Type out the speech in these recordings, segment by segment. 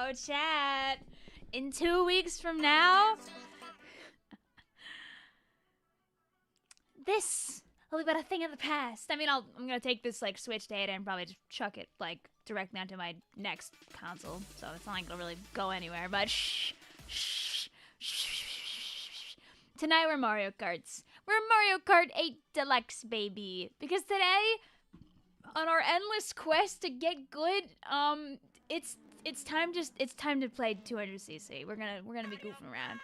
go, chat. In 2 weeks from now, this will be but a thing of the past. I mean, I'm gonna take this like Switch data and probably just chuck it like directly onto my next console, so it's not like it'll really go anywhere. But shh. Tonight we're Mario Karts. We're Mario Kart 8 Deluxe, baby. Because today, on our endless quest to get good, it's time to play 200cc. We're gonna be goofing around.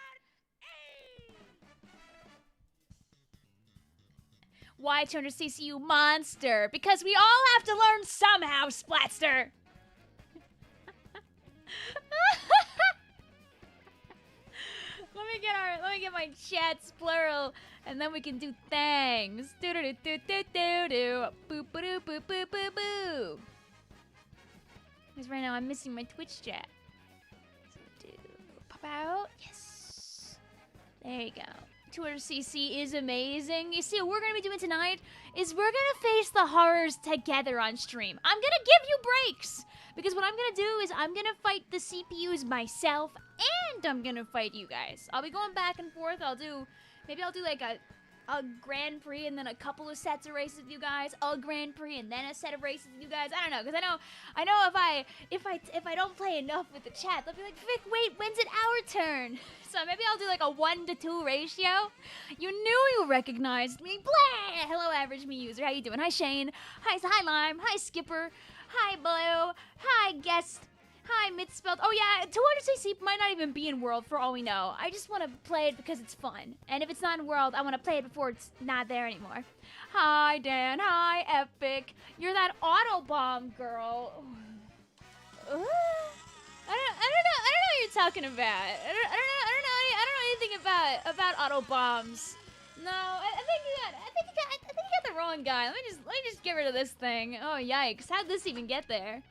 Why 200cc, you monster? Because we all have to learn somehow, Splatster. Let me get my chat's plural, and then we can do things. Do do do do do do do. Boo boo doo boo boo boo boo. Because right now I'm missing my Twitch chat. So pop out. Yes. There you go. 200cc is amazing. You see, what we're gonna be doing tonight is we're gonna face the horrors together on stream. I'm gonna give you breaks. Because what I'm gonna do is I'm gonna fight the CPUs myself, and I'm gonna fight you guys. I'll be going back and forth. Maybe I'll do like a Grand Prix and then a couple of sets of races with you guys. A Grand Prix and then a set of races with you guys. I don't know, because I know if I don't play enough with the chat, they'll be like, Vic, wait, when's it our turn? So maybe I'll do like a 1-to-2 ratio. You knew you recognized me. Blah! Hello, average me user. How you doing? Hi, Shane. Hi, Lime. Hi, Skipper. Hi, Blue. Hi, Guest. Hi, Misspelled. Oh, yeah, 200cc might not even be in World for all we know. I just want to play it because it's fun. And if it's not in World, I want to play it before it's not there anymore. Hi, Dan. Hi, Epic. You're that autobomb girl. I don't know what you're talking about. I don't know anything about autobombs. No, I think you got the wrong guy. Let me just get rid of this thing. Oh, yikes. How'd this even get there?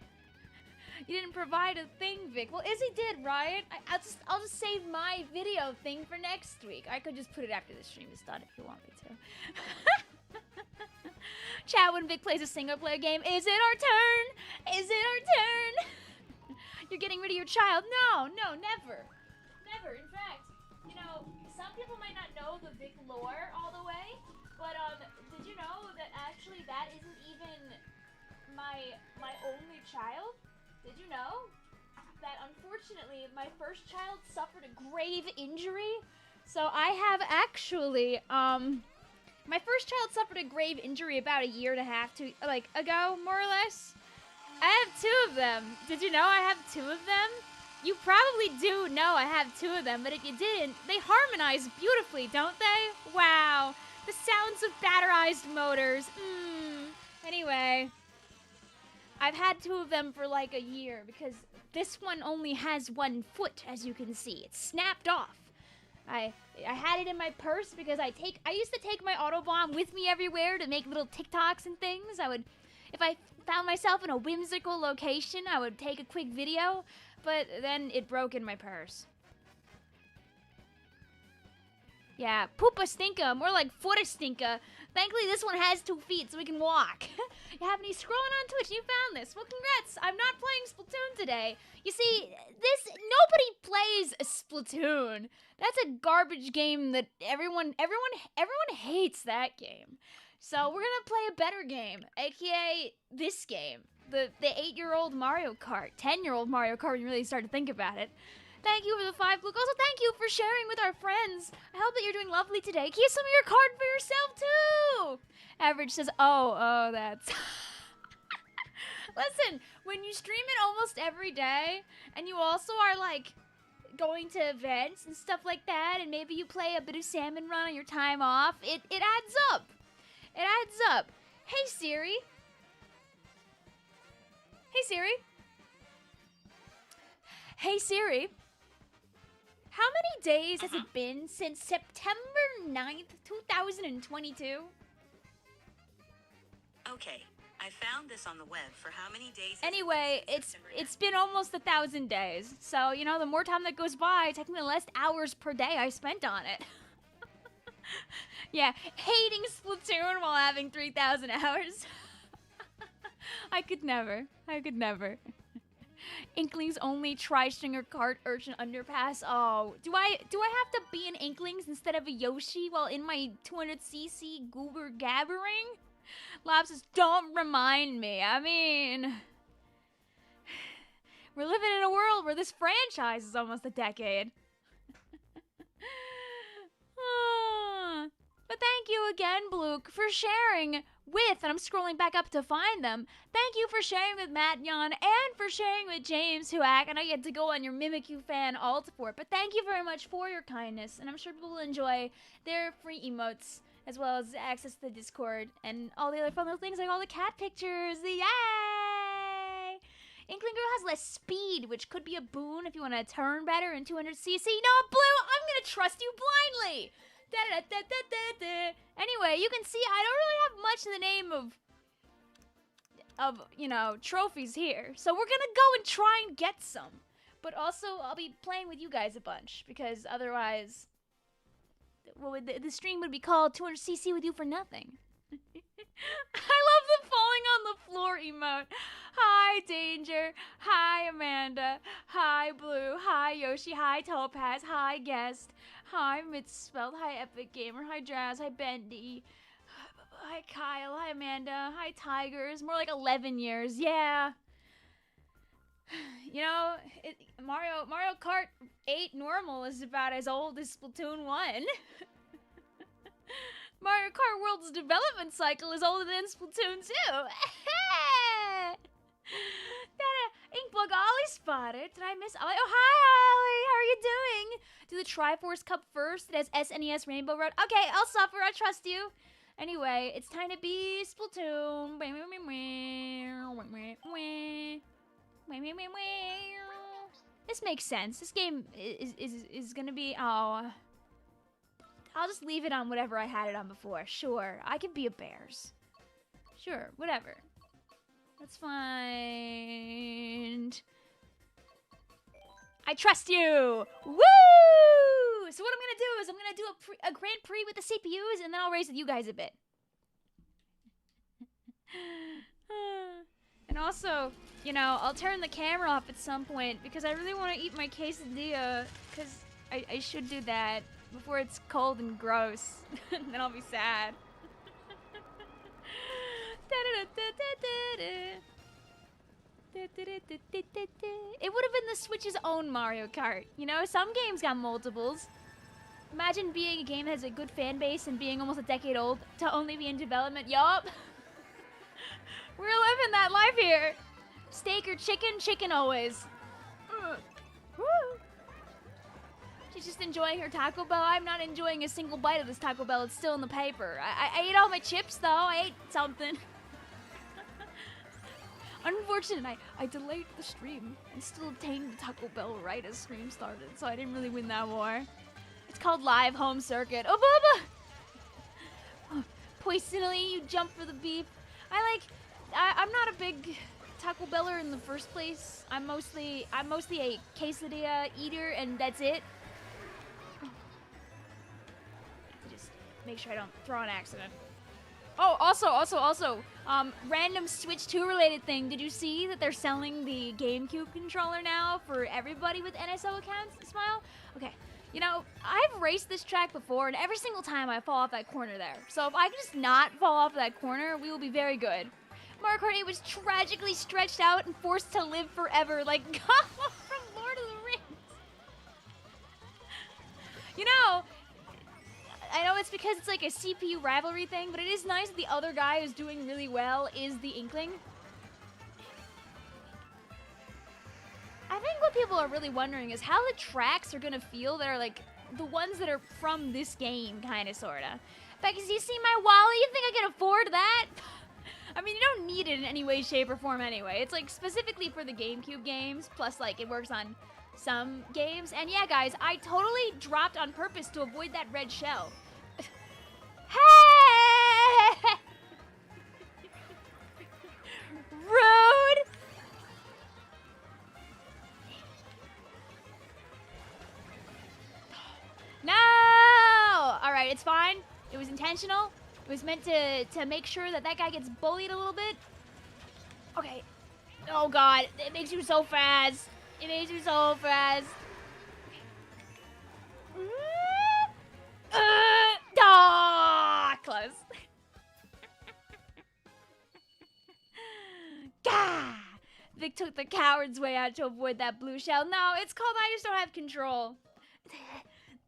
You didn't provide a thing, Vic. Well, Izzy did, right? I'll just save my video thing for next week. I could just put it after the stream is done if you want me to. Chat, when Vic plays a single-player game, is it our turn? Is it our turn? You're getting rid of your child? No, never. Never. In fact, you know, some people might not know the Vic lore all the way, but did you know that actually that isn't even my only child? Did you know that unfortunately my first child suffered a grave injury? So I have actually, my first child suffered a grave injury about a year and a half ago, more or less. I have 2 of them. Did you know I have 2 of them? You probably do know I have 2 of them, but if you didn't, they harmonize beautifully, don't they? Wow. The sounds of batterized motors. Anyway. I've had 2 of them for like a year because this one only has 1 foot, as you can see. It's snapped off. I had it in my purse because I used to take my autobomb with me everywhere to make little TikToks and things. If I found myself in a whimsical location, I would take a quick video, but then it broke in my purse. Yeah, poopa stinka, more like foota stinka. Thankfully, this one has 2 feet, so we can walk. You have any scrolling on Twitch? You found this. Well, congrats. I'm not playing Splatoon today. You see, nobody plays Splatoon. That's a garbage game that everyone hates that game. So we're gonna play a better game, aka this game, the 8-year-old Mario Kart, 10-year-old Mario Kart. When you really start to think about it. Thank you for the 5 blue. Also, thank you for sharing with our friends. I hope that you're doing lovely today. Keep some of your card for yourself, too. Average says, oh, that's... Listen, when you stream it almost every day, and you also are, like, going to events and stuff like that, and maybe you play a bit of Salmon Run on your time off, it adds up. It adds up. Hey, Siri. Hey, Siri. Hey, Siri. How many days has it been since September 9th, 2022? Okay, I found this on the web for how many days. Anyway, it's been almost 1,000 days. So, you know, the more time that goes by, technically the less hours per day I spent on it. Yeah, hating Splatoon while having 3,000 hours. I could never. Inklings only tri-stringer Kart urchin underpass. Oh, do I have to be an Inklings instead of a Yoshi while in my 200cc goober gabbering? Lobs says, don't remind me. I mean, we're living in a world where this franchise is almost a decade. But thank you again, Blook, for sharing with, and I'm scrolling back up to find them. Thank you for sharing with Matt Yon and for sharing with James Huack. And I get to go on your Mimikyu fan alt for it. But thank you very much for your kindness. And I'm sure people will enjoy their free emotes, as well as access to the Discord and all the other fun little things like all the cat pictures. Yay! Inkling Girl has less speed, which could be a boon if you want to turn better in 200cc. No, Blue, I'm going to trust you blindly. Anyway, you can see I don't really have much in the name of you know, trophies here. So we're gonna go and try and get some. But also, I'll be playing with you guys a bunch, because otherwise, well, the stream would be called 200cc with you for nothing. I love the falling on the floor emote. Hi, Danger. Hi, Amanda. Hi, Blue. Hi, Yoshi. Hi, Topaz. Hi, Guest. Hi, Misspelled. Hi, Epic Gamer. Hi, Jazz. Hi, Bendy. Hi, Kyle. Hi, Amanda. Hi, Tigers. More like 11 years. Yeah. You know, Mario Kart 8 normal is about as old as Splatoon 1. Mario Kart World's development cycle is older than Splatoon 2. Inkbug Ollie spotted. Did I miss Ollie? Oh, hi, Ollie. How are you doing? Do the Triforce Cup first. It has SNES Rainbow Road. Okay, I'll suffer. I trust you. Anyway, it's time to be Splatoon. This makes sense. This game is gonna be... Oh... I'll just leave it on whatever I had it on before. Sure, I can be a Bears. Sure, whatever. That's fine. I trust you! Woo! So what I'm gonna do is I'm gonna do a Grand Prix with the CPUs, and then I'll race with you guys a bit. And also, you know, I'll turn the camera off at some point, because I really want to eat my quesadilla, because I should do that before it's cold and gross. Then I'll be sad. It would have been the Switch's own Mario Kart. You know, some games got multiples. Imagine being a game that has a good fan base and being almost a decade old to only be in development. Yup. We're living that life here. Steak or chicken? Chicken always. Woo. She's just enjoying her Taco Bell. I'm not enjoying a single bite of this Taco Bell. It's still in the paper. I ate all my chips, though. I ate something. Unfortunate, I delayed the stream and still obtained the Taco Bell right as stream started, so I didn't really win that war. It's called Live Home Circuit. Oh, Bubba! Oh, poisonally, you jump for the beef. I'm not a big Taco Beller in the first place. I'm mostly a quesadilla eater, and that's it. Just make sure I don't throw an accident. Oh, also, random Switch 2 related thing. Did you see that they're selling the GameCube controller now for everybody with NSO accounts? Smile? Okay. You know, I've raced this track before, and every single time I fall off that corner there. So if I can just not fall off that corner, we will be very good. Mario Kart 8 was tragically stretched out and forced to live forever like Gollum from Lord of the Rings. You know, I know it's because it's like a CPU rivalry thing, but it is nice that the other guy who's doing really well is the Inkling. I think what people are really wondering is how the tracks are gonna feel that are like the ones that are from this game, kinda, sorta. Because you see my Wally, you think I can afford that? I mean, you don't need it in any way, shape, or form anyway. It's like specifically for the GameCube games, plus like it works on some games. And yeah, guys, I totally dropped on purpose to avoid that red shell. Hey! Rude! No! Alright, it's fine. It was intentional. It was meant to make sure that that guy gets bullied a little bit. Okay. Oh god, it makes you so fast. It makes you so fast. Close. Gah! Vic took the coward's way out to avoid that blue shell. No, it's called I just don't have control.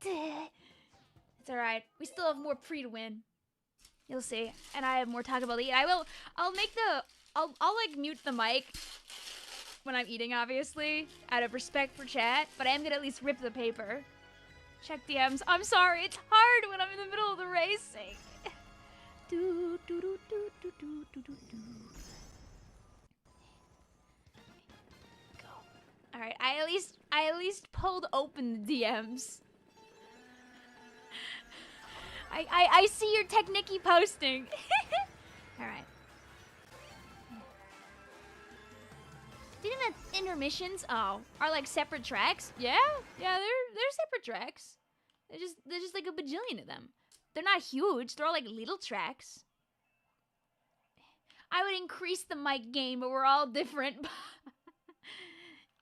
It's alright. We still have more Prix to win. You'll see. And I have more Taco Bell to eat. I'll like mute the mic when I'm eating, obviously, out of respect for chat, but I am gonna at least rip the paper. Check DMs. I'm sorry, it's hard when I'm in the middle of the racing. Do, do, do, do, do, do, do, do, do. Go. Alright, I at least pulled open the DMs. I see your Technicky posting. Alright. Do you think that intermissions are like separate tracks? Yeah, they're separate tracks. There's just like a bajillion of them. They're not huge, they're all like little tracks. I would increase the mic gain, but we're all different.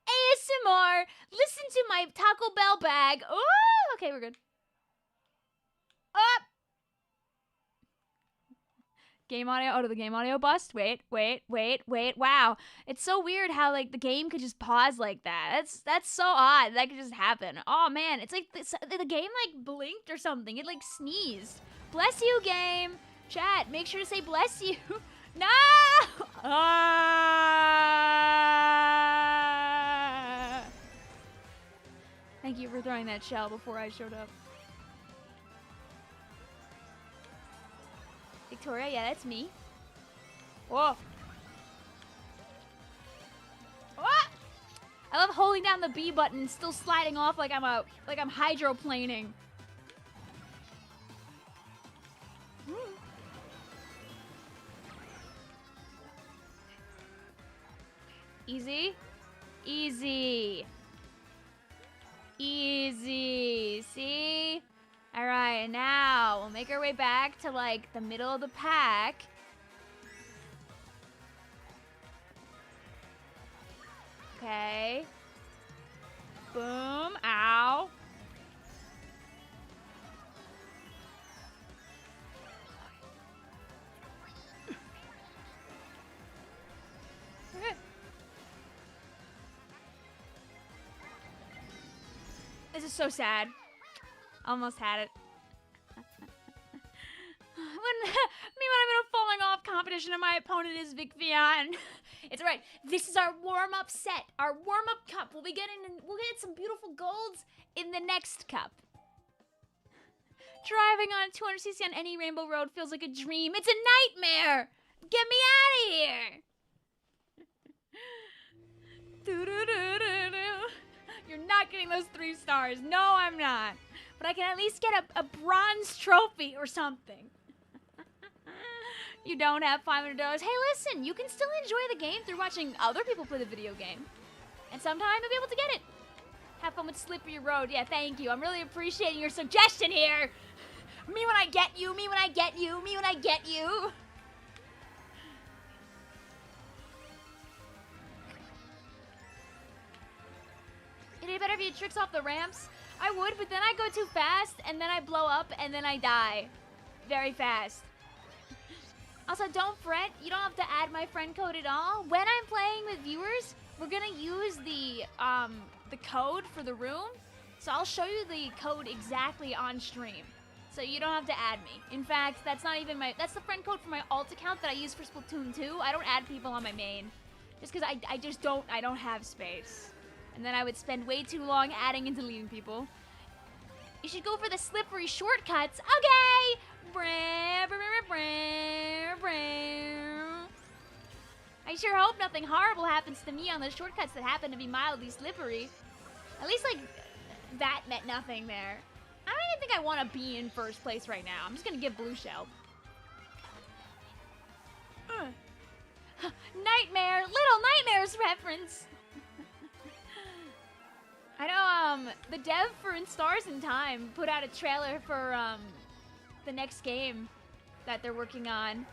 ASMR, listen to my Taco Bell bag. Oh, okay, we're good. Up. Game audio. Oh, did the game audio bust? Wait. Wow, it's so weird how like the game could just pause like that. That's so odd. That could just happen. Oh man, it's like the game like blinked or something. It like sneezed. Bless you, game. Chat, make sure to say bless you. No. Thank you for throwing that shell before I showed up. Victoria, yeah, that's me. Whoa. Whoa. I love holding down the B button and still sliding off like I'm hydroplaning. Easy. Easy. Easy. See? Alright, now we'll make our way back to like the middle of the pack. Okay. Boom. Ow. This is so sad. Almost had it. When I'm in a falling off competition and my opponent is Vicvillon. It's alright. This is our warm-up set. Our warm-up cup. We'll get some beautiful golds in the next cup. Driving on 200cc on any rainbow road feels like a dream. It's a nightmare. Get me out of here. You're not getting those 3 stars. No, I'm not. But I can at least get a bronze trophy or something. You don't have $500. Hey, listen, you can still enjoy the game through watching other people play the video game. And sometime you'll be able to get it. Have fun with Slippery Road. Yeah, thank you. I'm really appreciating your suggestion here. Me when I get you, me when I get you, me when I get you. It'd be better if you tricks off the ramps. I would, but then I go too fast, and then I blow up, and then I die. Very fast. Also, don't fret. You don't have to add my friend code at all. When I'm playing with viewers, we're gonna use the code for the room. So I'll show you the code exactly on stream. So you don't have to add me. In fact, that's not even that's the friend code for my alt account that I use for Splatoon 2. I don't add people on my main. Just because I don't have space. And then I would spend way too long adding and deleting people. You should go for the slippery shortcuts. Okay! I sure hope nothing horrible happens to me on those shortcuts that happen to be mildly slippery. At least, like, that meant nothing there. I don't even think I want to be in first place right now. I'm just gonna get blue shell. Nightmare! Little Nightmares reference! I know, the dev for In Stars in Time put out a trailer for, the next game that they're working on.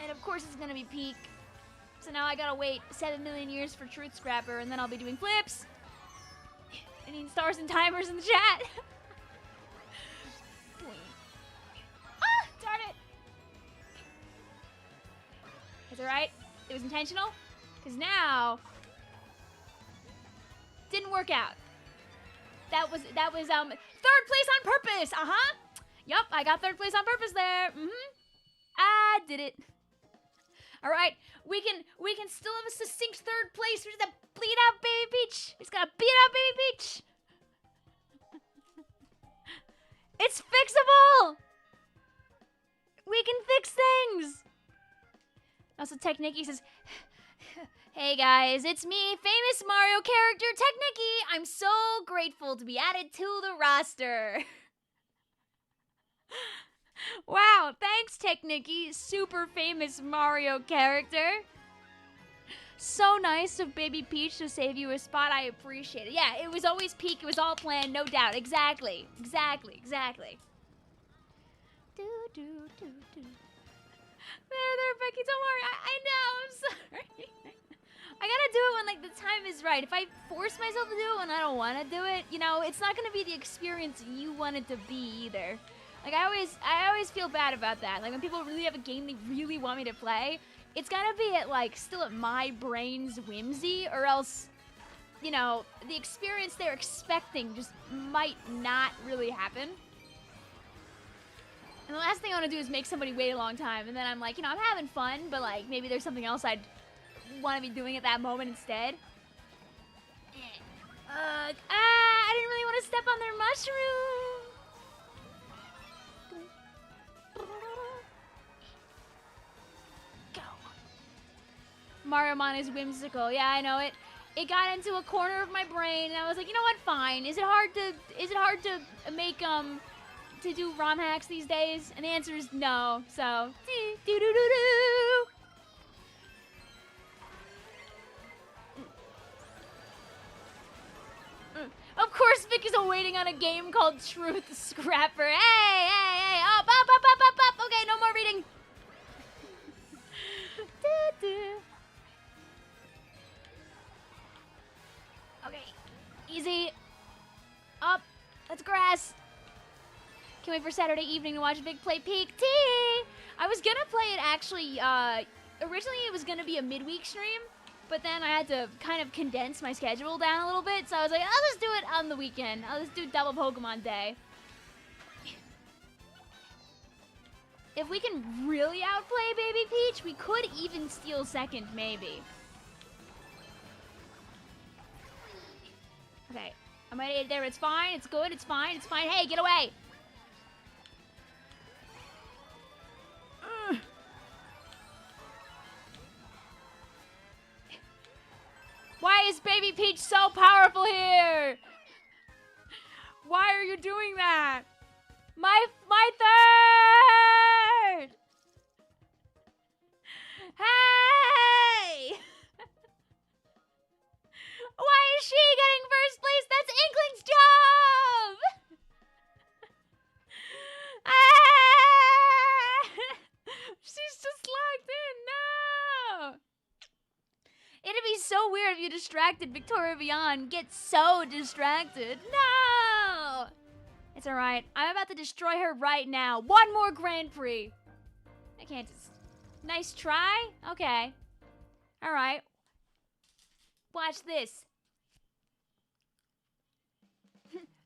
And of course it's gonna be peak. So now I gotta wait 7 million years for Truth Scrapper, and then I'll be doing flips. I need stars and timers in the chat. Ah, darn it. It's alright. It was intentional. Because now, didn't work out. That was third place on purpose. Yup, I got third place on purpose there. I did it. All right, we can still have a succinct third place. We just gotta bleed out Baby Peach. We just gotta beat out Baby Peach. It's fixable. We can fix things. Also, Technicky says, hey guys, it's me, famous Mario character Technicky. I'm so grateful to be added to the roster. Wow, thanks Technicky, super famous Mario character. So nice of Baby Peach to save you a spot, I appreciate it. Yeah, it was always peak, it was all planned, no doubt. Exactly. There, Becky, don't worry. I know, I'm sorry. I gotta do it when, like, the time is right. If I force myself to do it when I don't want to do it, you know, it's not gonna be the experience you want it to be either. Like, I always feel bad about that. Like, when people really have a game they really want me to play, it's gotta be at, like, still at my brain's whimsy, or else, you know, the experience they're expecting just might not really happen. And the last thing I want to do is make somebody wait a long time, and then I'm like, you know, I'm having fun, but, like, maybe there's something else I'd want to be doing at that moment instead. I didn't really want to step on their mushroom. Go. Mariomon is whimsical. Yeah, I know it. It got into a corner of my brain, and I was like, you know what? Fine. Is it hard to make to do ROM hacks these days? And the answer is no. So, do-do-do-do. Of course, Vic is waiting on a game called Truth Scrapper. Hey, up. Okay, no more reading. Okay, easy. Up. Let's grass. Can't wait for Saturday evening to watch Vic play Peak T. I was gonna play it actually. Originally, it was gonna be a midweek stream, but then I had to kind of condense my schedule down a little bit, so I was like, I'll just do it on the weekend. I'll just do double Pokemon Day. If we can really outplay Baby Peach, we could even steal second, maybe. Okay, I'm right there. It's fine. It's good. It's fine. It's fine. Hey, get away. Why is Baby Peach so powerful here? Why are you doing that? My third! Hey! Why is she getting first place? That's Inkling's job! She's just locked in. No! It'd be so weird if you distracted Victoria Villon. Get so distracted. No! It's alright. I'm about to destroy her right now. One more Grand Prix. I can't just... Nice try? Okay. Alright. Watch this.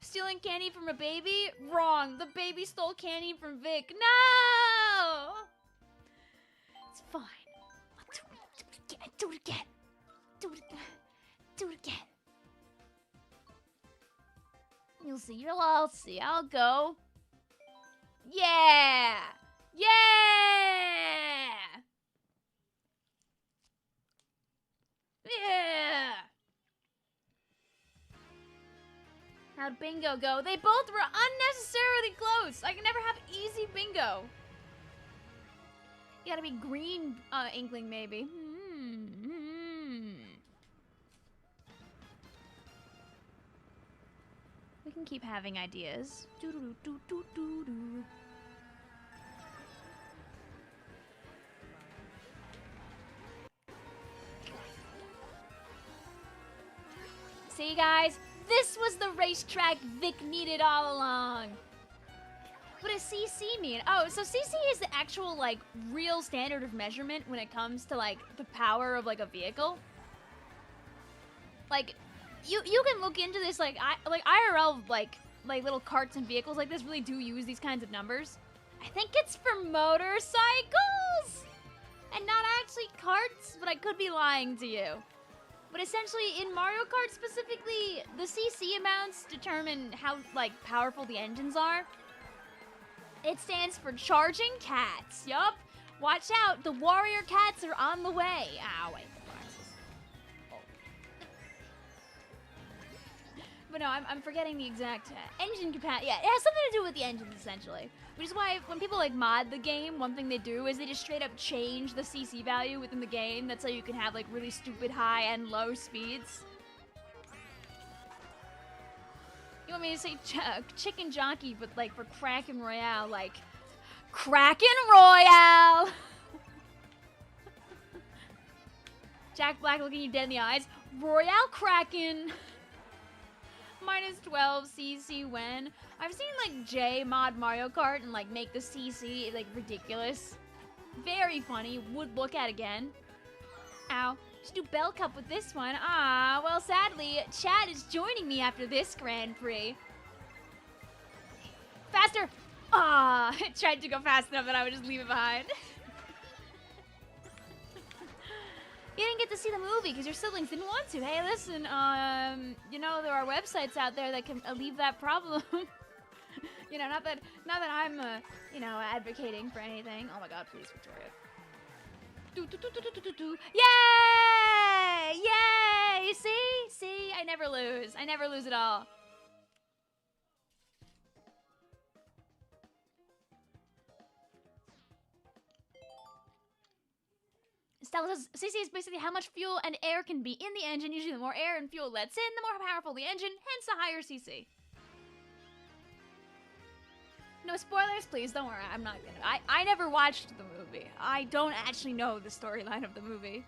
Stealing candy from a baby? Wrong. The baby stole candy from Vic. No! It's fine. I'll do it again. Do it again. Do it again. You'll see. You'll all see. I'll go. Yeah! Yeah! Yeah! How'd bingo go? They both were unnecessarily close. I can never have easy bingo. You gotta be green, Inkling, maybe. We can keep having ideas. See, guys? This was the racetrack Vic needed all along. What does CC mean? Oh, so CC is the actual, like, real standard of measurement when it comes to, like, the power of, like, a vehicle. Like, you can look into this, like IRL, like little carts and vehicles like this really do use these kinds of numbers. I think it's for motorcycles! And not actually carts, but I could be lying to you. But essentially, in Mario Kart specifically, the CC amounts determine how, like, powerful the engines are. It stands for Charging Cats. Yup. Watch out, the warrior cats are on the way. Ow, wait, the glasses. Oh. But no, I'm forgetting the exact engine capacity. Yeah, it has something to do with the engines, essentially. Which is why when people, like, mod the game, one thing they do is they just straight up change the CC value within the game. That's how you can have, like, really stupid high and low speeds. You want me to say chicken jockey, but, like, for Kraken Royale, like, Kraken Royale! Jack Black looking you dead in the eyes. Royale Kraken! Minus 12 CC when? I've seen, like, J mod Mario Kart and, like, make the CC, like, ridiculous. Very funny. Would look at again. Ow. Should do Bell Cup with this one. Ah, well, sadly, Chad is joining me after this Grand Prix. Faster! Ah, I tried to go fast enough that I would just leave it behind. You didn't get to see the movie because your siblings didn't want to. Hey, listen, you know, there are websites out there that can alleviate that problem. You know, not that I'm, you know, advocating for anything. Oh my god, please, Victoria. Yay! Yay! See? I never lose. I never lose at all. Stella says, CC is basically how much fuel and air can be in the engine. Usually the more air and fuel lets in, the more powerful the engine, hence the higher CC. No spoilers, please. Don't worry. I'm not gonna. I never watched the movie. I don't actually know the storyline of the movie.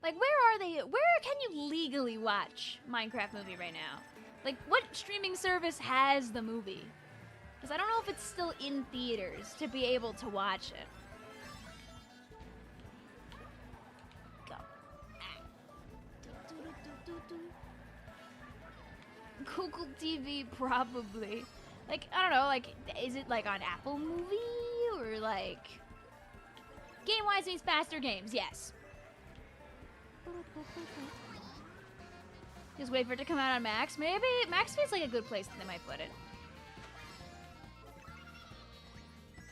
Like, where are they? Where can you legally watch Minecraft movie right now? Like, what streaming service has the movie? Because I don't know if it's still in theaters to be able to watch it. Google TV, probably. Like, I don't know, like, is it, like, on Apple Movie? Or, like... Game-wise means faster games, yes. Just wait for it to come out on Max. Maybe Max feels like a good place that they might put it.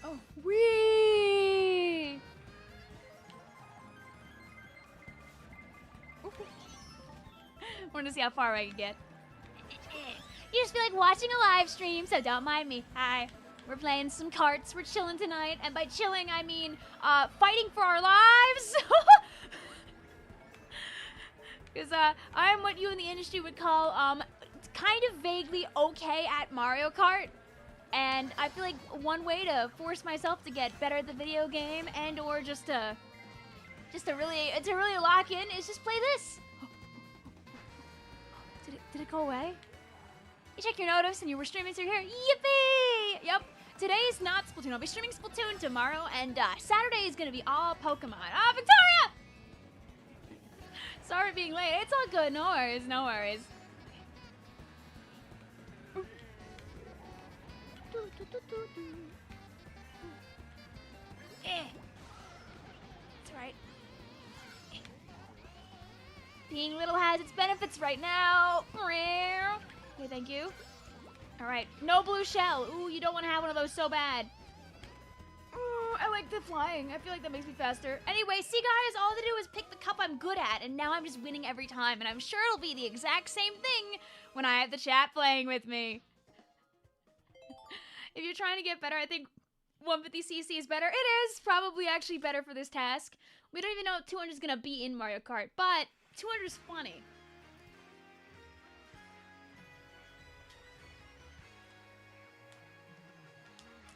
Oh, wee! Want to see how far I can get. You just feel like watching a live stream, so don't mind me. Hi. We're playing some carts. We're chilling tonight. And by chilling, I mean fighting for our lives. Because I'm what you in the industry would call kind of vaguely okay at Mario Kart. And I feel like one way to force myself to get better at the video game and or just to really lock in is just play this. Did it go away? You check your notice and you were streaming through here. Yippee! Yep. Today is not Splatoon. I'll be streaming Splatoon tomorrow, and Saturday is gonna be all Pokemon. Ah, Victoria! Sorry for being late. It's all good. No worries. No worries. It's alright. Being little has its benefits right now. Okay, thank you. Alright, no blue shell. Ooh, you don't want to have one of those so bad. Ooh, I like the flying. I feel like that makes me faster. Anyway, see guys, all to do is pick the cup I'm good at, and now I'm just winning every time, and I'm sure it'll be the exact same thing when I have the chat playing with me. If you're trying to get better, I think 150cc is better. It is probably actually better for this task. We don't even know if 200 is going to be in Mario Kart, but 200 is funny.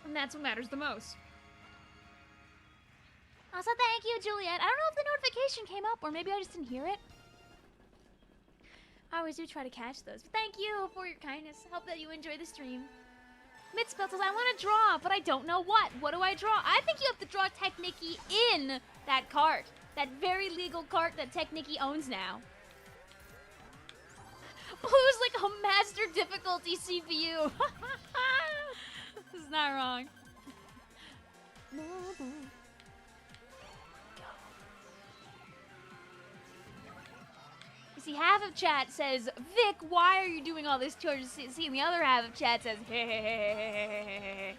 And that's what matters the most. Also, thank you, Juliet. I don't know if the notification came up, or maybe I just didn't hear it. I always do try to catch those. But thank you for your kindness. Hope that you enjoy the stream. Midspell says, I want to draw, but I don't know what. What do I draw? I think you have to draw Technicky in that cart. That very legal cart that Technicky owns now. Blue's like a master difficulty CPU. This is not wrong. You see, half of chat says, Vic, why are you doing all this towards C? And the other half of chat says, hey.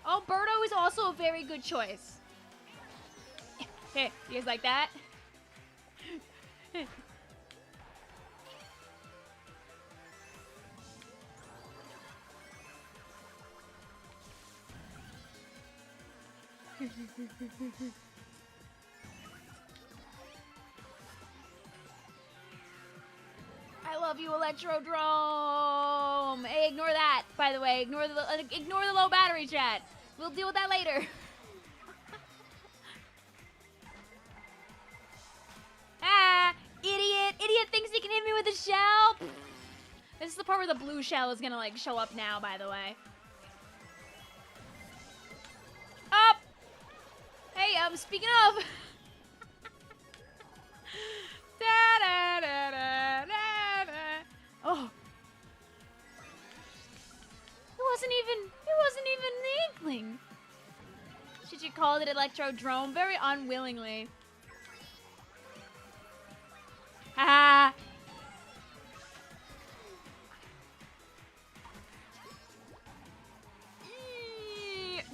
Oh, Birdo is also a very good choice. Hey, you guys like that? I love you, Electrodrome. Hey, ignore that, by the way. Ignore the low battery chat. We'll deal with that later. Ah, idiot. Idiot thinks he can hit me with a shell. This is the part where the blue shell is gonna, like, show up now, by the way. Up. Hey, speaking of. Oh. It wasn't even the inkling. Should you call it Electrodrome? Very unwillingly. Ha!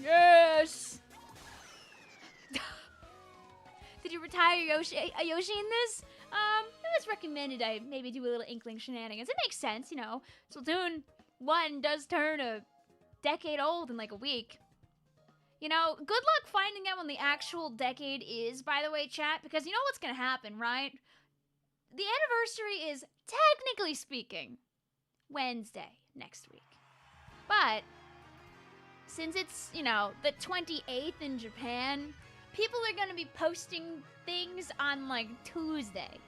Yes! Did you retire Yoshi in this? It was recommended I maybe do a little inkling shenanigans. It makes sense, you know. Splatoon 1 does turn a decade old in like a week. You know, good luck finding out when the actual decade is, by the way, chat, because you know what's gonna happen, right? The anniversary is, technically speaking, Wednesday next week. But, since it's, you know, the 28th in Japan, people are gonna be posting things on, like, Tuesday.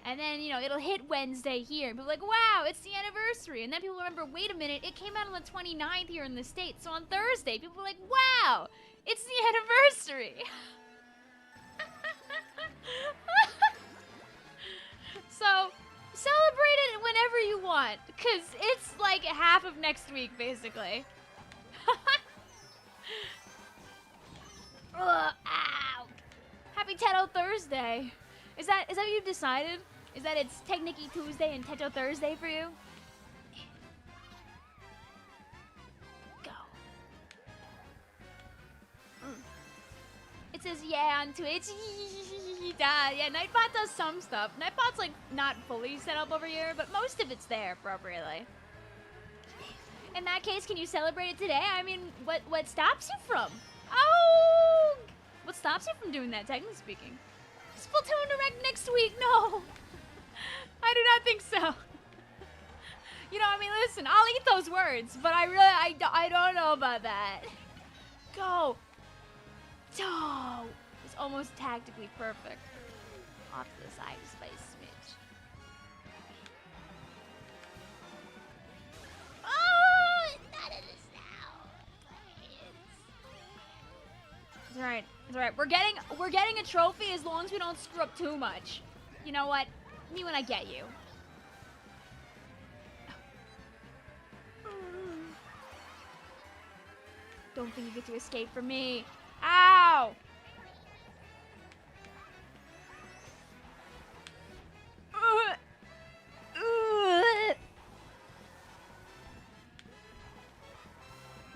And then, you know, it'll hit Wednesday here. People are like, wow, it's the anniversary. And then people remember, wait a minute, it came out on the 29th here in the States. So on Thursday, people are like, wow, it's the anniversary. So, celebrate it whenever you want. Because it's like half of next week, basically. Ugh, ow. Happy Teto Thursday. Is that what you've decided? Is that it's Technicky Tuesday and Teto Thursday for you? Go. It says yeah on Twitch. Yeah, Nightbot does some stuff. Nightbot's like not fully set up over here, but most of it's there appropriately. In that case, can you celebrate it today? I mean, what stops you from? Oh! What stops you from doing that, technically speaking? Splatoon Direct next week? No. I do not think so. You know, I mean, listen, I'll eat those words, but I don't know about that. Go. Oh, it's almost tactically perfect. Off to the side just by a smidge. Oh, none of this now. It's alright. It's alright. We're getting a trophy as long as we don't screw up too much. You know what? Me when I get you. Don't think you get to escape from me. Ow!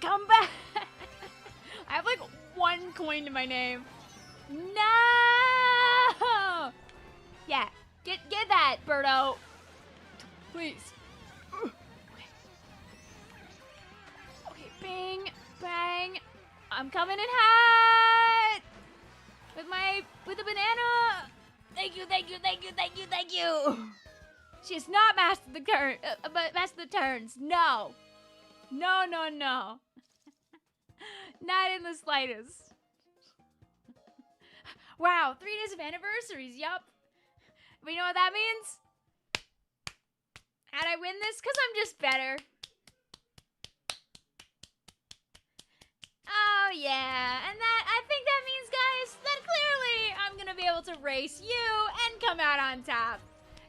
Come back! I have like one coin to my name. No! Yeah, get that, Birdo. Please. Okay, bing, bang. I'm coming in hot with a banana. Thank you, thank you, thank you, thank you, thank you. She has not mastered the mastered the turns. No, no, no, no. Not in the slightest. Wow, 3 days of anniversaries, yup. But you know what that means? How'd I win this? Because I'm just better. Oh, yeah. And I think that means, guys, that clearly I'm going to be able to race you and come out on top.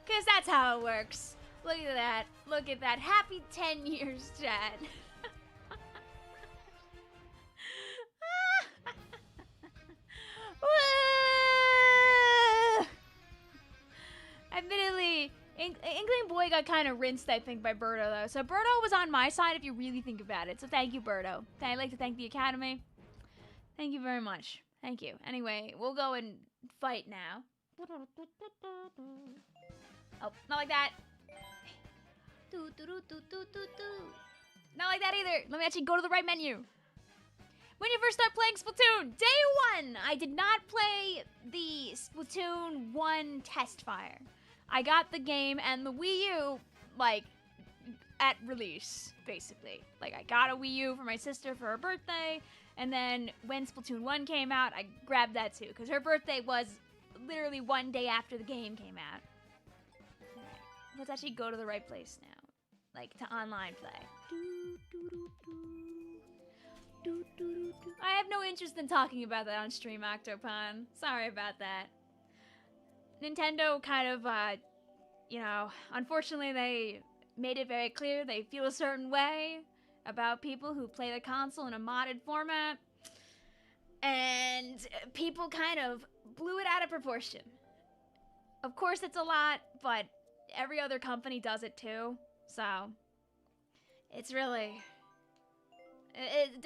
Because that's how it works. Look at that. Look at that. Happy 10 years, Chad. Admittedly, Inkling Boy got kind of rinsed, I think, by Birdo, though. So Birdo was on my side if you really think about it. So thank you, Birdo. I'd like to thank the Academy. Thank you very much. Thank you. Anyway, we'll go and fight now. Oh, not like that. Not like that either. Let me actually go to the right menu. When you first start playing Splatoon, day 1, I did not play the Splatoon 1 test fire. I got the game and the Wii U, like, at release, basically. Like, I got a Wii U for my sister for her birthday, and then when Splatoon 1 came out, I grabbed that too, because her birthday was literally 1 day after the game came out. Alright, let's actually go to the right place now. Like, to online play. I have no interest in talking about that on stream, Octopon. Sorry about that. Nintendo kind of, you know, unfortunately they made it very clear they feel a certain way about people who play the console in a modded format. And people kind of blew it out of proportion. Of course it's a lot, but every other company does it too. So, it's really... It's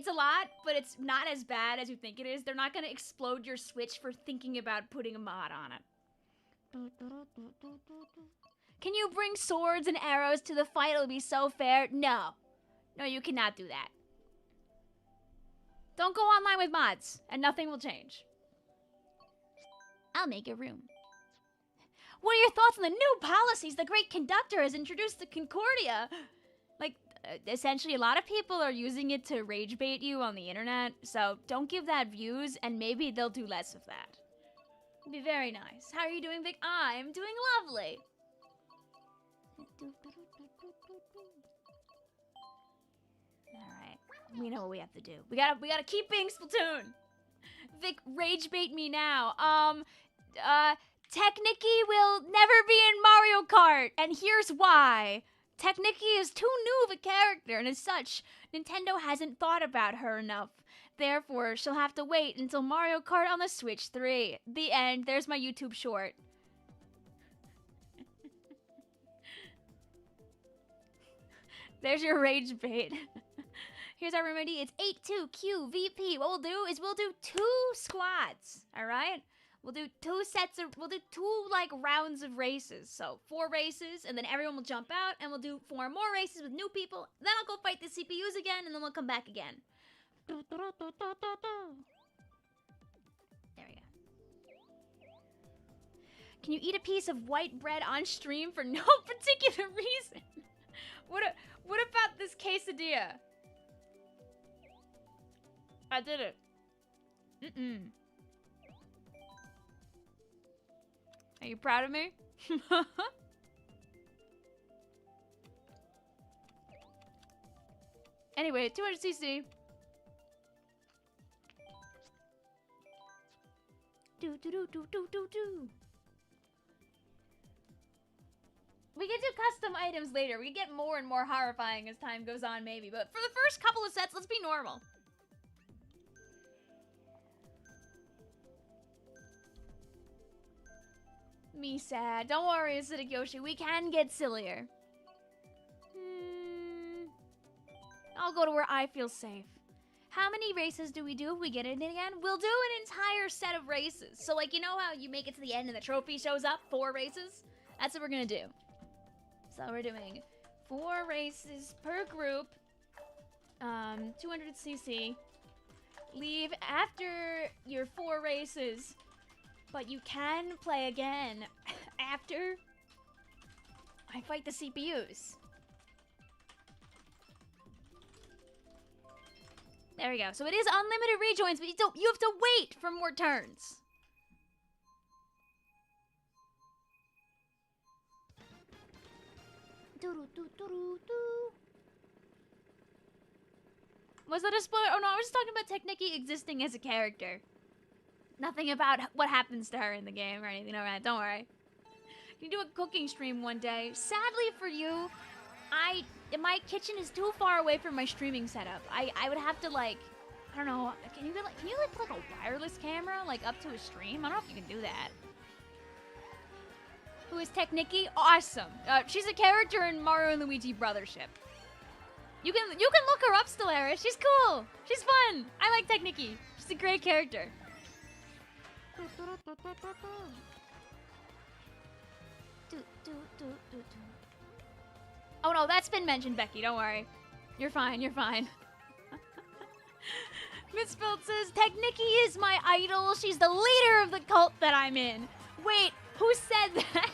a lot, but it's not as bad as you think it is. They're not gonna explode your Switch for thinking about putting a mod on it. Can you bring swords and arrows to the fight? It'll be so fair. No. No, you cannot do that. Don't go online with mods, and nothing will change. I'll make a room. What are your thoughts on the new policies the Great Conductor has introduced to Concordia? Like, essentially, a lot of people are using it to rage bait you on the internet, so don't give that views, and maybe they'll do less of that. It'd be very nice. How are you doing, Vic? I'm doing lovely. Alright, we know what we have to do. We gotta keep being Splatoon. Vic, rage bait me now. Technicky will never be in Mario Kart, and here's why. Technicky is too new of a character, and as such, Nintendo hasn't thought about her enough. Therefore, she'll have to wait until Mario Kart on the Switch 3. The end. There's my YouTube short. There's your rage bait. Here's our remedy. It's 82QVP. What we'll do is we'll do 2 squads, alright? We'll do 2 like rounds of races. So 4 races, and then everyone will jump out, and we'll do 4 more races with new people. Then I'll go fight the CPUs again, and then we'll come back again. There we go. Can you eat a piece of white bread on stream for no particular reason? What about this quesadilla? I did it. Are you proud of me? Anyway, 200cc. Do. We can do custom items later. We get more and more horrifying as time goes on, maybe. But for the first couple of sets, let's be normal. Me sad. Don't worry, Acidic Yoshi. We can get sillier. I'll go to where I feel safe. How many races do we do if we get it again? We'll do an entire set of races. So, like, you know how you make it to the end and the trophy shows up? 4 races? That's what we're gonna do. So we're doing 4 races per group. 200cc. Leave after your 4 races. But you can play again after I fight the CPUs. There we go. So it is unlimited rejoins, but you have to wait for more turns. Was that a spoiler? Oh no, I was just talking about Technicky existing as a character. Nothing about what happens to her in the game or anything. Alright, don't worry. You can do a cooking stream one day. Sadly for you, my kitchen is too far away from my streaming setup. I would have to like, I don't know. Can you put like a wireless camera like up to a stream? I don't know if you can do that. Who is Technicky? Awesome. She's a character in Mario and Luigi Brothership. You can look her up, Stellaris. She's cool. She's fun. I like Technicky. She's a great character. Oh no, that's been mentioned, Becky. Don't worry. You're fine. You're fine. Misspelled says, Technicky is my idol. She's the leader of the cult that I'm in. Wait, who said that?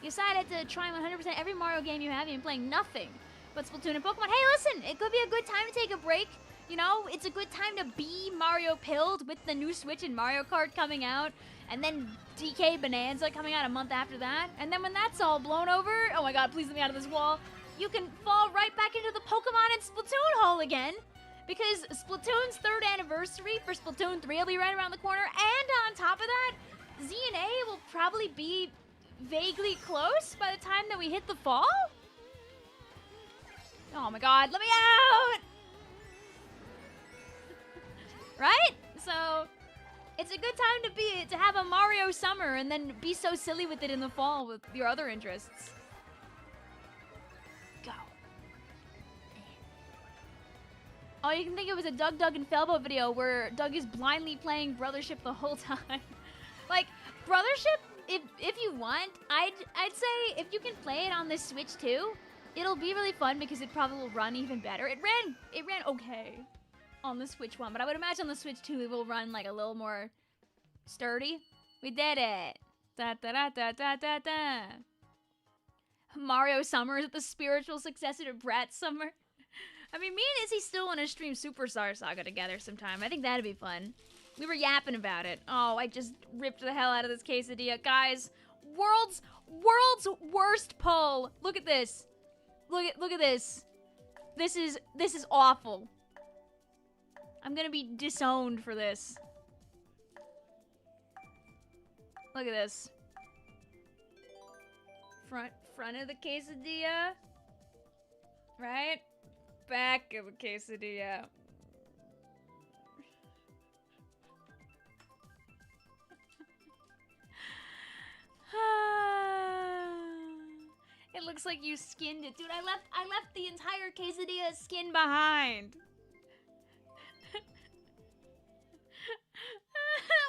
You decided to try 100% every Mario game you have. You've been playing nothing but Splatoon and Pokemon. Hey, listen, it could be a good time to take a break. You know, it's a good time to be Mario pilled with the new Switch and Mario Kart coming out. And then DK Bonanza coming out a month after that. And then when that's all blown over, oh my god, please let me out of this wall. You can fall right back into the Pokemon and Splatoon hole again. Because Splatoon's 3rd anniversary for Splatoon 3 will be right around the corner. And on top of that, Z&A will probably be vaguely close by the time that we hit the fall? Oh my god, let me out! Right? So, it's a good time to have a Mario summer and then be so silly with it in the fall with your other interests. Go. Oh, you can think it was a Doug and Felbo video where Doug is blindly playing Brothership the whole time. Like, Brothership, if you want, I'd say if you can play it on the Switch too, it'll be really fun because it probably will run even better. It ran okay on the Switch 1, but I would imagine on the Switch 2 it will run like a little more sturdy. We did it. Da da da da da da da. Mario Summer is the spiritual successor to Brat Summer. I mean, me and Izzy still want to stream Superstar Saga together sometime. I think that'd be fun. We were yapping about it. Oh, I just ripped the hell out of this quesadilla. Guys, world's worst pull. Look at this. Look at this. This is awful. I'm gonna be disowned for this. Look at this. Front of the quesadilla. Right? Back of the quesadilla. It looks like you skinned it. Dude, I left the entire quesadilla skin behind.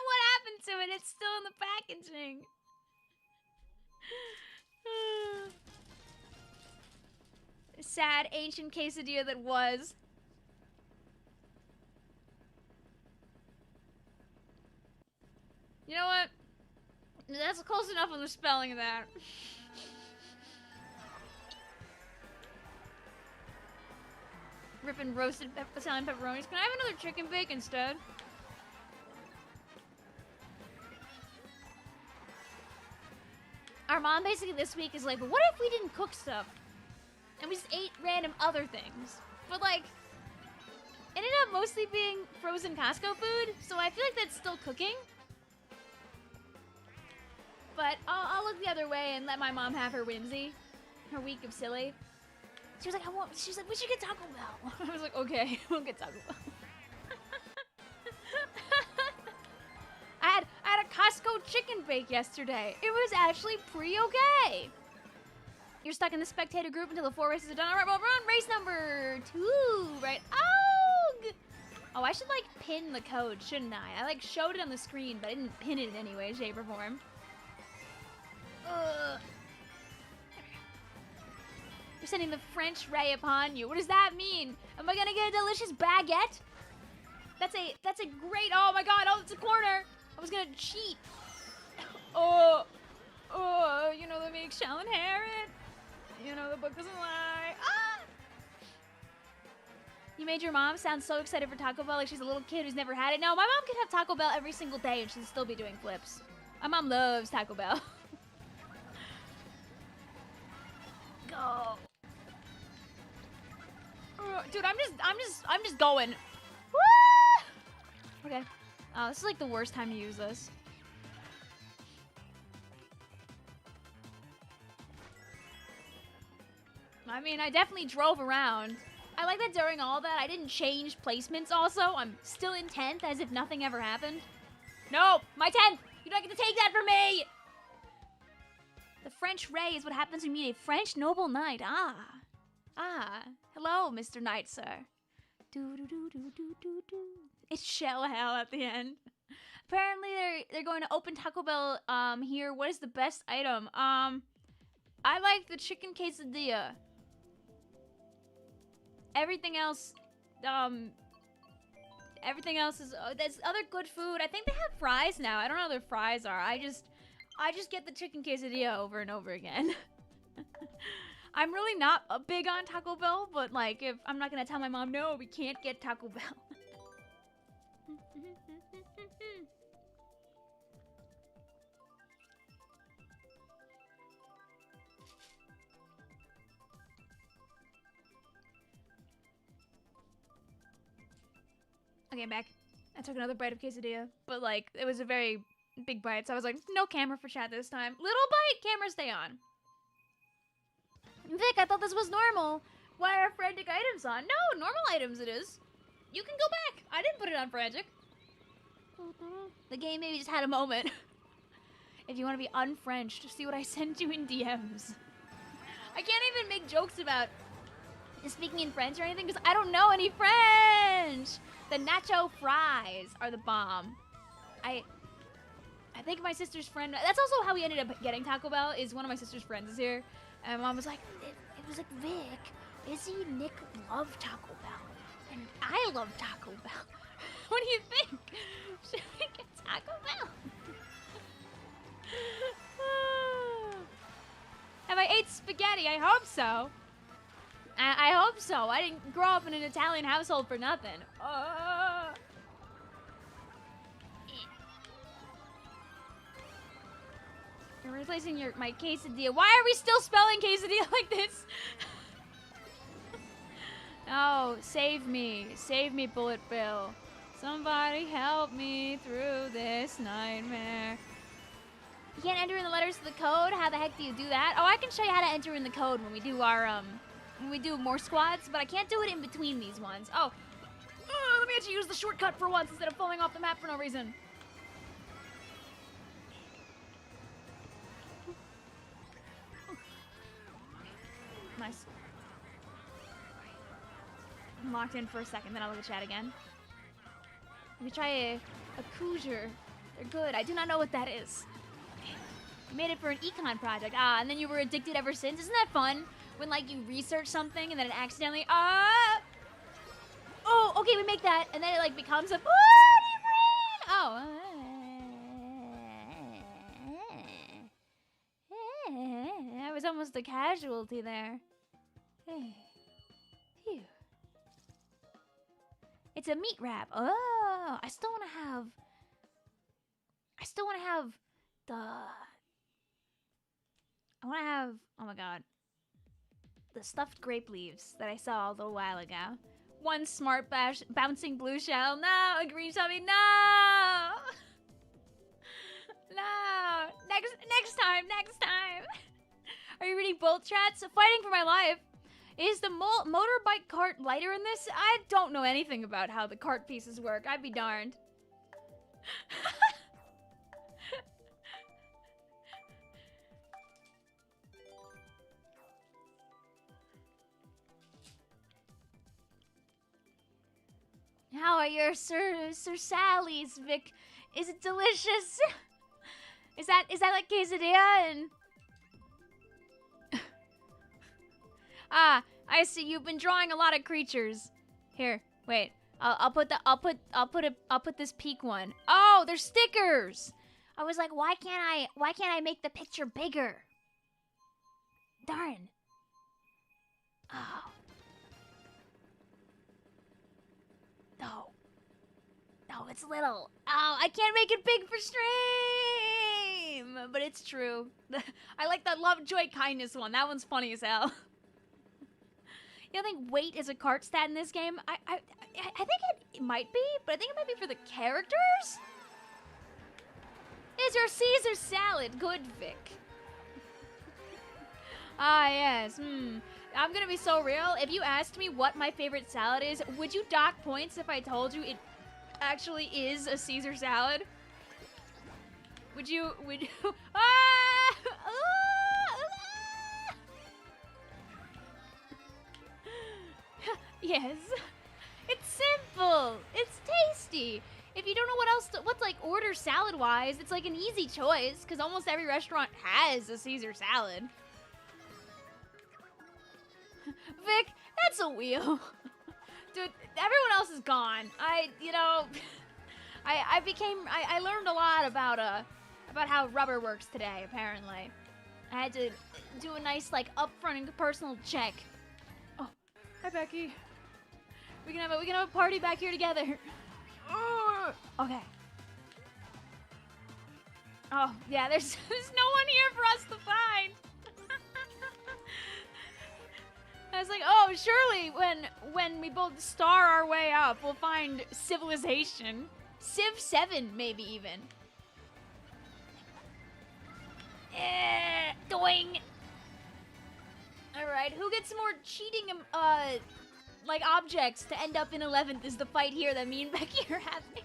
What happened to it? It's still in the packaging. Sad ancient quesadilla that was. You know what? That's close enough on the spelling of that. Ripping roasted Italian pepperonis. Can I have another chicken bake instead? Our mom basically this week is like, but what if we didn't cook stuff? And we just ate random other things. But like, it ended up mostly being frozen Costco food, so I feel like that's still cooking. But I'll look the other way and let my mom have her whimsy. Her week of silly. She was like, she's like, we should get Taco Bell. I was like, okay, we'll get Taco Bell. I had a Costco chicken bake yesterday. It was actually pretty okay. You're stuck in the spectator group until the 4 races are done. All right, well, we're on race number 2, right? Oh, I should like pin the code, shouldn't I? I like showed it on the screen, but I didn't pin it in any way, shape, or form. You're sending the French ray upon you. What does that mean? Am I gonna get a delicious baguette? That's a great, oh my god, oh, it's a corner. I was gonna cheat. Oh, you know, they make Shall inherit. You know, the book doesn't lie. made your mom sound so excited for Taco Bell like she's a little kid who's never had it. No, my mom could have Taco Bell every single day and she'd still be doing flips. My mom loves Taco Bell. Go. Dude, I'm just going. Woo! Okay. Oh, this is like the worst time to use this. I mean, I definitely drove around. I like that during all that, I didn't change placements also. I'm still in 10th as if nothing ever happened. No, my 10th! You're not gonna take that from me! The French ray is what happens when you meet a French noble knight. Ah. Hello, Mr. Knight, sir. It's shell hell at the end. Apparently, they're going to open Taco Bell here. What is the best item? I like the chicken quesadilla. Everything else is there's other good food. I think they have fries now. I don't know what their fries are. I just get the chicken quesadilla over and over again. I'm really not big on Taco Bell, but like if I'm not gonna tell my mom, no, we can't get Taco Bell. Okay, I'm back. I took another bite of quesadilla, but like it was a very big bite, so I was like, no camera for chat this time. Little bite, camera stay on. Vic, I thought this was normal. Why are frantic items on? No, normal items it is. You can go back. I didn't put it on frantic. The game maybe just had a moment. If you want to be unfrenched, see what I sent you in DMs. I can't even make jokes about speaking in French or anything because I don't know any French. The nacho fries are the bomb. I think my sister's friend, that's also how we ended up getting Taco Bell, is one of my sister's friends is here. And Mom was like, it was like, Vic, Izzy, Nick love Taco Bell. And I love Taco Bell. What do you think? Should we get Taco Bell? Have I ate spaghetti? I hope so. I hope so. I didn't grow up in an Italian household for nothing. You're replacing my quesadilla. Why are we still spelling quesadilla like this? Oh, save me. Save me, Bullet Bill. Somebody help me through this nightmare. You can't enter in the letters of the code? How the heck do you do that? Oh, I can show you how to enter in the code when we do our, when we do more squads, but I can't do it in between these ones. Oh, let me actually use the shortcut for once instead of falling off the map for no reason. Nice. I'm locked in for a second, then I'll look at chat again. Let me try a Coosier. They're good. I do not know what that is. You made it for an econ project. Ah, and then you were addicted ever since. Isn't that fun? When, like, you research something and then it accidentally... Oh, okay, we make that. And then it, like, becomes a... Oh. I was almost a casualty there. Phew. It's a meat wrap. Oh, I still want to have the... I want to have... Oh, my God. The stuffed grape leaves that I saw a little while ago. One smart bouncing blue shell. No, a green chubby. No! No! Next time! Are you reading Bolt Chats? Fighting for my life. Is the motorbike cart lighter in this? I don't know anything about how the cart pieces work. I'd be darned. How are your Sir Sally's, Vic? Is it delicious? Is that like quesadilla and... Ah, I see. You've been drawing a lot of creatures. Here, wait. I'll put this peak one. Oh, they're stickers. I was like, why can't I make the picture bigger? Darn. Oh. it's little. Oh, I can't make it big for stream, but it's true. I like that love, joy, kindness one. That one's funny as hell. You don't think weight is a cart stat in this game? I think it might be, but I think it might be for the characters. Is your Caesar salad good, Vic? Ah, yes. I'm gonna be so real. If you asked me what my favorite salad is, would you dock points if I told you it actually is a Caesar salad? Would you? Ah! Yes. It's simple. It's tasty. If you don't know what else, what's like order salad-wise, it's like an easy choice because almost every restaurant has a Caesar salad. Vic, that's a wheel. Dude, everyone else is gone. I learned a lot about how rubber works today, apparently. I had to do a nice, like, upfront and personal check. Oh, hi, Becky. We can have a party back here together. Okay. Oh, yeah, there's no one here for us to find. I was like, oh, surely when we both star our way up, we'll find civilization. Civ 7, maybe even. Doing. Alright, who gets more cheating, like, objects to end up in 11th is the fight here that me and Becky are having.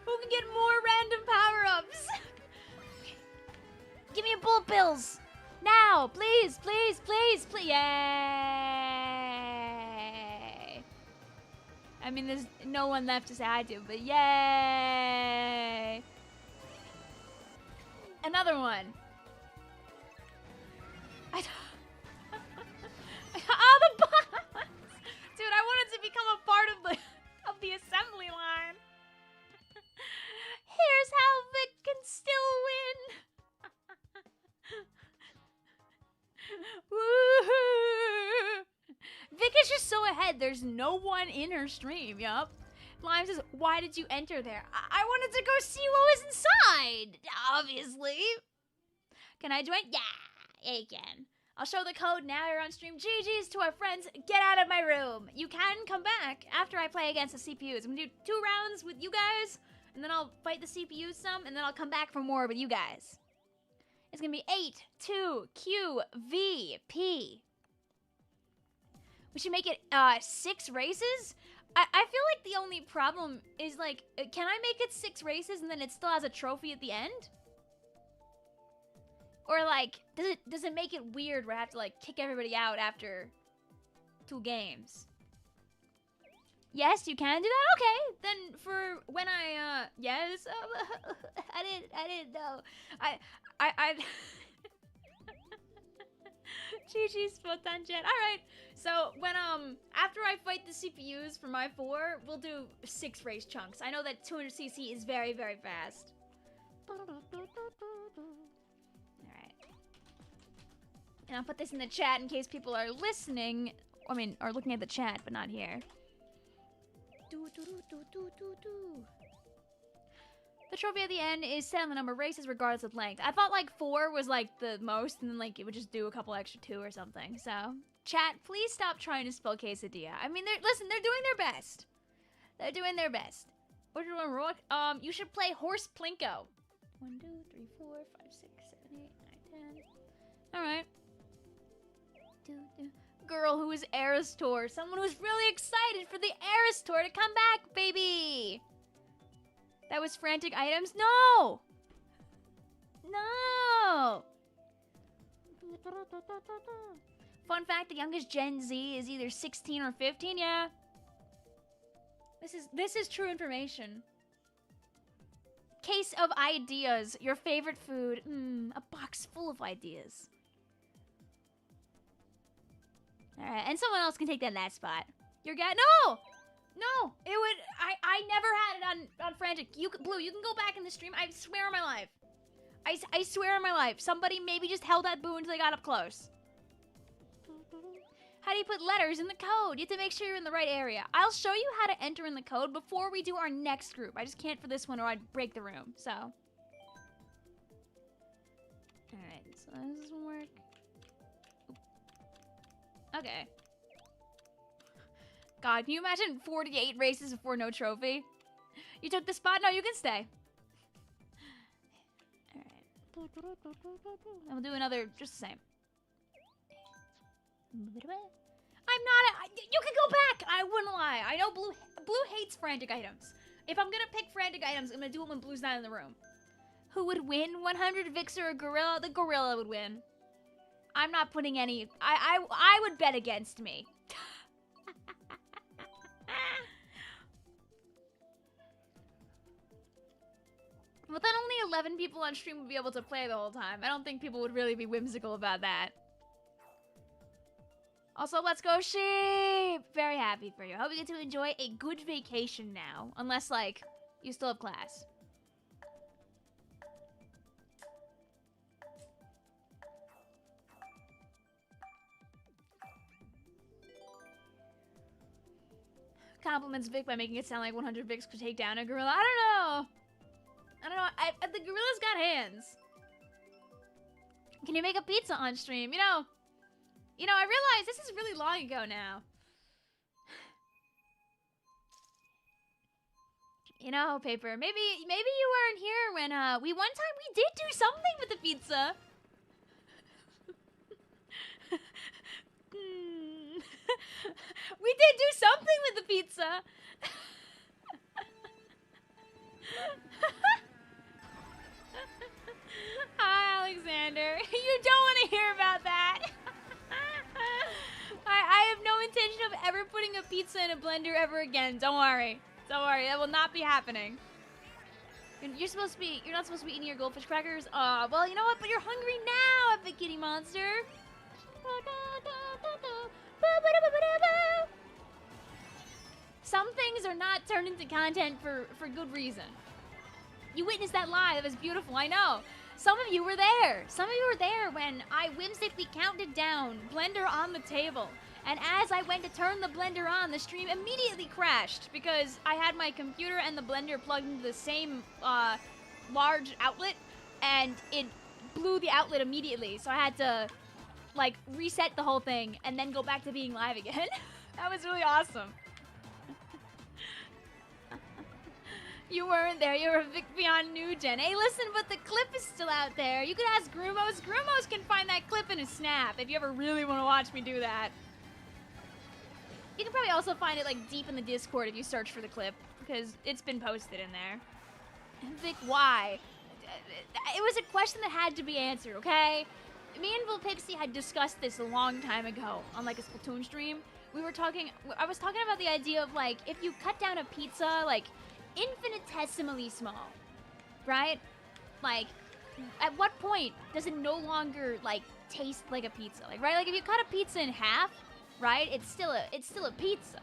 Who can get more random power-ups? Okay. Give me a bullet bills. Now, please, please, please, please. Yay. I mean, there's no one left to say hi to, but yay. Another one. Oh, the boss! Dude, I wanted to become a part of the assembly line. Here's how Vic can still win. Woohoo! Vic is just so ahead. There's no one in her stream. Yup. Lime says, "Why did you enter there?" I wanted to go see what was inside. Obviously. Can I join? Yeah, you can. I'll show the code now you're on stream. GG's to our friends. Get out of my room. You can come back after I play against the CPUs. I'm gonna do 2 rounds with you guys, and then I'll fight the CPUs some, and then I'll come back for more with you guys. It's gonna be 8, 2, Q, V, P. We should make it 6 races? I feel like the only problem is, like, can I make it 6 races and then it still has a trophy at the end? Or, like, does it make it weird where I have to, like, kick everybody out after 2 games? Yes, you can do that? Okay. Then for when yes. I didn't know. I GG's Photon Jet. Alright. So when after I fight the CPUs for my 4, we'll do 6 race chunks. I know that 200cc is very, very fast. And I'll put this in the chat in case people are listening. I mean, are looking at the chat, but not here. The trophy at the end is set on the number of races regardless of length. I thought like 4 was like the most, and then like it would just do a couple extra 2 or something. So, chat, please stop trying to spell quesadilla. I mean, listen, they're doing their best. They're doing their best. What do you want, Rook? You should play Horse Plinko. 1, 2, 3, 4, 5, 6, 7, 8, 9, 10. All right. Girl who is Eras Tour. Someone who's really excited for the Eras Tour to come back, baby. That was frantic items? No! No! Fun fact, the youngest Gen Z is either 16 or 15, yeah. This is true information. Case of ideas. Your favorite food. A box full of ideas. Alright, and someone else can take that last spot. Your guy? No! No! It would... I never had it on Frantic. Blue, you can go back in the stream. I swear on my life. I swear on my life. Somebody maybe just held that boo until they got up close. How do you put letters in the code? You have to make sure you're in the right area. I'll show you how to enter in the code before we do our next group. I just can't for this one or I'd break the room, so. Alright, so this doesn't work. Okay. God, can you imagine 48 races before no trophy? You took the spot? No, you can stay. Alright. And we'll do another, just the same. I'm not you can go back! I wouldn't lie. I know Blue hates frantic items. If I'm gonna pick frantic items, I'm gonna do it when Blue's not in the room. Who would win? 100 Vix or a gorilla? The gorilla would win. I'm not putting any... I would bet against me. But then only 11 people on stream would be able to play the whole time. I don't think people would really be whimsical about that. Also, let's go sheep! Very happy for you. Hope you get to enjoy a good vacation now. Unless, like, you still have class. Compliments Vic by making it sound like 100 Vics could take down a gorilla. I don't know. The gorilla's got hands. Can you make a pizza on stream? You know, I realize this is really long ago now. You know, Paper, maybe you weren't here when, one time we did do something with the pizza. We did do something with the pizza. Hi, Alexander. You don't want to hear about that. I have no intention of ever putting a pizza in a blender ever again. Don't worry. Don't worry. That will not be happening. You're not supposed to be eating your goldfish crackers. Well, you know what? But you're hungry now, Epic Kitty Monster. Some things are not turned into content for good reason. You witnessed that live. It was beautiful. I know. Some of you were there. Some of you were there when I whimsically counted down, blender on the table. And as I went to turn the blender on, the stream immediately crashed because I had my computer and the blender plugged into the same large outlet, and it blew the outlet immediately. So I had to, like, reset the whole thing and then go back to being live again. That was really awesome. You weren't there. You were Vicvillon New Gen. Hey, listen, but the clip is still out there. You could ask Grumos. Grumos can find that clip in a snap if you ever really want to watch me do that. You can probably also find it, like, deep in the Discord if you search for the clip, because it's been posted in there. Vic, why? It was a question that had to be answered, okay? Me and Vilpixie had discussed this a long time ago on, like, a Splatoon stream. I was talking about the idea of, like, if you cut down a pizza, like, infinitesimally small, right? Like, at what point does it no longer, like, taste like a pizza? Like, right? Like, if you cut a pizza in half, right? It's still a pizza.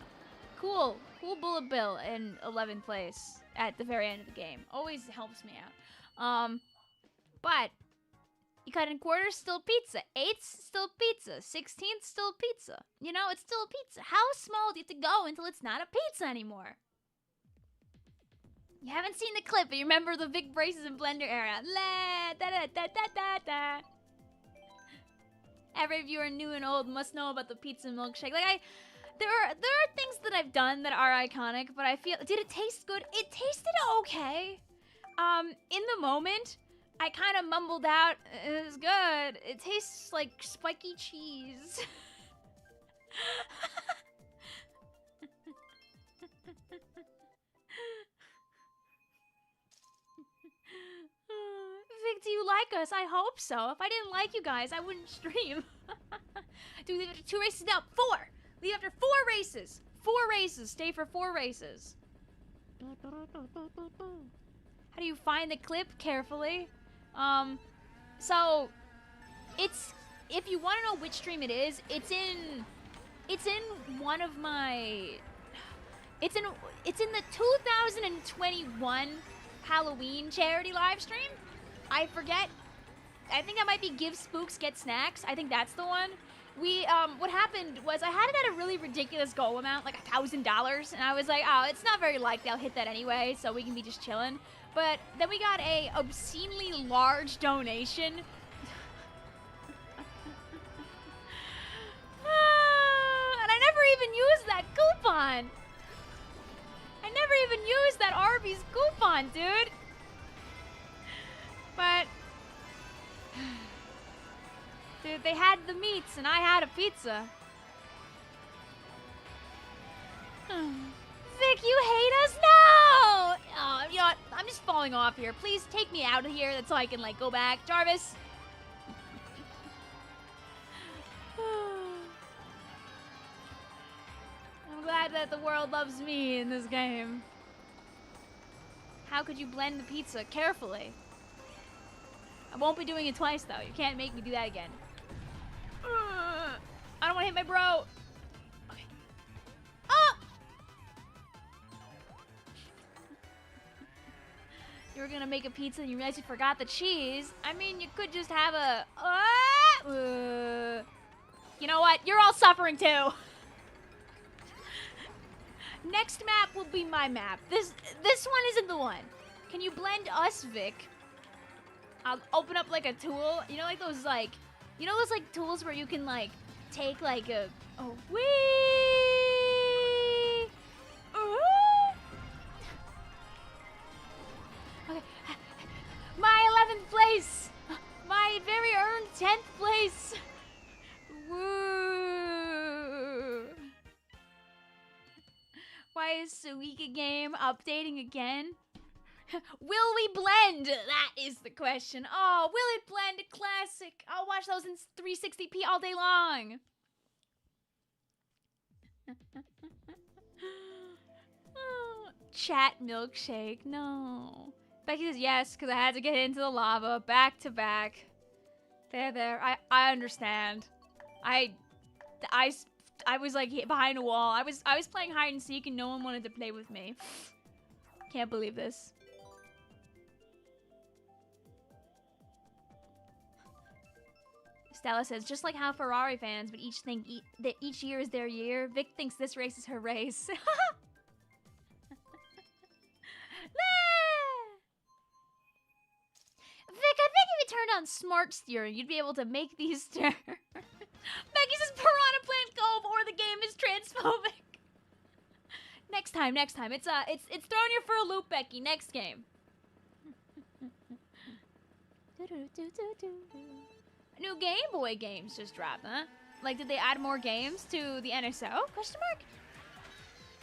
Cool bullet bill in 11th place at the very end of the game. Always helps me out. But you cut in quarters, still pizza. Eighths, still pizza. 16th, still pizza. You know, it's still a pizza. How small do you have to go until it's not a pizza anymore? You haven't seen the clip, but you remember the Vic Braces and Blender era. La da da da da da da. Every viewer, new and old, must know about the pizza milkshake. Like, there are things that I've done that are iconic, but I feel, did it taste good? It tasted okay. In the moment, I kind of mumbled out, it was good. It tastes like spiky cheese. Vic, do you like us? I hope so. If I didn't like you guys, I wouldn't stream. Do we leave after 2 races? No, 4! Leave after 4 races. 4 races. Stay for 4 races. How do you find the clip? Carefully. So, if you want to know which stream it is, it's in one of my, it's in the 2021 Halloween charity live stream. I forget. I think that might be Give Spooks Get Snacks. I think that's the one. what happened was I had it at a really ridiculous goal amount, like $1,000, and I was like, oh, it's not very likely I'll hit that anyway, so we can be just chilling. But then we got a obscenely large donation. And I never even used that coupon. I never even used that Arby's coupon, dude. But dude, they had the meats and I had a pizza. Vic, you hate us? No! Oh, you know what? I'm just falling off here. Please take me out of here. That's so I can, like, go back. Jarvis. I'm glad that the world loves me in this game. How could you blend the pizza carefully? I won't be doing it twice, though. You can't make me do that again. I don't want to hit my bro. Okay. Oh! You were gonna make a pizza and you realized you forgot the cheese. I mean, you could just have a... You know what? You're all suffering, too. Next map will be my map. This one isn't the one. Can you blend us, Vic? I'll open up, like, a tool. You know, like, those, like... You know those, like, tools where you can, like, take, like, a... Oh, wee! Okay. My 11th place! My very earned 10th place! Woo! Why is Suika game updating again? Will we blend? That is the question. Oh, will it blend a classic? I'll watch those in 360p all day long. Oh, chat milkshake, no. Becky says yes, because I had to get into the lava back to back. There. I understand. I was like behind a wall. I was playing hide and seek and no one wanted to play with me. Can't believe this. Stella says, just like how Ferrari fans would each think that each year is their year, Vic thinks this race is her race. Vic, I think if you turned on smart steering, you'd be able to make these turns. Becky says Piranha Plant Cove or the game is transphobic. Next time. It's throwing you for a loop, Becky. Next game. New Game Boy games just dropped, huh? Like, did they add more games to the NSO? Question mark?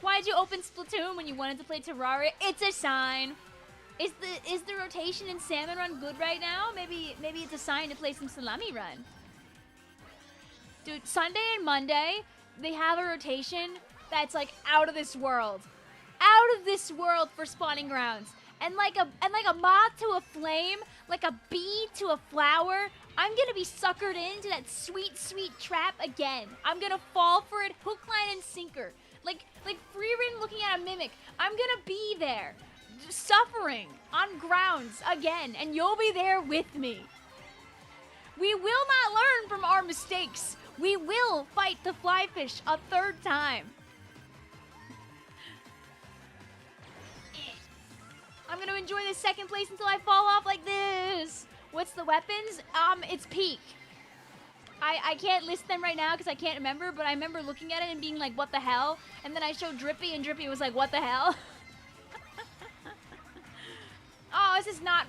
Why did you open Splatoon when you wanted to play Terraria? It's a sign. Is the rotation in Salmon Run good right now? Maybe it's a sign to play some Salami Run. Dude, Sunday and Monday, they have a rotation that's like out of this world. Out of this world for spawning grounds. And like a moth to a flame, like a bee to a flower, I'm gonna be suckered into that sweet, sweet trap again. I'm gonna fall for it hook, line, and sinker. Like Freerin looking at a mimic. I'm gonna be there, suffering on grounds again, and you'll be there with me. We will not learn from our mistakes. We will fight the flyfish a third time. I'm gonna enjoy this second place until I fall off like this. What's the weapons? It's peak. I can't list them right now because I can't remember, but I remember looking at it and being like, what the hell? And then I showed Drippy and Drippy was like, what the hell? Oh, this is not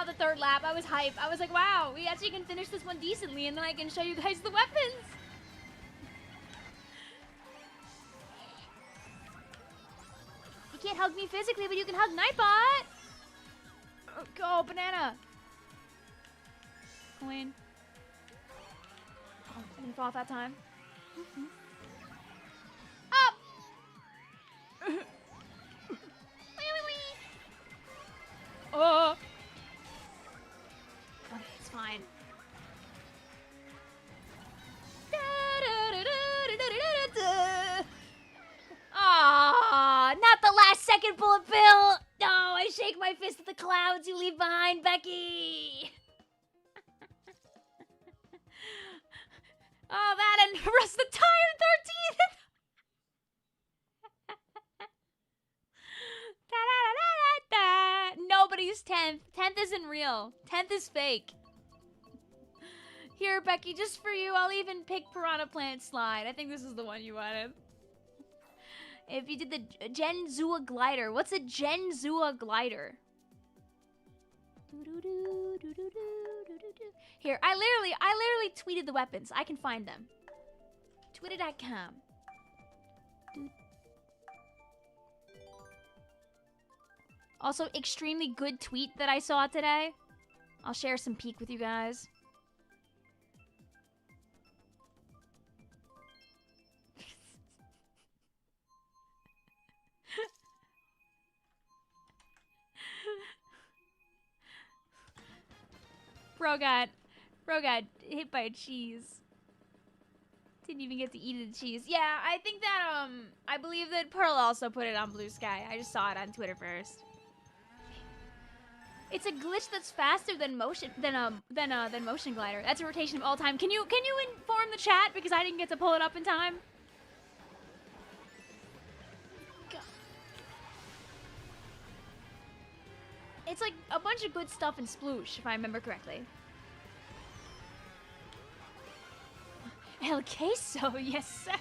the third lap. I was hyped. I was like, wow, we actually can finish this one decently and then I can show you guys the weapons. You can't hug me physically, but you can hug Nightbot. Oh, go, banana. Coin. Oh, I didn't fall off that time. Up! Oh! Okay, it's fine. Ah, not the last second bullet bill. No, I shake my fist at the clouds you leave behind, Becky. Oh, that and Rust the Tire 13th. Nobody's 10th. 10th isn't real. 10th is fake. Here, Becky, just for you, I'll even pick Piranha Plant Slide. I think this is the one you wanted. If you did the Genzua Glider. What's a Genzua Glider? Here, I literally tweeted the weapons. I can find them. Twitter.com. Also, extremely good tweet that I saw today. I'll share some peek with you guys. Bro got hit by a cheese. Didn't even get to eat the cheese. Yeah, I think that I believe that Pearl also put it on Blue Sky. I just saw it on Twitter first. It's a glitch that's faster than motion motion glider. That's a rotation of all time. Can you inform the chat because I didn't get to pull it up in time? It's like a bunch of good stuff in Sploosh, if I remember correctly. El Queso, yes sir.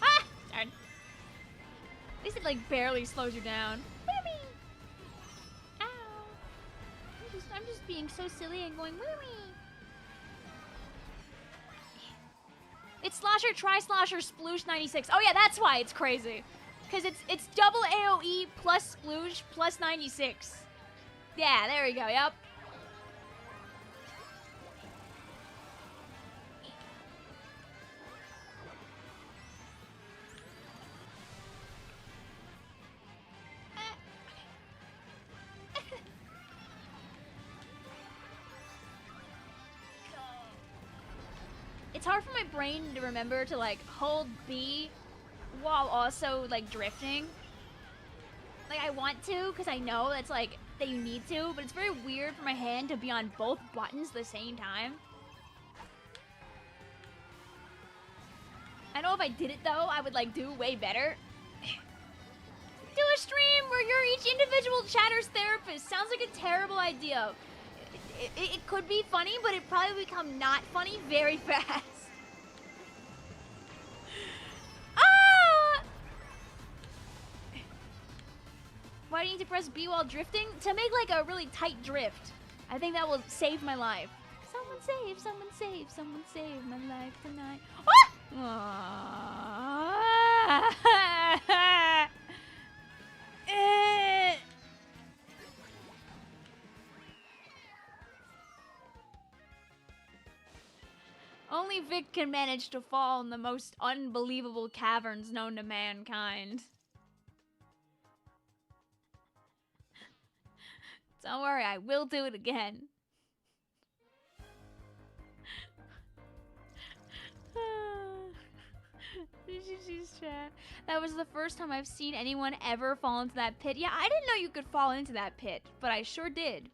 Ah, darn. At least it like barely slows you down. Wee-wee. Ow. I'm just being so silly and going wee-wee. It's Slosher, Tri-Slosher, Sploosh 96. Oh yeah, that's why it's crazy. Cause it's double AoE plus Sploosh plus 96. Yeah, there we go, yep. It's hard for my brain to remember to like hold B while also like drifting. Like I want to because I know that's like that you need to, but it's very weird for my hand to be on both buttons at the same time. I know if I did it though, I would like do way better. Do a stream where you're each individual chatter's therapist. Sounds like a terrible idea. It could be funny, but it probably become not funny very fast. Ah! Why do you need to press B while drifting? To make like a really tight drift. I think that will save my life. Someone save, someone save, someone save my life tonight. Ah! Only Vic can manage to fall in the most unbelievable caverns known to mankind. Don't worry, I will do it again. Chat. That was the first time I've seen anyone ever fall into that pit. Yeah, I didn't know you could fall into that pit, but I sure did.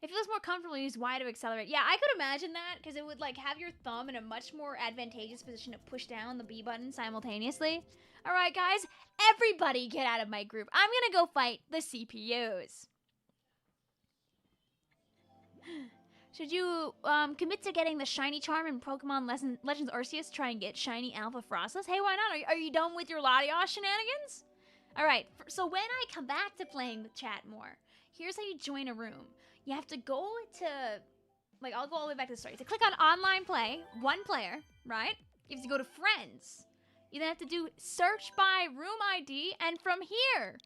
It feels more comfortable to use Y to accelerate. Yeah, I could imagine that, because it would like have your thumb in a much more advantageous position to push down the B button simultaneously. Alright guys, everybody get out of my group. I'm gonna go fight the CPUs. Should you commit to getting the shiny charm in Pokemon Legends Arceus? Try and get shiny Alpha Frostless? Hey, why not? Are you done with your Latios shenanigans? Alright, so when I come back to playing the chat more, here's how you join a room. You have to go to, like, I'll go all the way back to the start. You have to click on online play, one player, right? You have to go to friends. You then have to do search by room ID, and from here,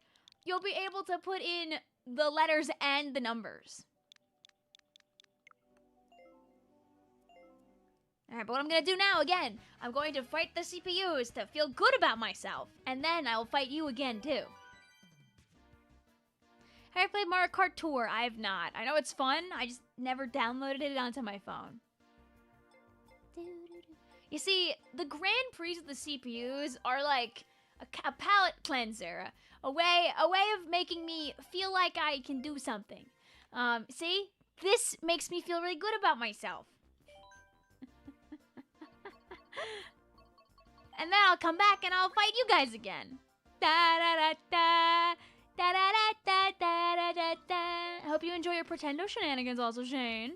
you'll be able to put in the letters and the numbers. Alright, but what I'm gonna do now, again, I'm going to fight the CPUs to feel good about myself, and then I will fight you again, too. Have I played Mario Kart Tour? I have not. I know it's fun, I just never downloaded it onto my phone. You see, the Grand Prix of the CPUs are like a palate cleanser, a way of making me feel like I can do something. See? This makes me feel really good about myself. And then I'll come back and I'll fight you guys again. Da da da da. Da da da da da da da da. I hope you enjoy your Pretendo shenanigans also, Shane.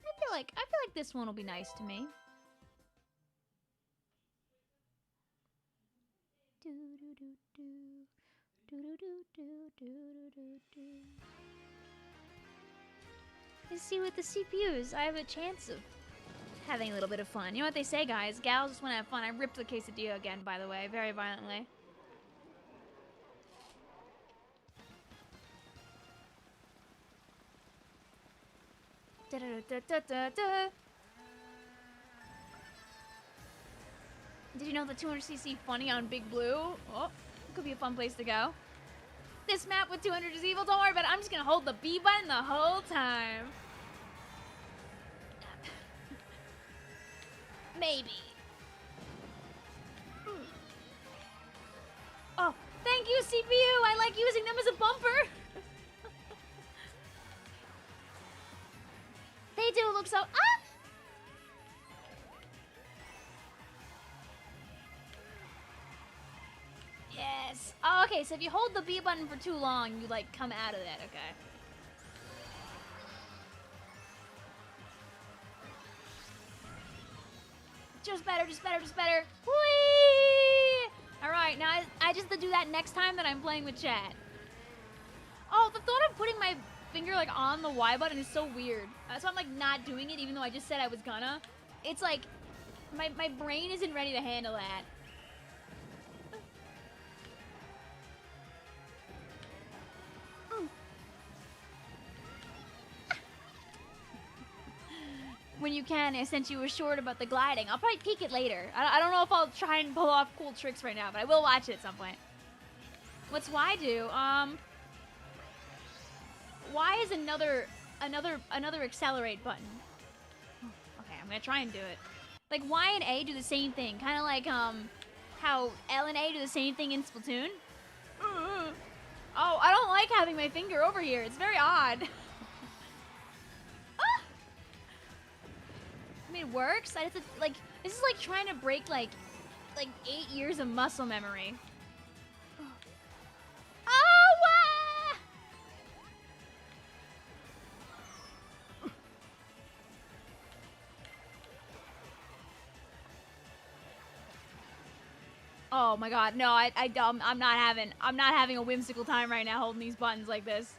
I feel like this one will be nice to me. Let's see with the CPUs, I have a chance of having a little bit of fun. You know what they say, guys? Gals just want to have fun. I ripped the quesadilla again, by the way, very violently. Da -da -da -da -da -da. Did you know the 200cc funny on Big Blue? Oh, could be a fun place to go. This map with 200 is evil. Don't worry about it. I'm just gonna hold the B button the whole time. Maybe. Oh, thank you, CPU. I like using them as a bumper. They do look so... Ah! Yes. Oh, okay, so if you hold the B button for too long, you, like, come out of that, okay. Just better, just better, just better. Whee! Alright, now I just have to do that next time that I'm playing with chat. Oh, the thought of putting my finger, like, on the Y button is so weird. So I'm, like, not doing it, even though I just said I was gonna. It's like, my brain isn't ready to handle that. When you can, since you were short about the gliding. I'll probably peek it later. I don't know if I'll try and pull off cool tricks right now, but I will watch it at some point. What's Y do? Y is another accelerate button. Okay, I'm gonna try and do it. Like Y and A do the same thing, kind of like how L and A do the same thing in Splatoon. Oh, I don't like having my finger over here. It's very odd. I mean, it works. I have to, like, this is like trying to break like 8 years of muscle memory. Oh, oh my God, no, I'm not having a whimsical time right now holding these buttons like this.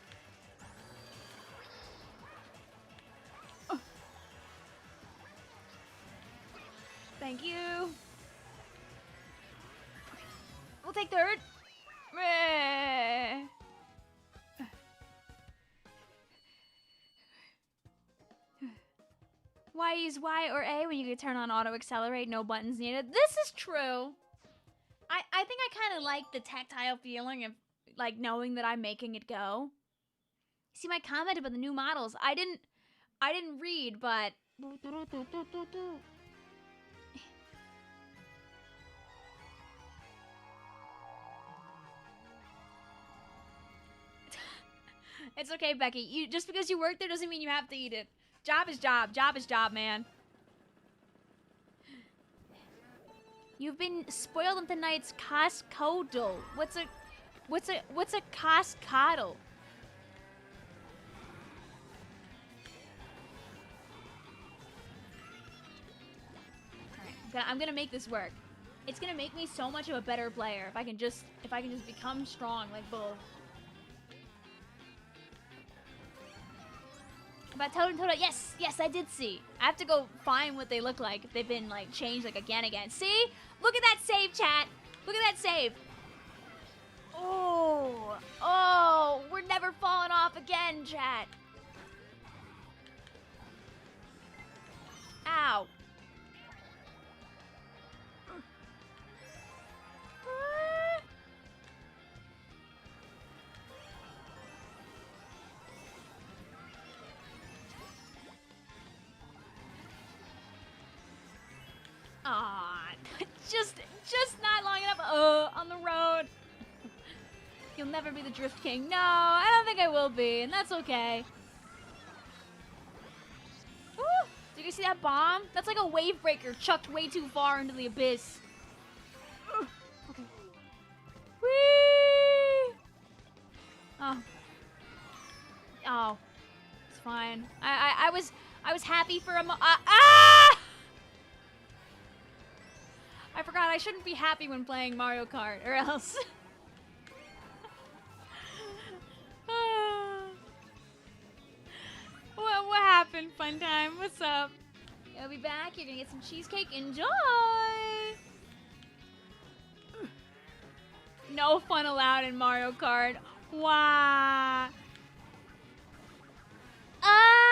Thank you. We'll take third. Why use Y or A when you can turn on auto accelerate? No buttons needed. This is true. I think I kind of like the tactile feeling of like knowing that I'm making it go. See my comment about the new models. I didn't read, but. It's okay, Becky. Just because you work there doesn't mean you have to eat it. Job is job. Job is job, man. You've been spoiled on tonight's Costco. What's a Costco? Alright, I'm gonna make this work. It's gonna make me so much of a better player if I can just become strong like Bull. About Toto, yes, I did see. I have to go find what they look like if they've been like changed like again. See? Look at that save, chat. Look at that save. Oh, we're never falling off again, chat. Ow. Aw, just not long enough. On the road. You'll never be the Drift King. No, I don't think I will be, and that's okay. You see that bomb? That's like a wave breaker chucked way too far into the abyss. Ugh. Okay. Whee! Oh. Oh. It's fine. I was happy for a ah! I forgot I shouldn't be happy when playing Mario Kart, or else. What happened, fun time? What's up? I'll be back. You're gonna get some cheesecake. Enjoy! No fun allowed in Mario Kart. Wow. Ah!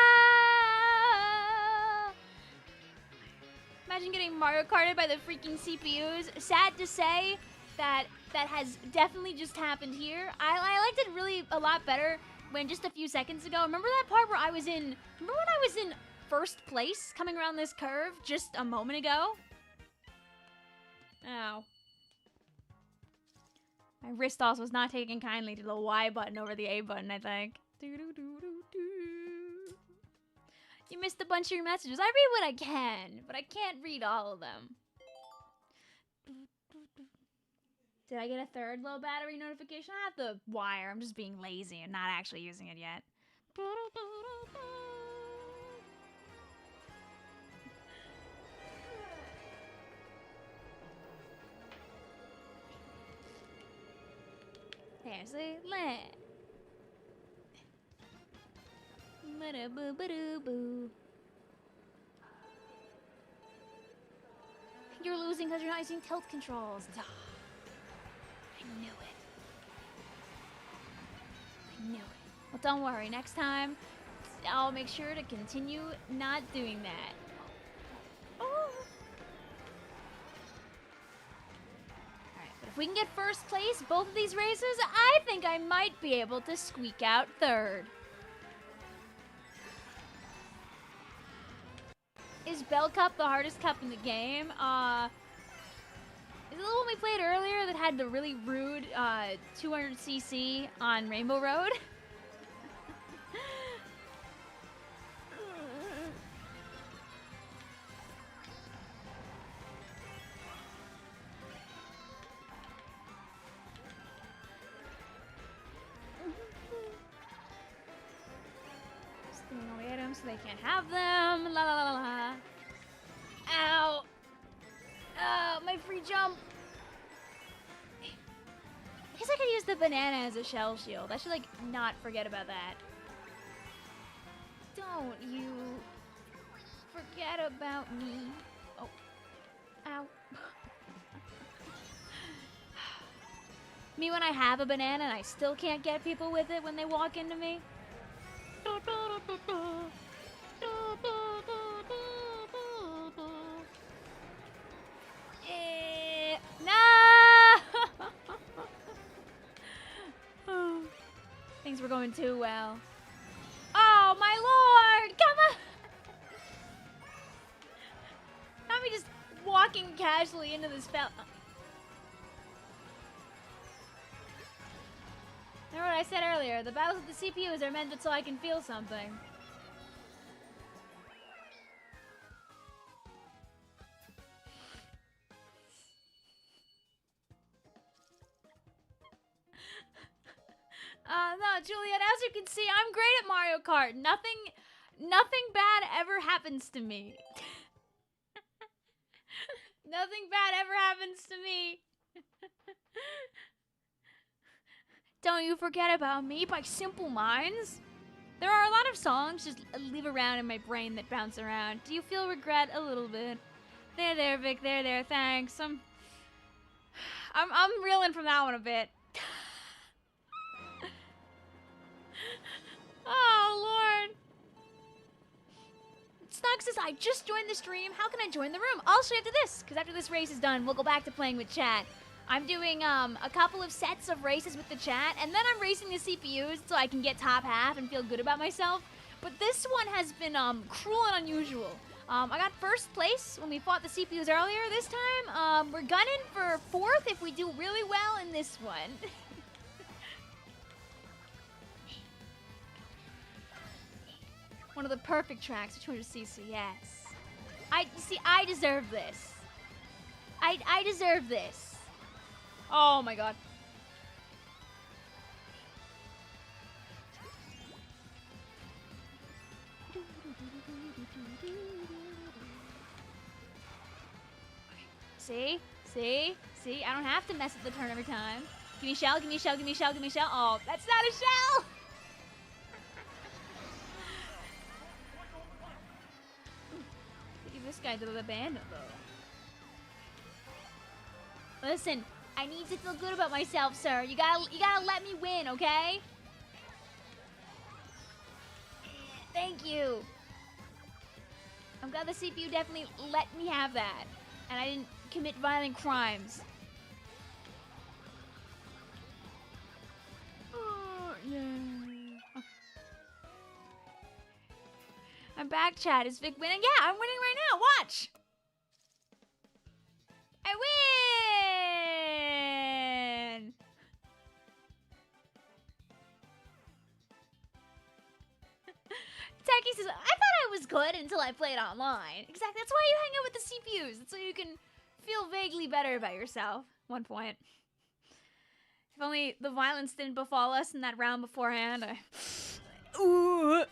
Imagine getting Mario Karted by the freaking CPUs. Sad to say that has definitely just happened here. I liked it really a lot better when just a few seconds ago. Remember that part where I was in... Remember when I was in first place coming around this curve just a moment ago? Ow. My wrist also was not taking kindly to the Y button over the A button, I think. You missed a bunch of your messages. I read what I can, but I can't read all of them. Did I get a third low battery notification? I have the wire. I'm just being lazy and not actually using it yet. There's a lamp. Ba-da-boo-ba-doo-boo. You're losing because you're not using tilt controls. I knew it. I knew it. Well, don't worry. Next time, I'll make sure to continue not doing that. Oh. Alright, but if we can get first place both of these races, I think I might be able to squeak out third. Is Bell Cup the hardest cup in the game? Is it the one we played earlier that had the really rude 200cc on Rainbow Road? Stealing all the items so they can't have them. La la la la. Ow. My free jump. I guess I could use the banana as a shell shield. I should, like, not forget about that. Don't you forget about me. Oh. Ow. Me when I have a banana and I still can't get people with it when they walk into me. No! Things were going too well. Oh, my lord! Come on! Not me just walking casually into this fell. Remember what I said earlier? The battles with the CPUs are meant so I can feel something. No, Juliet, as you can see, I'm great at Mario Kart. Nothing bad ever happens to me. Nothing bad ever happens to me. Don't You Forget About Me by Simple Minds. There are a lot of songs just leave around in my brain that bounce around. Do you feel regret? A little bit. There, Vic. There. Thanks. I'm reeling from that one a bit. Oh, Lord. Snug says, I just joined the stream. How can I join the room? I'll show you after this, because after this race is done, we'll go back to playing with chat. I'm doing a couple of sets of races with the chat, and then I'm racing the CPUs so I can get top half and feel good about myself. But this one has been cruel and unusual. I got first place when we fought the CPUs earlier. This time, we're gunning for fourth if we do really well in this one. One of the perfect tracks for 200cc, yes. I deserve this. I deserve this. Oh my god. See? See? See? I don't have to mess with the turn every time. Give me a shell, give me a shell, give me a shell, give me a shell. Oh, that's not a shell! Give this guy to the bandit, though. Listen, I need to feel good about myself, sir. You gotta let me win, okay? Thank you. I'm glad the CPU definitely let me have that. And I didn't commit violent crimes. Oh, yeah. Oh. I'm back, chat. Is Vic winning? Yeah, I'm winning right now. Watch. I win! Techie says, I thought I was good until I played online. Exactly. That's why you hang out with the CPUs. That's so you can feel vaguely better about yourself. 1 point. If only the violence didn't befall us in that round beforehand. Ooh.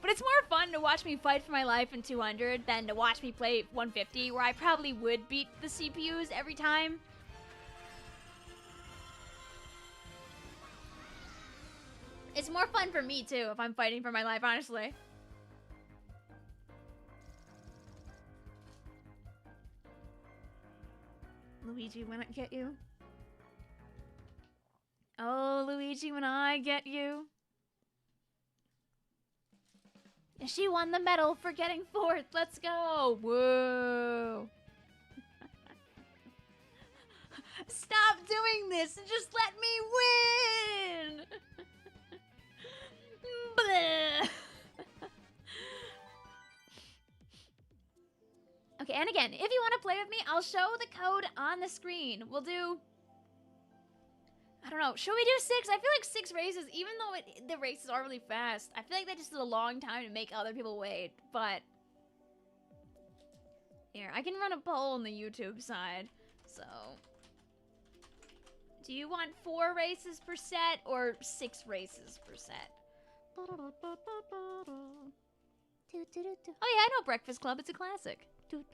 But it's more fun to watch me fight for my life in 200 than to watch me play 150, where I probably would beat the CPUs every time. It's more fun for me, too, if I'm fighting for my life, honestly. Luigi, when I get you. Oh, Luigi, when I get you. She won the medal for getting 4th. Let's go. Whoa. Stop doing this and just let me win. Okay, and again, if you want to play with me, I'll show the code on the screen. We'll do... I don't know. Should we do 6? I feel like 6 races, even though the races are really fast, I feel like that just is a long time to make other people wait. But here, I can run a poll on the YouTube side. So, do you want 4 races per set or 6 races per set? Oh yeah, I know Breakfast Club. It's a classic. Because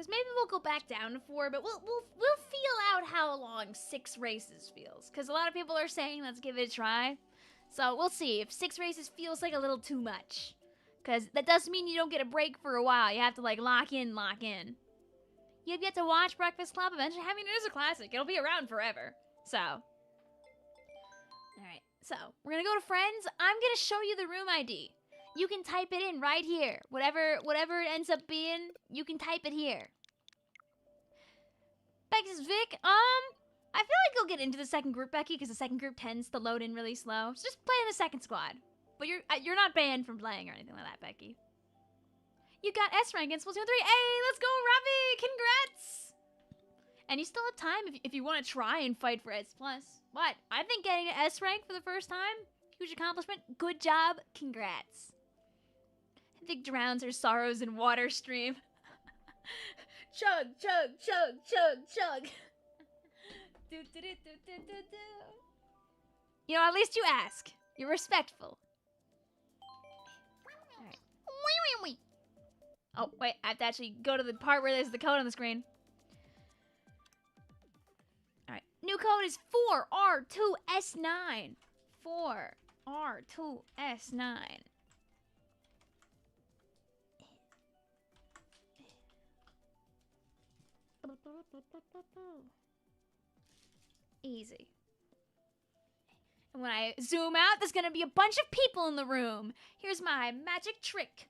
maybe we'll go back down to 4, but we'll feel out how long 6 races feels. Because a lot of people are saying let's give it a try. So we'll see if 6 races feels like a little too much. Because that does mean you don't get a break for a while. You have to like lock in. You've yet to watch Breakfast Club eventually. I mean, it is a classic. It'll be around forever. So. Alright, so we're going to go to friends. I'm going to show you the room ID. You can type it in right here. Whatever it ends up being, you can type it here. Becky says, Vic, I feel like you'll get into the second group, Becky, because the second group tends to load in really slow. So just play in the second squad. But you're not banned from playing or anything like that, Becky. You got S rank in Splatoon 3. Hey, let's go, Ravi! Congrats! And you still have time if you want to try and fight for S+. What? I think getting to S rank for the first time, huge accomplishment. Good job. Congrats. Vic drowns her sorrows in water stream. Chug, chug, chug, chug, chug. Do, do, do, do, do, do, do. You know, at least you ask. You're respectful. Alright. Oh, wait. I have to actually go to the part where there's the code on the screen. Alright. New code is 4R2S9. 4R2S9. Easy. And when I zoom out, there's gonna be a bunch of people in the room. Here's my magic trick.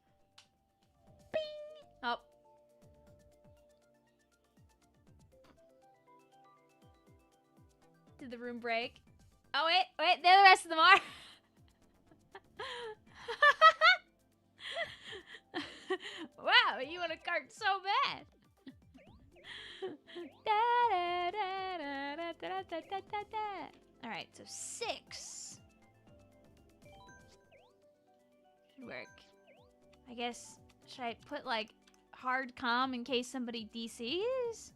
Bing! Oh. Did the room break? Oh, wait, there the rest of them are. You want a cart so bad. Alright, so 6. Should work. I guess, should I put like hard comm in case somebody DCs?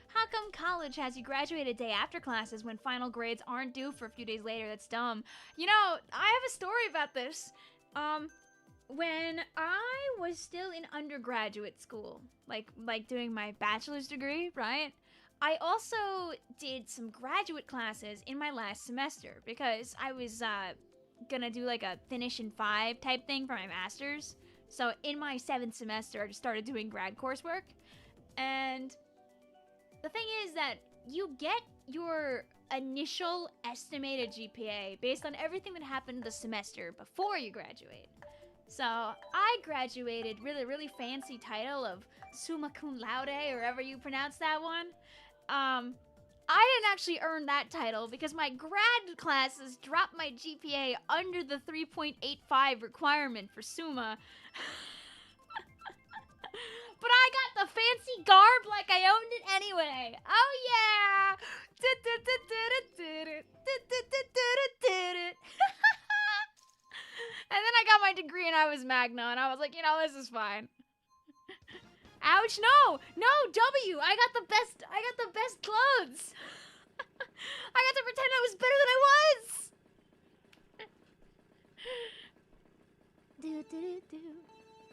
How come college has you graduate a day after classes when final grades aren't due for a few days later? That's dumb. You know, I have a story about this. When I was still in undergraduate school, like doing my bachelor's degree, right? I also did some graduate classes in my last semester because I was gonna do like a finish in 5 type thing for my master's. So in my 7th semester, I just started doing grad coursework. And the thing is that you get your initial estimated GPA based on everything that happened the semester before you graduate. So I graduated really fancy title of summa cum laude, or however you pronounce that one. I didn't actually earn that title because my grad classes dropped my GPA under the 3.85 requirement for summa. But I got the fancy garb like I owned it anyway. Oh yeah! And then I got my degree and I was Magna, and I was like, you know, this is fine. Ouch! No, W. I got the best clothes. I got to pretend I was better than I was.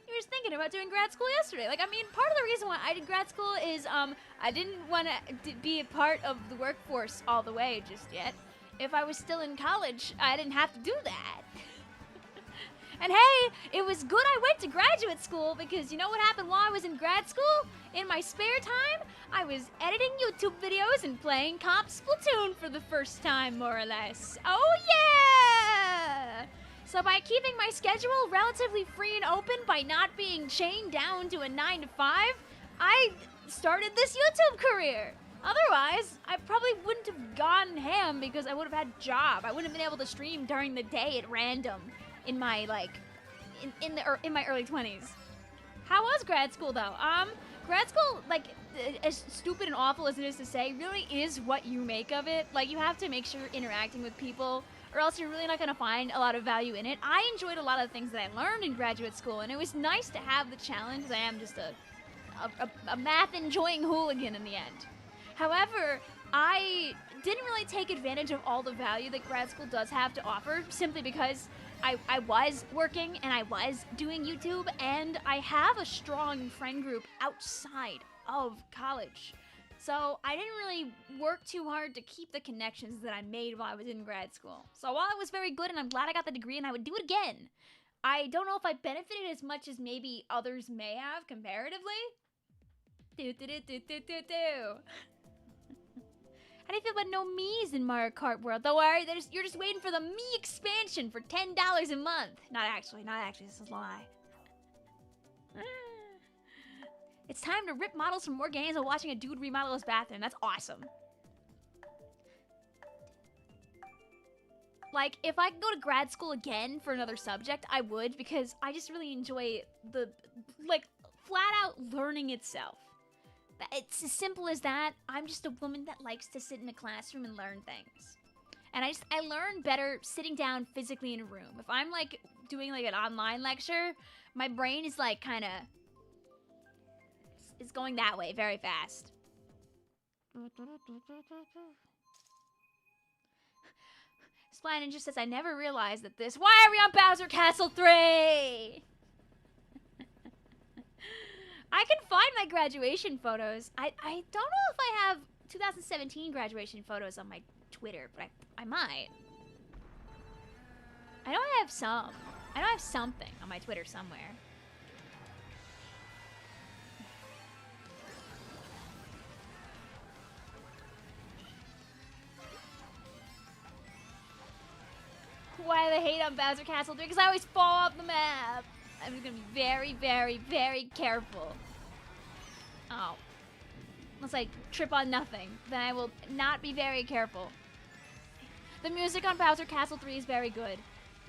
You were thinking about doing grad school yesterday. Like, I mean, part of the reason why I did grad school is I didn't want to be a part of the workforce all the way just yet. If I was still in college, I didn't have to do that. And hey, it was good I went to graduate school because you know what happened while I was in grad school? In my spare time, I was editing YouTube videos and playing comp Splatoon for the first time, more or less. Oh yeah! So by keeping my schedule relatively free and open by not being chained down to a 9 to 5, I started this YouTube career. Otherwise, I probably wouldn't have gone ham because I would have had a job. I wouldn't have been able to stream during the day at random in my in my early 20s. How was grad school though? Grad school, like, as stupid and awful as it is to say, really is what you make of it. Like, you have to make sure you're interacting with people, or else you're really not going to find a lot of value in it. I enjoyed a lot of the things that I learned in graduate school, and it was nice to have the challenge, because I am just a math-enjoying hooligan in the end. However, I didn't really take advantage of all the value that grad school does have to offer, simply because I was working and I was doing YouTube, and I have a strong friend group outside of college. So I didn't really work too hard to keep the connections that I made while I was in grad school. So while it was very good and I'm glad I got the degree and I would do it again, I don't know if I benefited as much as maybe others may have comparatively. How do you feel about no Mii's in Mario Kart World? Don't worry, you're just waiting for the Mii expansion for $10 a month. Not actually, this is a lie. It's time to rip models from more games while watching a dude remodel his bathroom. That's awesome. Like, if I could go to grad school again for another subject, I would, because I just really enjoy the, like, flat out learning itself. It's as simple as that. I'm just a woman that likes to sit in a classroom and learn things. And I learn better sitting down physically in a room. If I'm, like, doing, like, an online lecture, my brain is, like, kind of... It's going that way very fast. Splat Ninja says, I never realized that this... Why are we on Bowser Castle 3? I can find my graduation photos. I don't know if I have 2017 graduation photos on my Twitter, but I might. I know I have some. I know I have something on my Twitter somewhere. Why the hate on Bowser Castle 3? Because I always fall off the map. I'm just gonna be very, very, very careful. Oh. Unless I trip on nothing, then I will not be very careful. The music on Bowser Castle 3 is very good.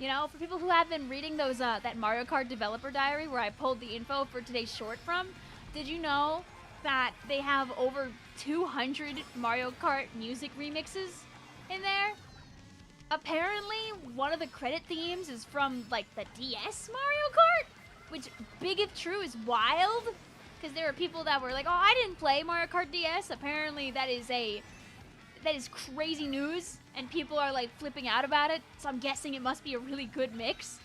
You know, for people who have been reading those that Mario Kart developer diary where I pulled the info for today's short from, did you know that they have over 200 Mario Kart music remixes in there? Apparently, one of the credit themes is from, like, the DS Mario Kart, which, big if true, is wild, because there were people that were like, oh, I didn't play Mario Kart DS. Apparently, that is crazy news, and people are, like, flipping out about it, so I'm guessing it must be a really good mix.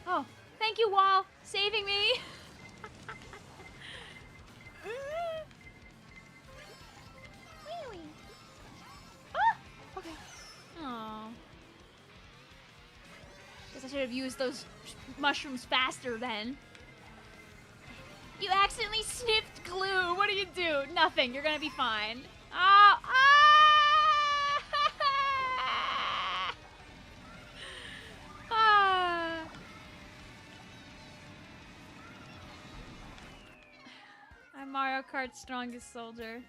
Oh, thank you, Wall, saving me. Okay. Aww. Guess I should have used those mushrooms faster then. You accidentally sniffed glue. What do you do? Nothing. You're gonna be fine. Oh, I'm Mario Kart's strongest soldier.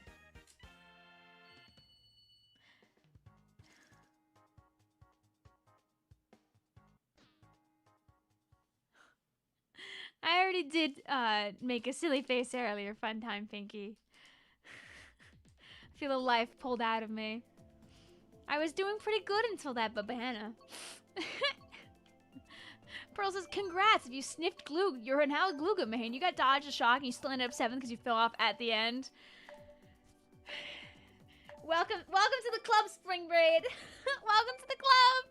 I already did make a silly face earlier. Fun time, Pinky. I feel a life pulled out of me. I was doing pretty good until that babana. Pearl says, congrats, if you sniffed glue, you're now a Gluga main. You got dodged a shock and you still ended up 7th because you fell off at the end. Welcome to the club, Spring Braid. Welcome to the club.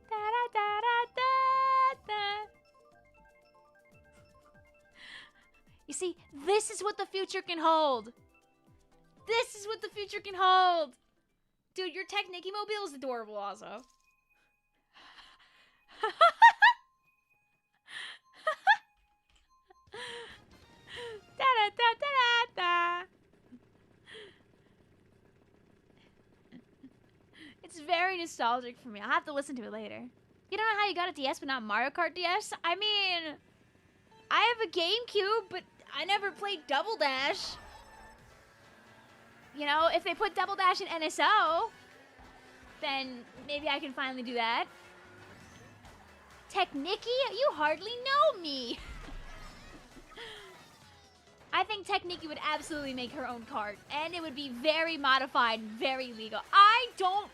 Da, da, da, da, da. You see, this is what the future can hold. This is what the future can hold. Dude, your Technicky Mobile is adorable also. Da, da, da, da, da. It's very nostalgic for me. I'll have to listen to it later. You don't know how you got a DS but not Mario Kart DS? I mean, I have a GameCube, but I never played Double Dash. You know, if they put Double Dash in NSO, then maybe I can finally do that. Technicky? You hardly know me. I think Technicky would absolutely make her own cart, and it would be very modified, very legal. I don't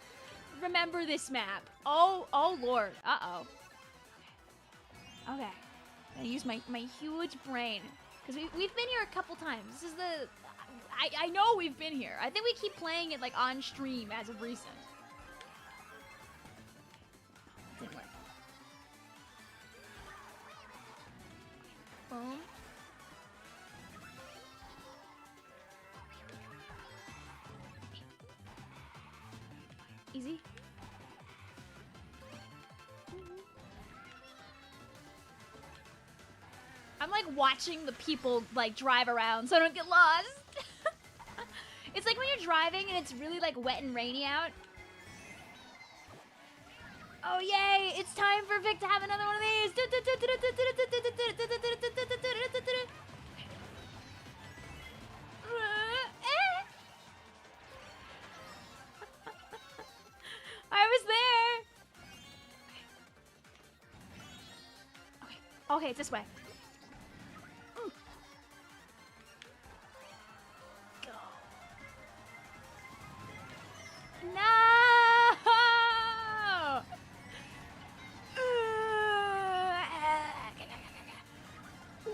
remember this map. Oh lord. Uh-oh. Okay. I use my huge brain. Because we've been here a couple times. This is the... I know we've been here. I think we keep playing it like on stream as of recent. Didn't work. Boom. Easy. I'm like watching the people like drive around so I don't get lost. It's like when you're driving and it's really like wet and rainy out. Oh yay, it's time for Vic to have another one of these. I was there. Okay, it's this way. Go. No!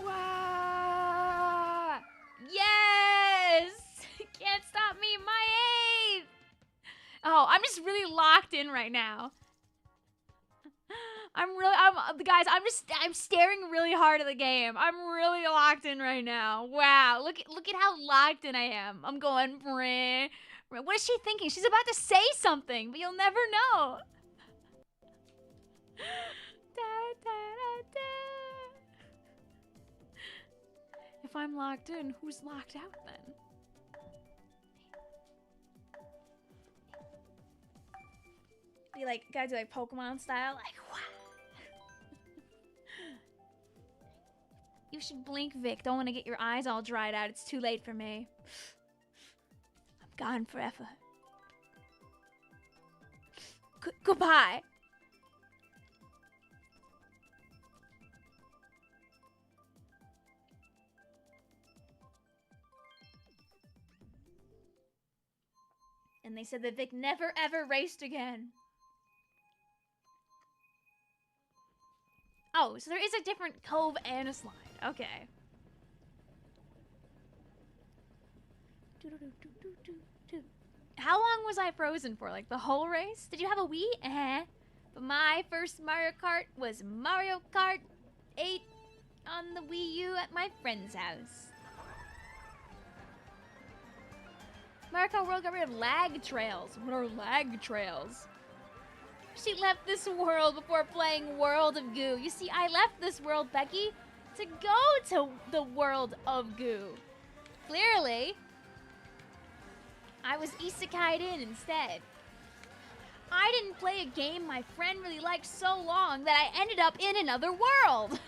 Wow! Yes! Can't stop me, my 8th! Oh, I'm just really locked in right now. Guys, I'm staring really hard at the game. I'm really locked in right now. Wow, look at how locked in I am. I'm going, breh. What is she thinking? She's about to say something, but you'll never know. Da, da, da, da. If I'm locked in, who's locked out then? Be like, gotta do like Pokemon style, like, wow. You should blink, Vic. Don't want to get your eyes all dried out. It's too late for me. I'm Gone forever. Goodbye. And they said that Vic never ever raced again. Oh, so there is a different cove and a slide. Okay. How long was I frozen for? Like the whole race? Did you have a Wii? But my first Mario Kart was Mario Kart 8 on the Wii U at my friend's house. Mario Kart World got rid of lag trails. What are lag trails? She left this world before playing World of Goo. You see, I left this world, Becky, to go to the world of Goo. Clearly, I was isekai'd in instead. I didn't play a game my friend really liked so long that I ended up in another world.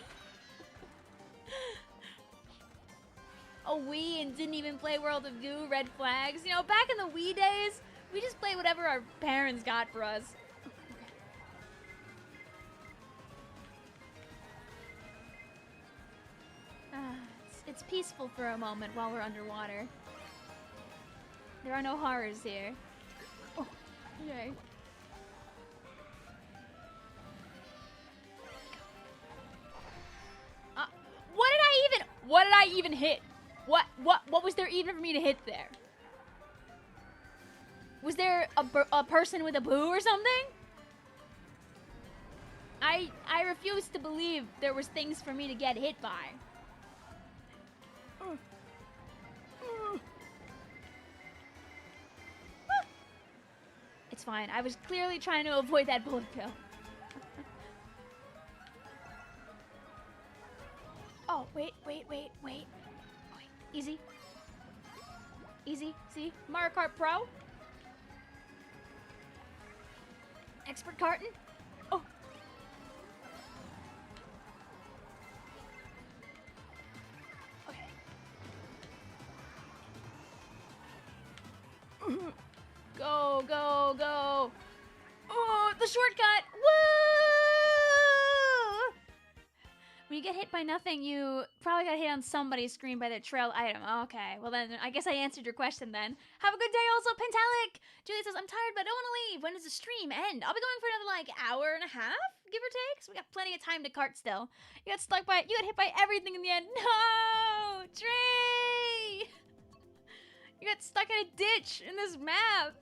A Wii and didn't even play World of Goo, red flags. You know, back in the Wii days, we just played whatever our parents got for us. It's peaceful for a moment while we're underwater. There are no horrors here. Oh, yay. What did I even hit? What was there even for me to hit there? Was there a person with a boo or something? I refuse to believe there was things for me to get hit by. It's fine. I was clearly trying to avoid that bullet bill. Oh, wait. Easy. Easy. See? Mario Kart Pro. Expert karting. Oh. Okay. Go, go, go. Oh, the shortcut. Woo! When you get hit by nothing, you probably got hit on somebody's screen by their trail item. Okay, well then, I guess I answered your question then. Have a good day also, Pentalic! Julie says, I'm tired, but I don't want to leave. When does the stream end? I'll be going for another, like, hour and a half, give or take? So we got plenty of time to cart still. You got hit by everything in the end. No! Tree! You got stuck in a ditch in this map.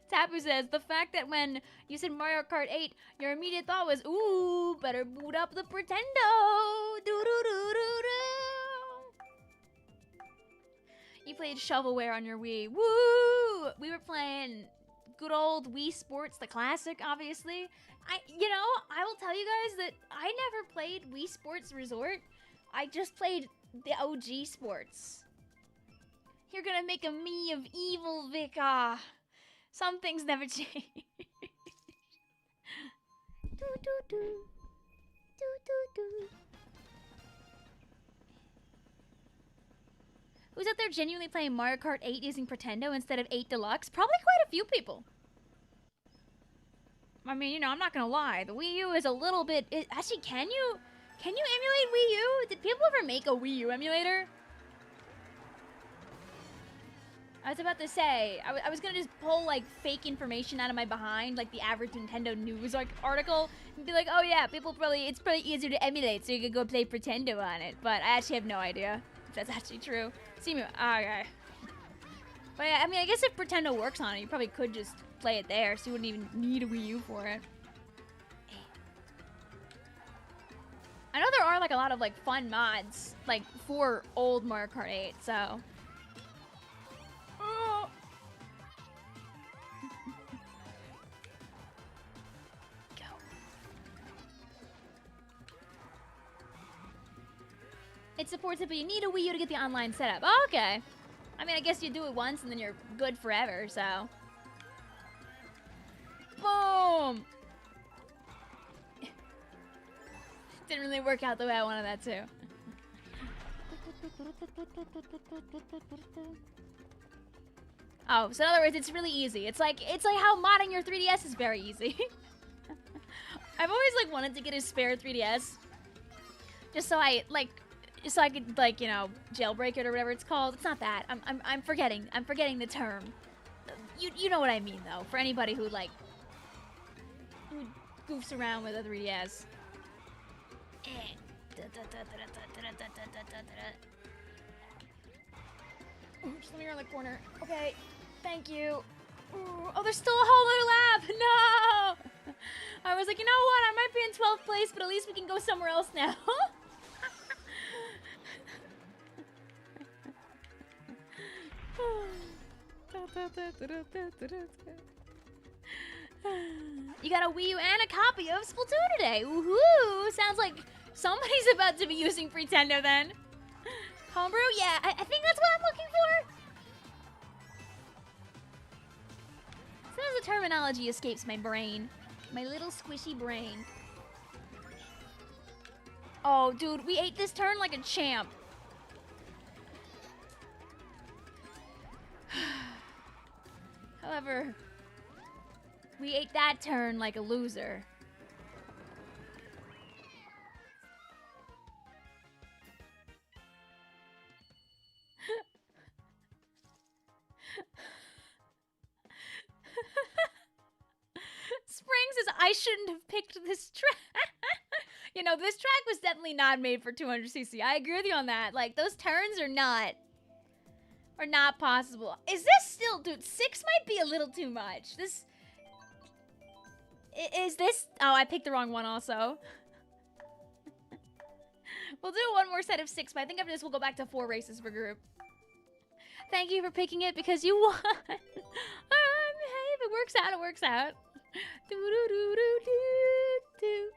Tapu says, the fact that when you said Mario Kart 8, your immediate thought was, ooh, better boot up the Pretendo. Doo-doo-doo-doo-doo. You played shovelware on your Wii. Woo! We were playing good old Wii Sports, the classic, obviously. I will tell you guys that I never played Wii Sports Resort. I just played the OG Sports. You're gonna make a me of evil, Vika. Some things never change. Who's out there genuinely playing Mario Kart 8 using Pretendo instead of 8 Deluxe? Probably quite a few people. I mean, I'm not gonna lie. The Wii U is a little bit... Actually, can you emulate Wii U? Did people ever make a Wii U emulator? I was about to say, I was gonna just pull, like, fake information out of my behind, like the average Nintendo news article, and be like, oh yeah, it's probably easier to emulate, so you could go play Pretendo on it. But I actually have no idea if that's actually true. See me, okay. But yeah, I mean, I guess if Pretendo works on it, you probably could just play it there, so you wouldn't even need a Wii U for it. I know there are, like, a lot of, like, fun mods, like, for old Mario Kart 8, so... Go. It supports it, but you need a Wii U to get the online setup. Oh, okay. I mean, I guess you do it once and then you're good forever, so. Boom! Didn't really work out the way I wanted that to. Oh, so in other words, it's really easy. It's like how modding your 3DS is very easy. I've always like wanted to get a spare 3DS, just so I could like, you know, jailbreak it or whatever it's called. It's not that. I'm forgetting the term. You know what I mean though. For anybody who like who goofs around with a 3DS. Ooh, just let me around the corner. Okay, thank you. Ooh, oh, there's still a whole other lap. No! I was like, you know what? I might be in 12th place, but at least we can go somewhere else now. You got a Wii U and a copy of Splatoon today. Woohoo! Sounds like somebody's about to be using Pretendo then. Homebrew? Yeah, I think that's what I'm looking for. Sometimes the terminology escapes my brain. My little squishy brain. Oh, dude, we ate this turn like a champ. However, we ate that turn like a loser. Spring says, I shouldn't have picked this track. You know, this track was definitely not made for 200cc. I agree with you on that. Like, those turns are not possible. Is this still, dude, 6 might be a little too much. This, is this, oh, I picked the wrong one also. We'll do one more set of 6, but I think after this we'll go back to 4 races per group. Thank you for picking it because you won. Hey, if it works out, it works out. Do do do do do do.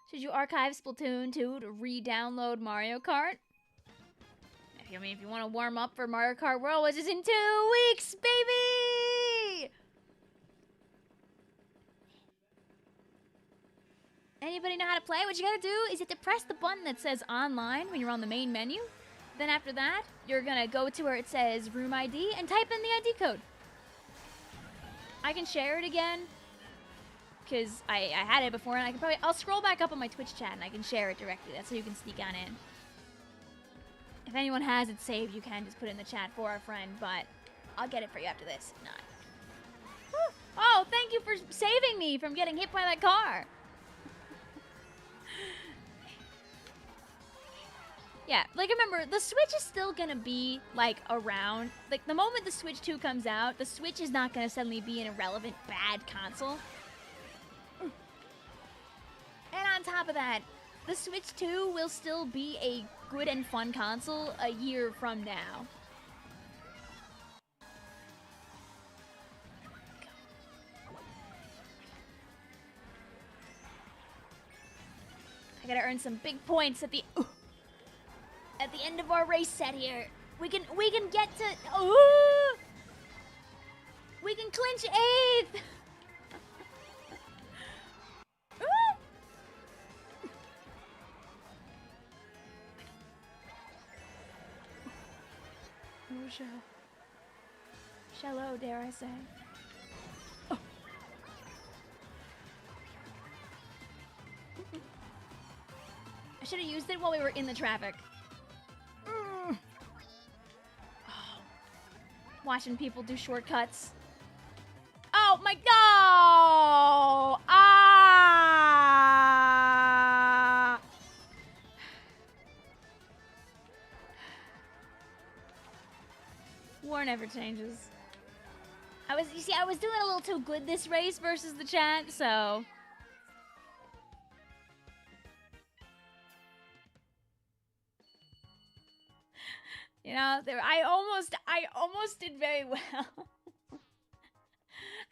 Should you archive Splatoon 2 to re-download Mario Kart? I mean, if you want to warm up for Mario Kart World, which is in 2 weeks, baby! Anybody know how to play? What you gotta do is you have to press the button that says online when you're on the main menu. Then after that, you're gonna go to where it says room ID and type in the ID code. I can share it again, because I had it before, and I'll scroll back up on my Twitch chat and I can share it directly. That's so you can sneak on in. If anyone has it saved, you can just put it in the chat for our friend, but I'll get it for you after this. If not. Woo. Oh, thank you for saving me from getting hit by that car. Yeah, like remember, the Switch is still gonna be, like, around. Like, the moment the Switch 2 comes out, the Switch is not gonna suddenly be an irrelevant, bad console. And on top of that, the Switch 2 will still be a good and fun console a year from now. I gotta earn some big points at the end of our race set here. We can get to we can clinch 8th. Oh, shallow, dare I say. Oh. I should have used it while we were in the traffic. Oh. Watching people do shortcuts. Oh my god! Ah! War never changes. You see, I was doing a little too good this race versus the chat, so. You know, I almost did very well.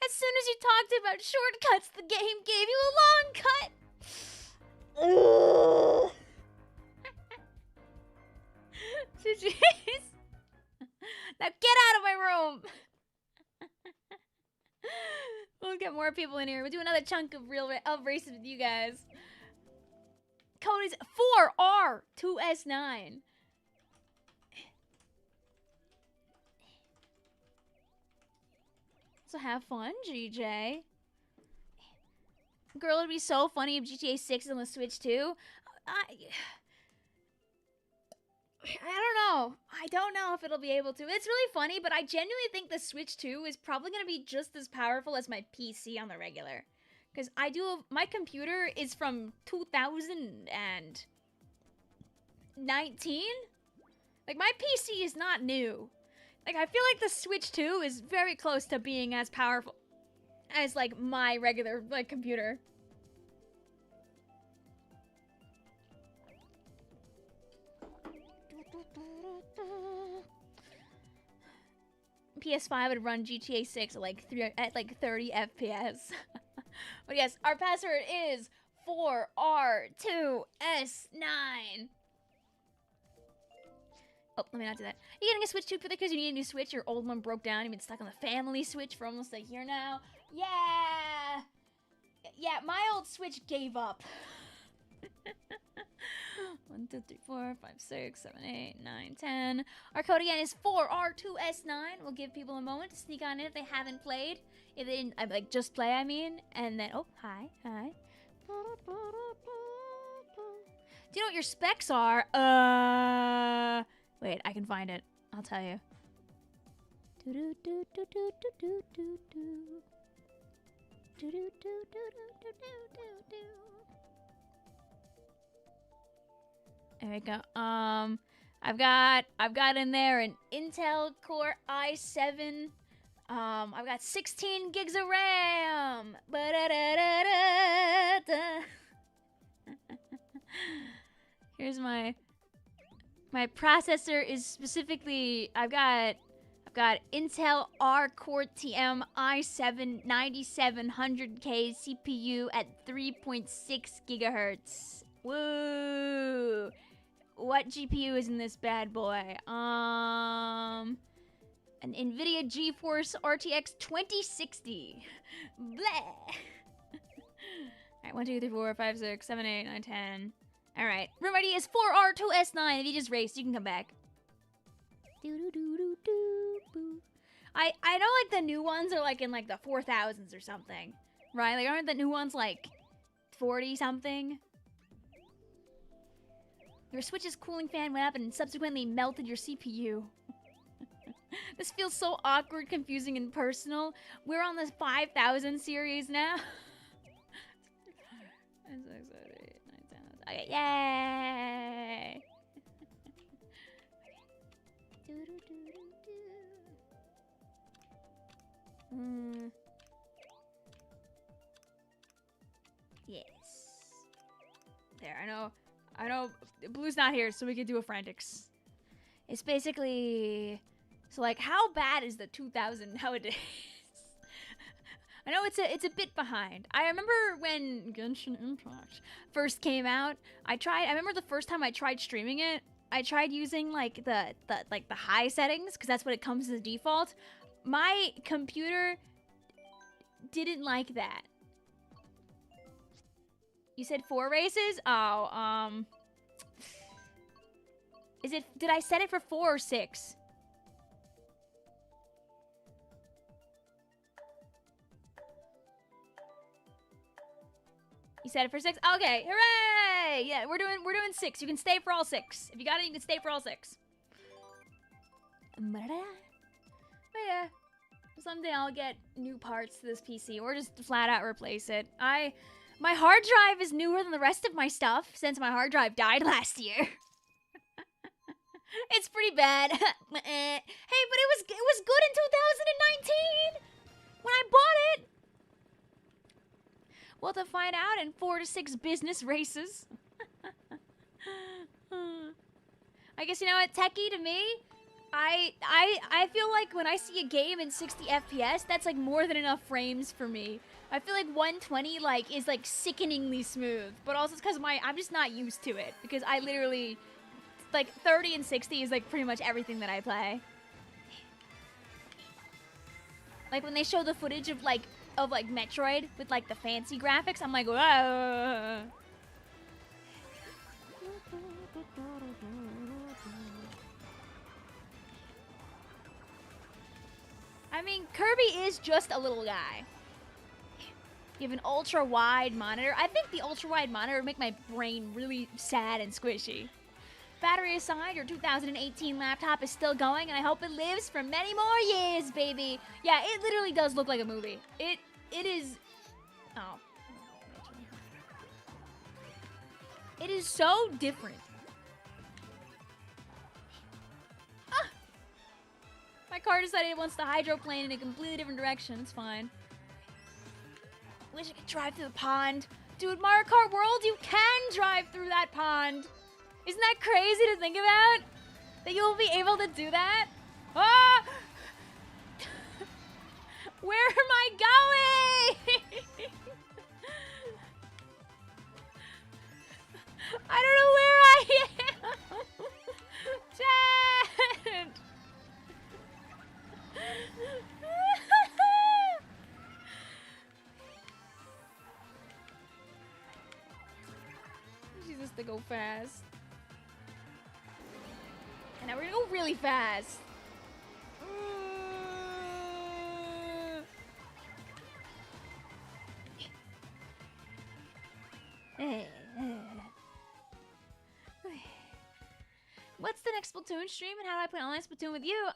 As soon as you talked about shortcuts, the game gave you a long cut. Jeez. Now get out of my room. get more people in here. We'll do another chunk of races with you guys. Code is 4R2S9. So have fun, GJ. Girl, it'd be so funny if GTA 6 is on the Switch too. I don't know if it'll be able to. It's really funny, but I genuinely think the Switch 2 is probably going to be just as powerful as my PC on the regular. Because my computer is from 2019? Like, my PC is not new. Like, I feel like the Switch 2 is very close to being as powerful as, like, my regular, like, computer. PS5 would run GTA 6 at like 30 FPS. But yes, our password is 4R2S9. Oh, let me not do that. You getting a Switch 2 because you need a new Switch? Your old one broke down. You've been stuck on the family Switch for almost a year now. Yeah! Yeah, my old Switch gave up. 1, 2, 3, 4, 5, 6, 7, 8, 9, 10. Our code again is 4R2S9. We'll give people a moment to sneak on in if they haven't played. If they didn't, like, just play, I mean. And then, oh, hi. Do you know what your specs are? Wait, I can find it. I'll tell you. There we go. I've got in there an Intel Core i7. I've got 16 gigs of RAM. Here's my processor is specifically I've got Intel R Core TM i7 9700K CPU at 3.6 gigahertz. Woo! What GPU is in this bad boy? An NVIDIA GeForce RTX 2060. Bleh. Alright, 1, 2, 3, 4, 5, 6, 7, 8, 9, 10. Alright, room ID is 4R2S9. If you just raced, you can come back. I know like the new ones are like in like the 4,000s or something. Right? Like aren't the new ones like 40 something? Your Switch's cooling fan went up and subsequently melted your CPU. This feels so awkward, confusing, and personal. We're on the 5,000 series now. Okay, yay! Yes. There, I know Blue's not here, so we could do a Frantics. It's basically... So, like, how bad is the 2000 nowadays? I know it's a bit behind. I remember when Genshin Impact first came out, I remember the first time I tried streaming it, I tried using, like, the high settings, because that's what it comes as default. My computer didn't like that. You said 4 races? Oh, did I set it for 4 or 6? You set it for 6? Okay, hooray! Yeah, we're doing 6. You can stay for all 6. If you got it, you can stay for all 6. But yeah, someday I'll get new parts to this PC or just flat out replace it. My hard drive is newer than the rest of my stuff since my hard drive died last year. It's pretty bad. Hey, but it was good in 2019 when I bought it. We'll have to find out in 4 to 6 business races. I guess you know what, techie to me, I feel like when I see a game in 60 FPS, that's like more than enough frames for me. I feel like 120 like is like sickeningly smooth, but also it's because I'm just not used to it because I literally like 30 and 60 is like pretty much everything that I play. Like when they show the footage of like of like Metroid with like the fancy graphics. I'm like, whoa. I mean, Kirby is just a little guy. You have an ultra-wide monitor. I think the ultra-wide monitor would make my brain really sad and squishy. Battery aside, your 2018 laptop is still going, and I hope it lives for many more years, baby. Yeah, it literally does look like a movie. It is... Oh. It is so different. Ah! My car decided it wants to hydroplane in a completely different direction. It's fine. Wish I could drive through the pond. Dude, Mario Kart World, you can drive through that pond. Isn't that crazy to think about? That you'll be able to do that? Ah! Where am I going? I don't know where I am. Dad! Jesus, to go fast. And now we're gonna go really fast. What's the next Splatoon stream and how do I play online Splatoon with you?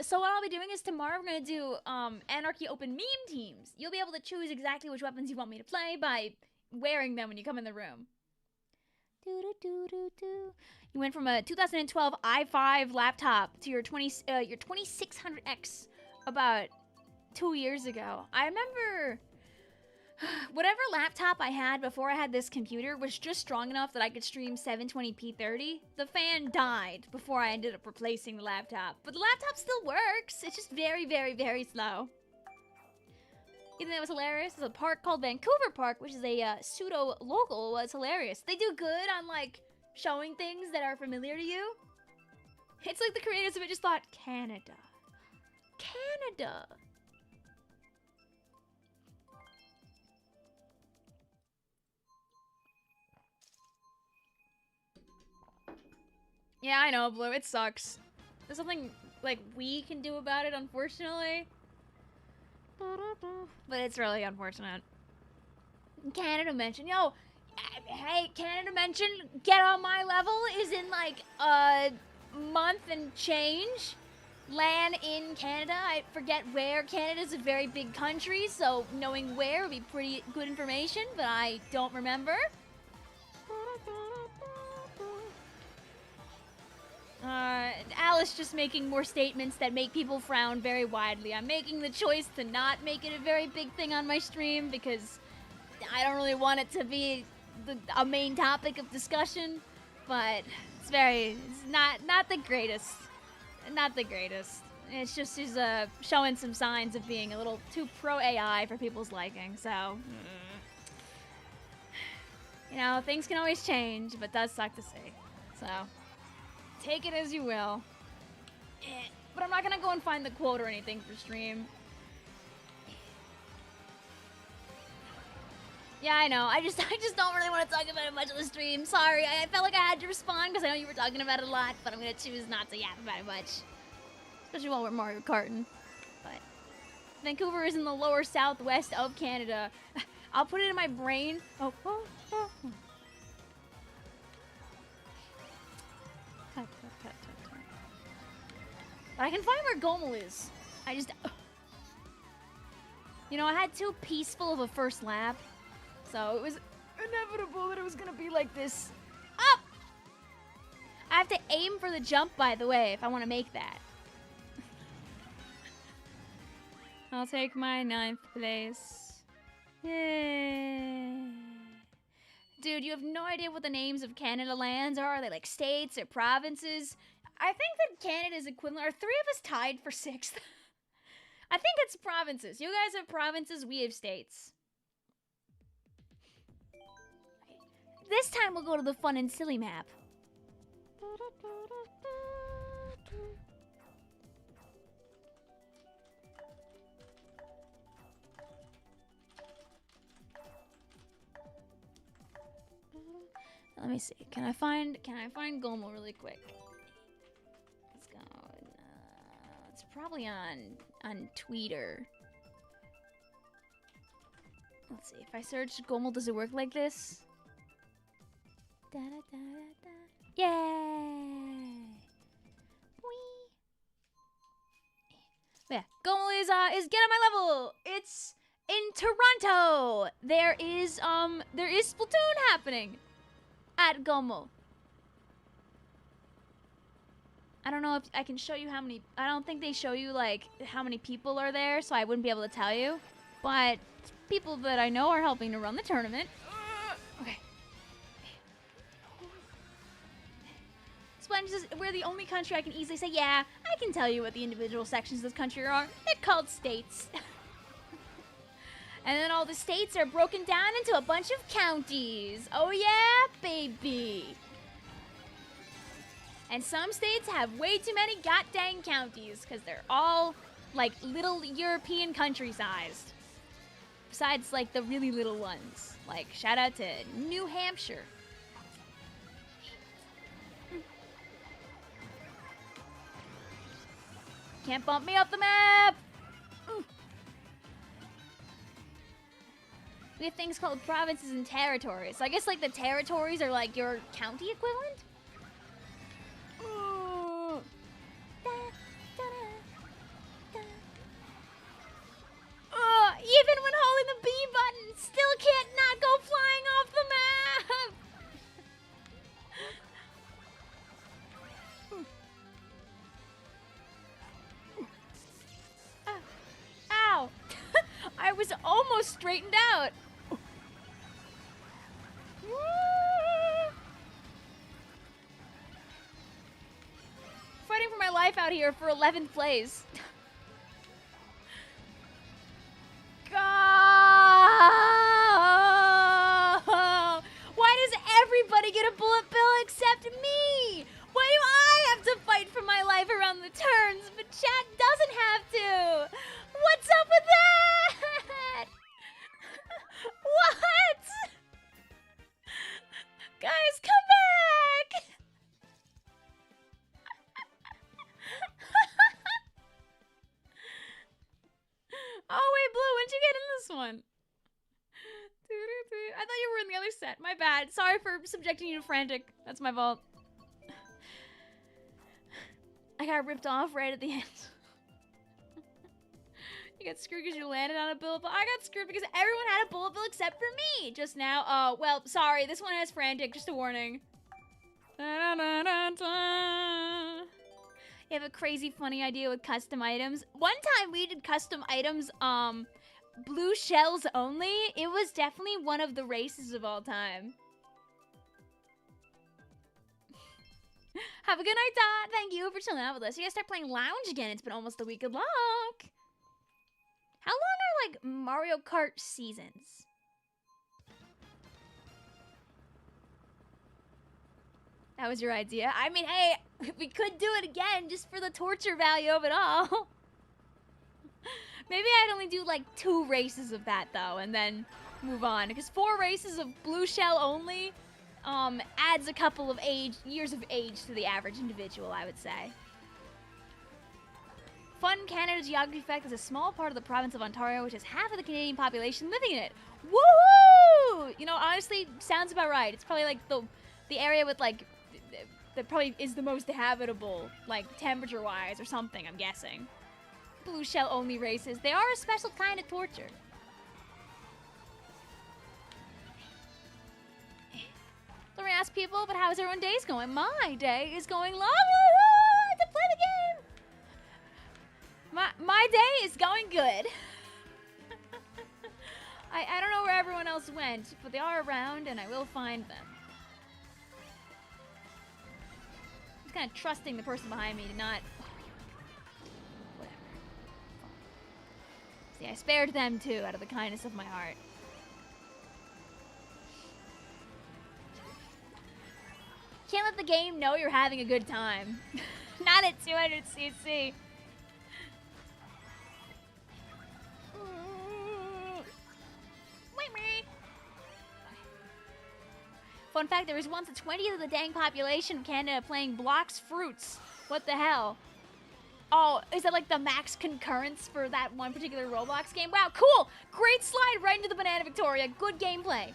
So what I'll be doing is tomorrow we're gonna do Anarchy Open meme teams. You'll be able to choose exactly which weapons you want me to play by wearing them when you come in the room. You went from a 2012 i5 laptop to your 2600X about 2 years ago. I remember whatever laptop I had before I had this computer was just strong enough that I could stream 720p 30. The fan died before I ended up replacing the laptop. But the laptop still works. It's just very, very, very slow. You think that was hilarious? There's a park called Vancouver Park, which is a pseudo-local. Was hilarious. They do good on, like, showing things that are familiar to you. It's like the creators of it just thought, Canada. Canada. Yeah, I know, Blue. It sucks. There's something, like, we can do about it, unfortunately. But it's really unfortunate. Canada Mention. Yo, hey, Canada Mention, get on my level is in, like, a month and change. LAN in Canada. I forget where. Canada's a very big country, so knowing where would be pretty good information, but I don't remember. Alice just making more statements that make people frown very widely. I'm making the choice to not make it a very big thing on my stream because I don't really want it to be a main topic of discussion, but it's not the greatest. Not the greatest. It's just she's showing some signs of being a little too pro AI for people's liking, so you know, things can always change, but it does suck to see. So take it as you will. But I'm not gonna go and find the quote or anything for stream. Yeah, I know. I just don't really want to talk about it much on the stream. Sorry, I felt like I had to respond because I know you were talking about it a lot, but I'm gonna choose not to yap about it much. Especially while we're Mario Karting. But Vancouver is in the lower southwest of Canada. I'll put it in my brain. Oh. But I can find where Gomel is. You know, I had too peaceful of a first lap. So it was inevitable that it was gonna be like this. Up! I have to aim for the jump, by the way, if I want to make that. I'll take my 9th place. Yay. Dude, you have no idea what the names of Canada lands are. Are they like states or provinces? I think that Canada's equivalent. Are 3 of us tied for 6th? I think it's provinces. You guys have provinces, we have states. This time we'll go to the fun and silly map. Let me see. Can I find Gomo really quick? Let's go. It's probably on Twitter. Let's see. If I search Gomo, does it work like this? Da da da da da. Yay! Whee! Yeah, Gomo is get on my level. It's in Toronto. There is Splatoon happening at Gomo. I don't know if I can show you how many. I don't think they show you like how many people are there, so I wouldn't be able to tell you. But people that I know are helping to run the tournament. Okay. We're the only country I can easily say, yeah, I can tell you what the individual sections of this country are. They're called states. And then all the states are broken down into a bunch of counties. Oh yeah, baby. And some states have way too many goddamn counties because they're all like little European country-sized. Besides like the really little ones. Like shout out to New Hampshire. Can't bump me up the map! We have things called provinces and territories. So I guess like the territories are like your county equivalent? Even when holding the B button, still can't not go flying off the map! Ow! I was almost straightened out. Fighting for my life out here for 11th place. Go! Why does everybody get a bullet bill except me? Why do I have to fight for my life around the turns, but chat doesn't have to? What's up with that? What? Guys, come back! Oh wait, Blue, when'd you get in this one? I thought you were in the other set. My bad. Sorry for subjecting you to frantic. That's my fault. I got ripped off right at the end. You got screwed because you landed on a bullet bill. I got screwed because everyone had a bullet bill except for me just now. Oh, well, sorry. This one has frantic. Just a warning. Da, da, da, da. You have a crazy funny idea with custom items. One time we did custom items, blue shells only. It was definitely one of the races of all time. Have a good night, Dot. Thank you for chilling out with us. You guys start playing Lounge again. It's been almost a week. Good luck. How long are, like, Mario Kart seasons? That was your idea. I mean, hey, we could do it again just for the torture value of it all. Maybe I'd only do, like, 2 races of that, though, and then move on. Because 4 races of blue shell only adds a couple of years of age to the average individual, I would say. Fun Canada geography fact is a small part of the province of Ontario, which has half of the Canadian population living in it. Woohoo! You know, honestly, sounds about right. It's probably like the area with like that probably is the most habitable, like temperature-wise or something. I'm guessing. Blue shell only races. They are a special kind of torture. Don't ask people, but how's everyone's days going? My day is going long. To play the game. My day is going good. I don't know where everyone else went, but they are around and I will find them. I'm kind of trusting the person behind me to not... Whatever. See, I spared them too out of the kindness of my heart. Can't let the game know you're having a good time. Not at 200 CC. Fun fact, there was once a 20th of the dang population of Canada playing Blocks Fruits. What the hell? Oh, is that like the max concurrence for that one particular Roblox game? Wow, cool! Great slide right into the Banana Victoria. Good gameplay.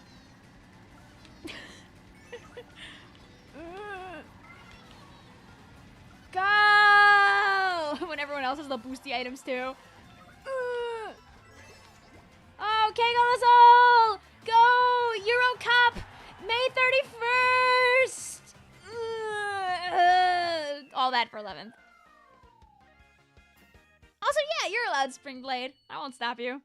Go! When everyone else has the boosty items too. Okay, let's all go! Euro Cup, May 31st! All that for 11th. Also, yeah, you're allowed Spring Blade. I won't stop you.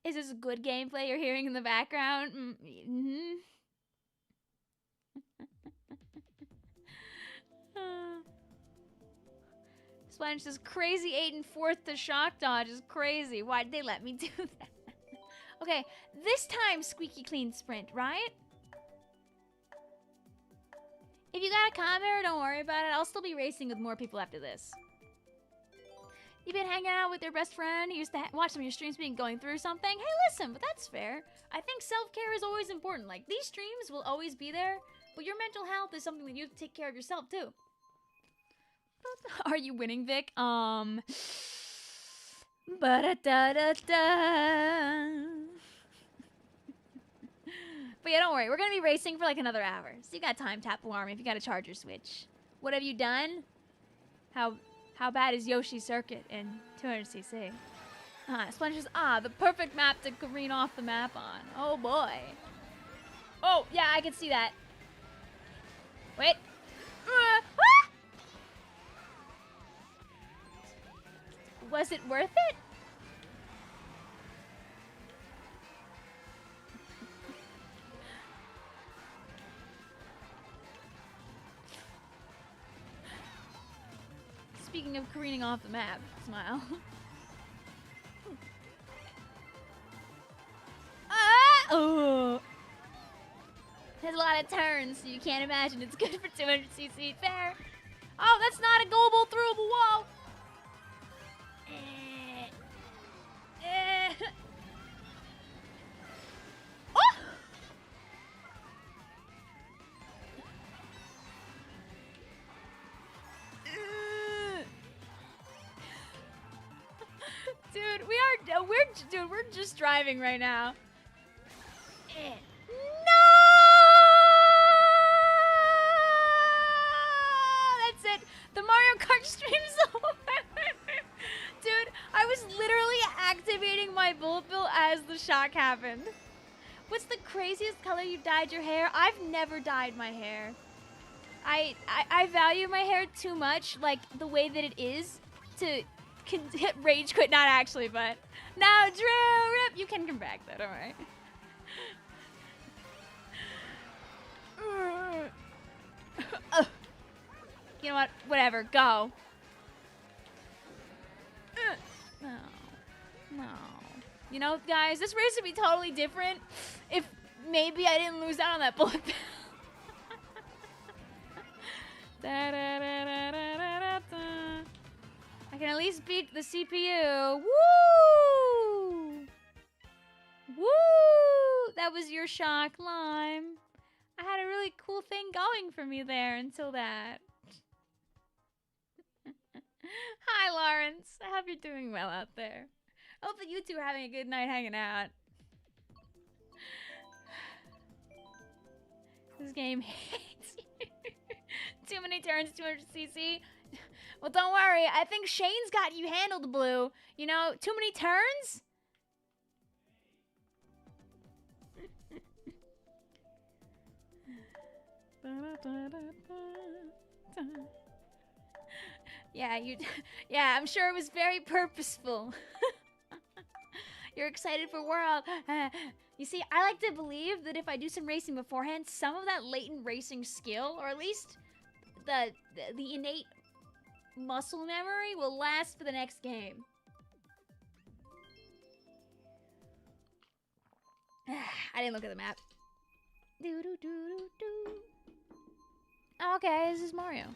Is this good gameplay you're hearing in the background? Mm-hmm. Sponge says crazy 8 and 4th to shock dodge is crazy. Why'd they let me do that? Okay, this time squeaky clean sprint, right? If you got a comment, don't worry about it. I'll still be racing with more people after this. You've been hanging out with your best friend. He used to watch some of your streams being going through something. Hey, listen, but that's fair. I think self-care is always important. Like, these streams will always be there, but your mental health is something that you have to take care of yourself, too. Are you winning, Vic? Ba-da-da-da-da. But yeah, don't worry. We're going to be racing for like another hour. So you got time, Tap Alarm, if you got to charge your Switch. What have you done? How bad is Yoshi's Circuit in 200cc? Sponges, the perfect map to careen off the map on. Oh, boy. Oh, yeah, I can see that. Wait. Was it worth it? Speaking of careening off the map, smile. Oh! There's a lot of turns, so you can't imagine it's good for 200cc. Fair. Oh, that's not a global throwable wall. Oh! Dude, we're just driving right now. No! That's it. The Mario Kart stream's over. Dude, I was literally activating my bullet bill as the shock happened. What's the craziest color you dyed your hair? I've never dyed my hair. I value my hair too much, like the way that it is, to rage quit. Not actually, but now Drew, rip. You can come back though, don't worry. You know what? Whatever. Go. No. No. You know, guys, this race would be totally different if maybe I didn't lose out on that bullet bill. I can at least beat the CPU. Woo! Woo! That was your shock, Lime. I had a really cool thing going for me there until that. Hi, Lawrence. I hope you're doing well out there. I hope that you two are having a good night hanging out. This game hates you. Too many turns, 200cc. Well, don't worry. I think Shane's got you handled, Blue. You know, too many turns? Yeah, I'm sure it was very purposeful. You're excited for World. You see, I like to believe that if I do some racing beforehand, some of that latent racing skill, or at least the innate muscle memory, will last for the next game. I didn't look at the map. Oh, okay, this is Mario.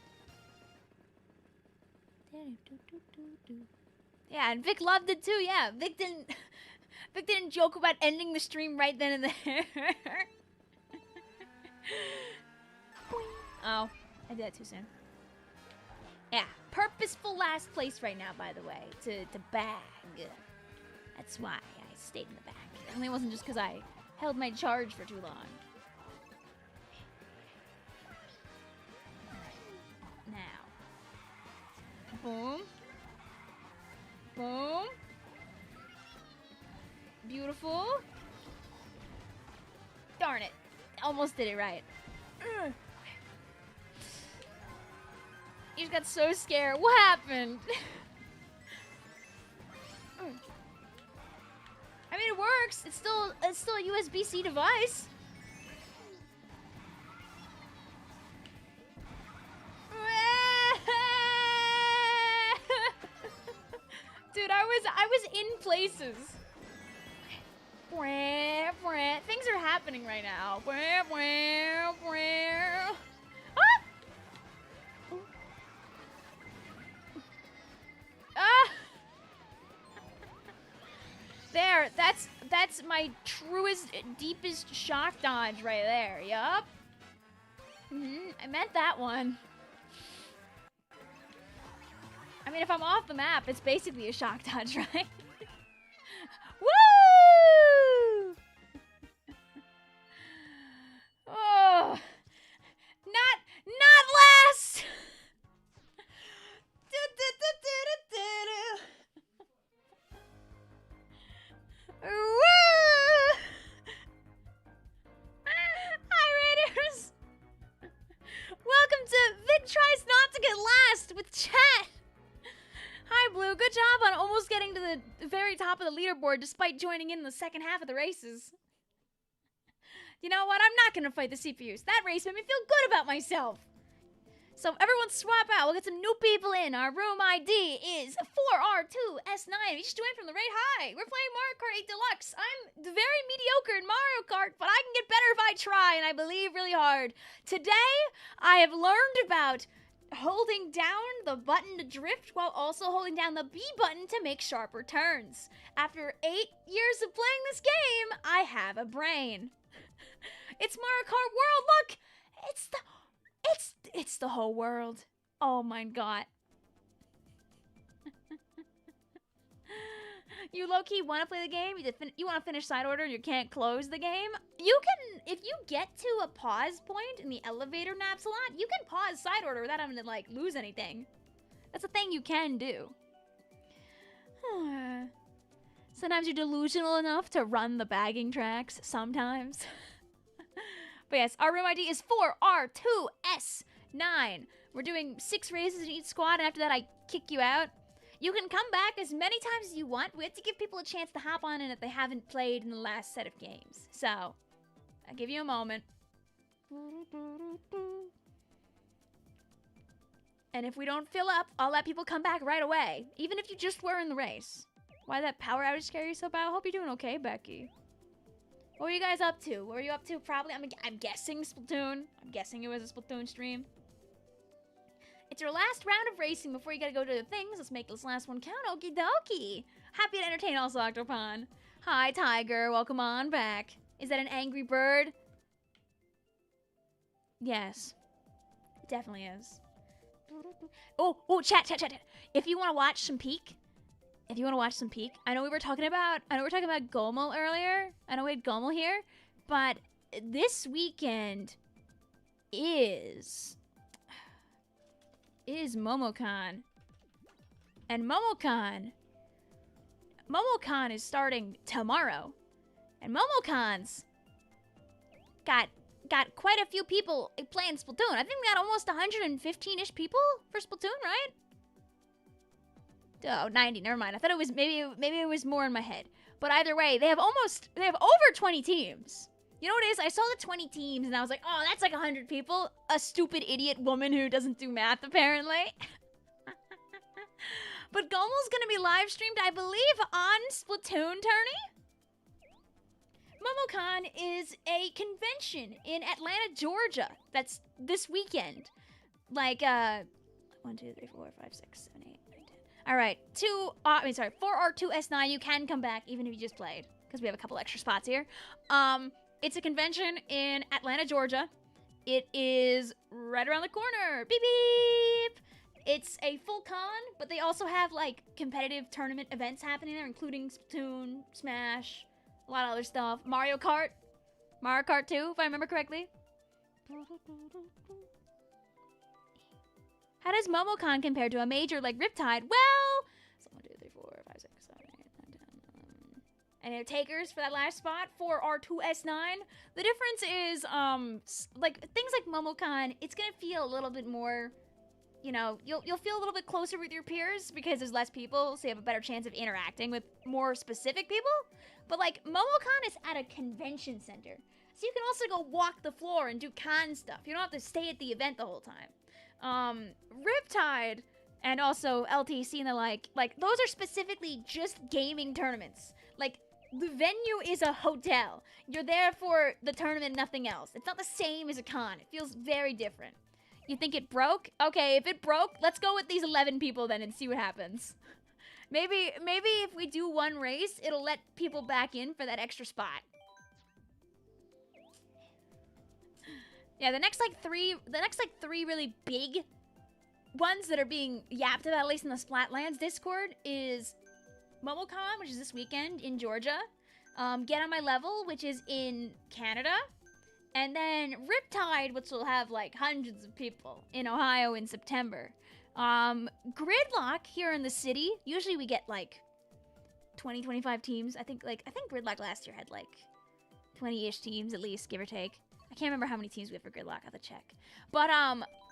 Yeah, and Vic loved it too. Yeah, Vic didn't joke about ending the stream right then and there. Oh, I did that too soon. Yeah, purposeful last place right now, by the way, to bag. That's why I stayed in the back. And it wasn't just because I held my charge for too long. Now. Boom. Boom. Beautiful. Darn it. Almost did it right. You just got so scared. What happened? I mean, it works. It's still a USB-C device. Dude, I was in places. Things are happening right now. Ah! There, that's my truest, deepest shock dodge right there. Yup. I meant that one. I mean, if I'm off the map, it's basically a shock dodge, right? Woo! Oh, not last. Woo! Hi, Raiders. Welcome to Vic Tries Not to Get Last with chat. Hi, Blue. Good job on almost getting to the very top of the leaderboard despite joining in the second half of the races. You know what? I'm not going to fight the CPUs. That race made me feel good about myself. So everyone swap out. We'll get some new people in. Our room ID is 4R2S9. We just joined from the raid. Hi. We're playing Mario Kart 8 Deluxe. I'm very mediocre in Mario Kart, but I can get better if I try, and I believe really hard. Today, I have learned about holding down the button to drift while also holding down the B button to make sharper turns. After 8 years of playing this game, I have a brain. It's Mario Kart World. Look, it's the whole world. Oh my god. You low-key want to play the game, you want to finish side order and you can't close the game, you can, if you get to a pause point in the elevator naps a lot, you can pause side order without having to, like, lose anything. That's a thing you can do. Sometimes you're delusional enough to run the bagging tracks. Sometimes. But yes, our room ID is 4R2S9. We're doing 6 races in each squad, and after that I kick you out. You can come back as many times as you want. We have to give people a chance to hop on in if they haven't played in the last set of games. So, I'll give you a moment. And if we don't fill up, I'll let people come back right away. Even if you just were in the race. Why that power outage scare you so bad? I hope you're doing okay, Becky. What were you guys up to? What were you up to? Probably, I'm guessing Splatoon. I'm guessing it was a Splatoon stream. It's your last round of racing before you gotta go to the things. Let's make this last one count. Okie dokie. Happy to entertain also, Octopon. Hi, Tiger. Welcome on back. Is that an angry bird? Yes. It definitely is. Oh, chat. If you want to watch some Peak, I know we were talking about Gomel earlier. I know we had Gomel here, but this weekend is MomoCon. And MomoCon is starting tomorrow. And MomoCon's got quite a few people playing Splatoon. I think we got almost 115-ish people for Splatoon, right? Oh, 90, never mind. I thought it was maybe it was more in my head. But either way, they have over 20 teams. You know what it is? I saw the 20 teams and I was like, oh, that's like 100 people. A stupid idiot woman who doesn't do math, apparently. But Gomel's gonna be live streamed, I believe, on Splatoon Tourney. MomoCon is a convention in Atlanta, Georgia. That's this weekend. Like, 1, 2, 3, 4, 5, 6, 7, 8, 9, 10. All right, 4R2S9. You can come back even if you just played because we have a couple extra spots here. It's a convention in Atlanta, Georgia. It is right around the corner. Beep beep. It's a full con, but they also have like competitive tournament events happening there, including Splatoon, Smash, a lot of other stuff. Mario Kart 2, if I remember correctly. How does MomoCon compare to a major like Riptide? Well, 1, 2, 3, 4, 5, 6, 7, 8, 9, 10. And takers for that last spot for R2S9. The difference is, like things like MomoCon, it's gonna feel a little bit more, you know, you'll feel a little bit closer with your peers because there's less people, so you have a better chance of interacting with more specific people. But like MomoCon is at a convention center, so you can also go walk the floor and do con stuff. You don't have to stay at the event the whole time. Riptide and also LTC and the like those are specifically just gaming tournaments. Like, the venue is a hotel. You're there for the tournament, nothing else. It's not the same as a con. It feels very different. You think it broke? Okay, if it broke, let's go with these 11 people then and see what happens. Maybe if we do one race, it'll let people back in for that extra spot. Yeah, the next three really big ones that are being yapped about, at least in the Splatlands Discord, is MomoCon, which is this weekend in Georgia, Get On My Level, which is in Canada, and then Riptide, which will have like hundreds of people in Ohio in September. Gridlock here in the city, usually we get like 20-25 teams. I think Gridlock last year had like 20-ish teams at least, give or take. I can't remember how many teams we have for Gridlock. I have to check. But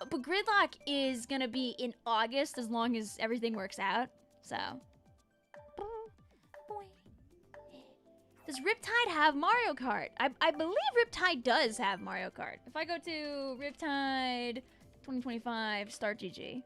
Gridlock is gonna be in August as long as everything works out. So. Does Riptide have Mario Kart? I believe Riptide does have Mario Kart. If I go to Riptide 2025 Start GG.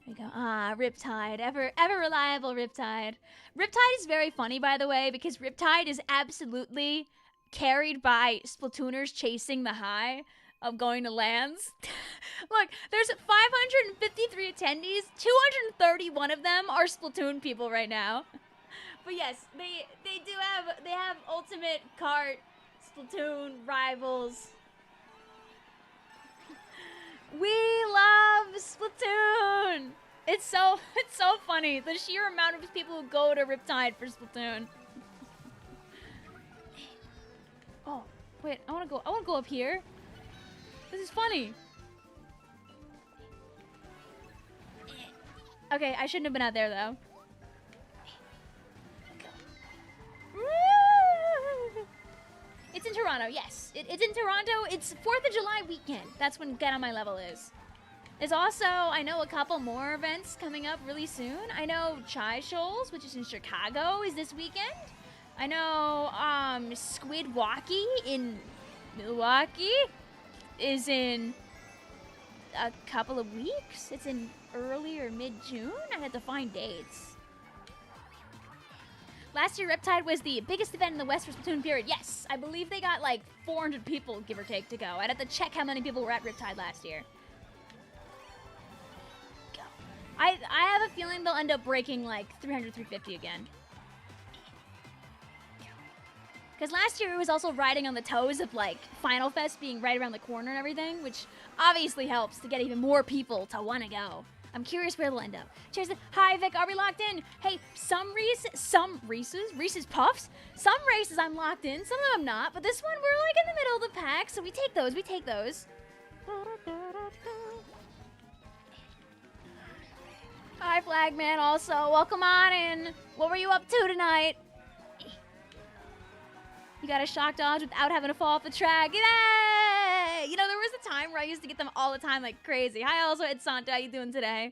There we go. Ah, Riptide. Ever reliable Riptide. Riptide is very funny, by the way, because Riptide is absolutely carried by Splatooners chasing the high of going to LANs. Look, there's 553 attendees. 231 of them are Splatoon people right now. But yes, they have Ultimate Kart, Splatoon, Rivals. We love Splatoon. It's so funny. The sheer amount of people who go to Riptide for Splatoon. Oh, wait, I wanna go up here. This is funny. Okay, I shouldn't have been out there though. It's in Toronto, yes. It's in Toronto. It's 4th of July weekend. That's when Get On My Level is. There's also, I know, a couple more events coming up really soon. I know Chai Shoals, which is in Chicago, is this weekend. I know Squid Walkie in Milwaukee is in a couple of weeks. It's in early or mid-June. I had to find dates. Last year, Riptide was the biggest event in the West for Splatoon period. Yes, I believe they got like 400 people, give or take, to go. I'd have to check how many people were at Riptide last year. Go. I have a feeling they'll end up breaking like 300, 350 again. Because last year it was also riding on the toes of like Final Fest being right around the corner and everything, which obviously helps to get even more people to want to go. I'm curious where they'll end up. Cheers. Hi, Vic. Are we locked in? Hey, Reese's Puffs. Some races I'm locked in, some of them not. But this one, we're like in the middle of the pack, so we take those. Hi, Flagman. Also, welcome on in. What were you up to tonight? You got a shock dodge without having to fall off the track. Yay! You know, there was a time where I used to get them all the time like crazy. Hi, also, it's Santa. How you doing today?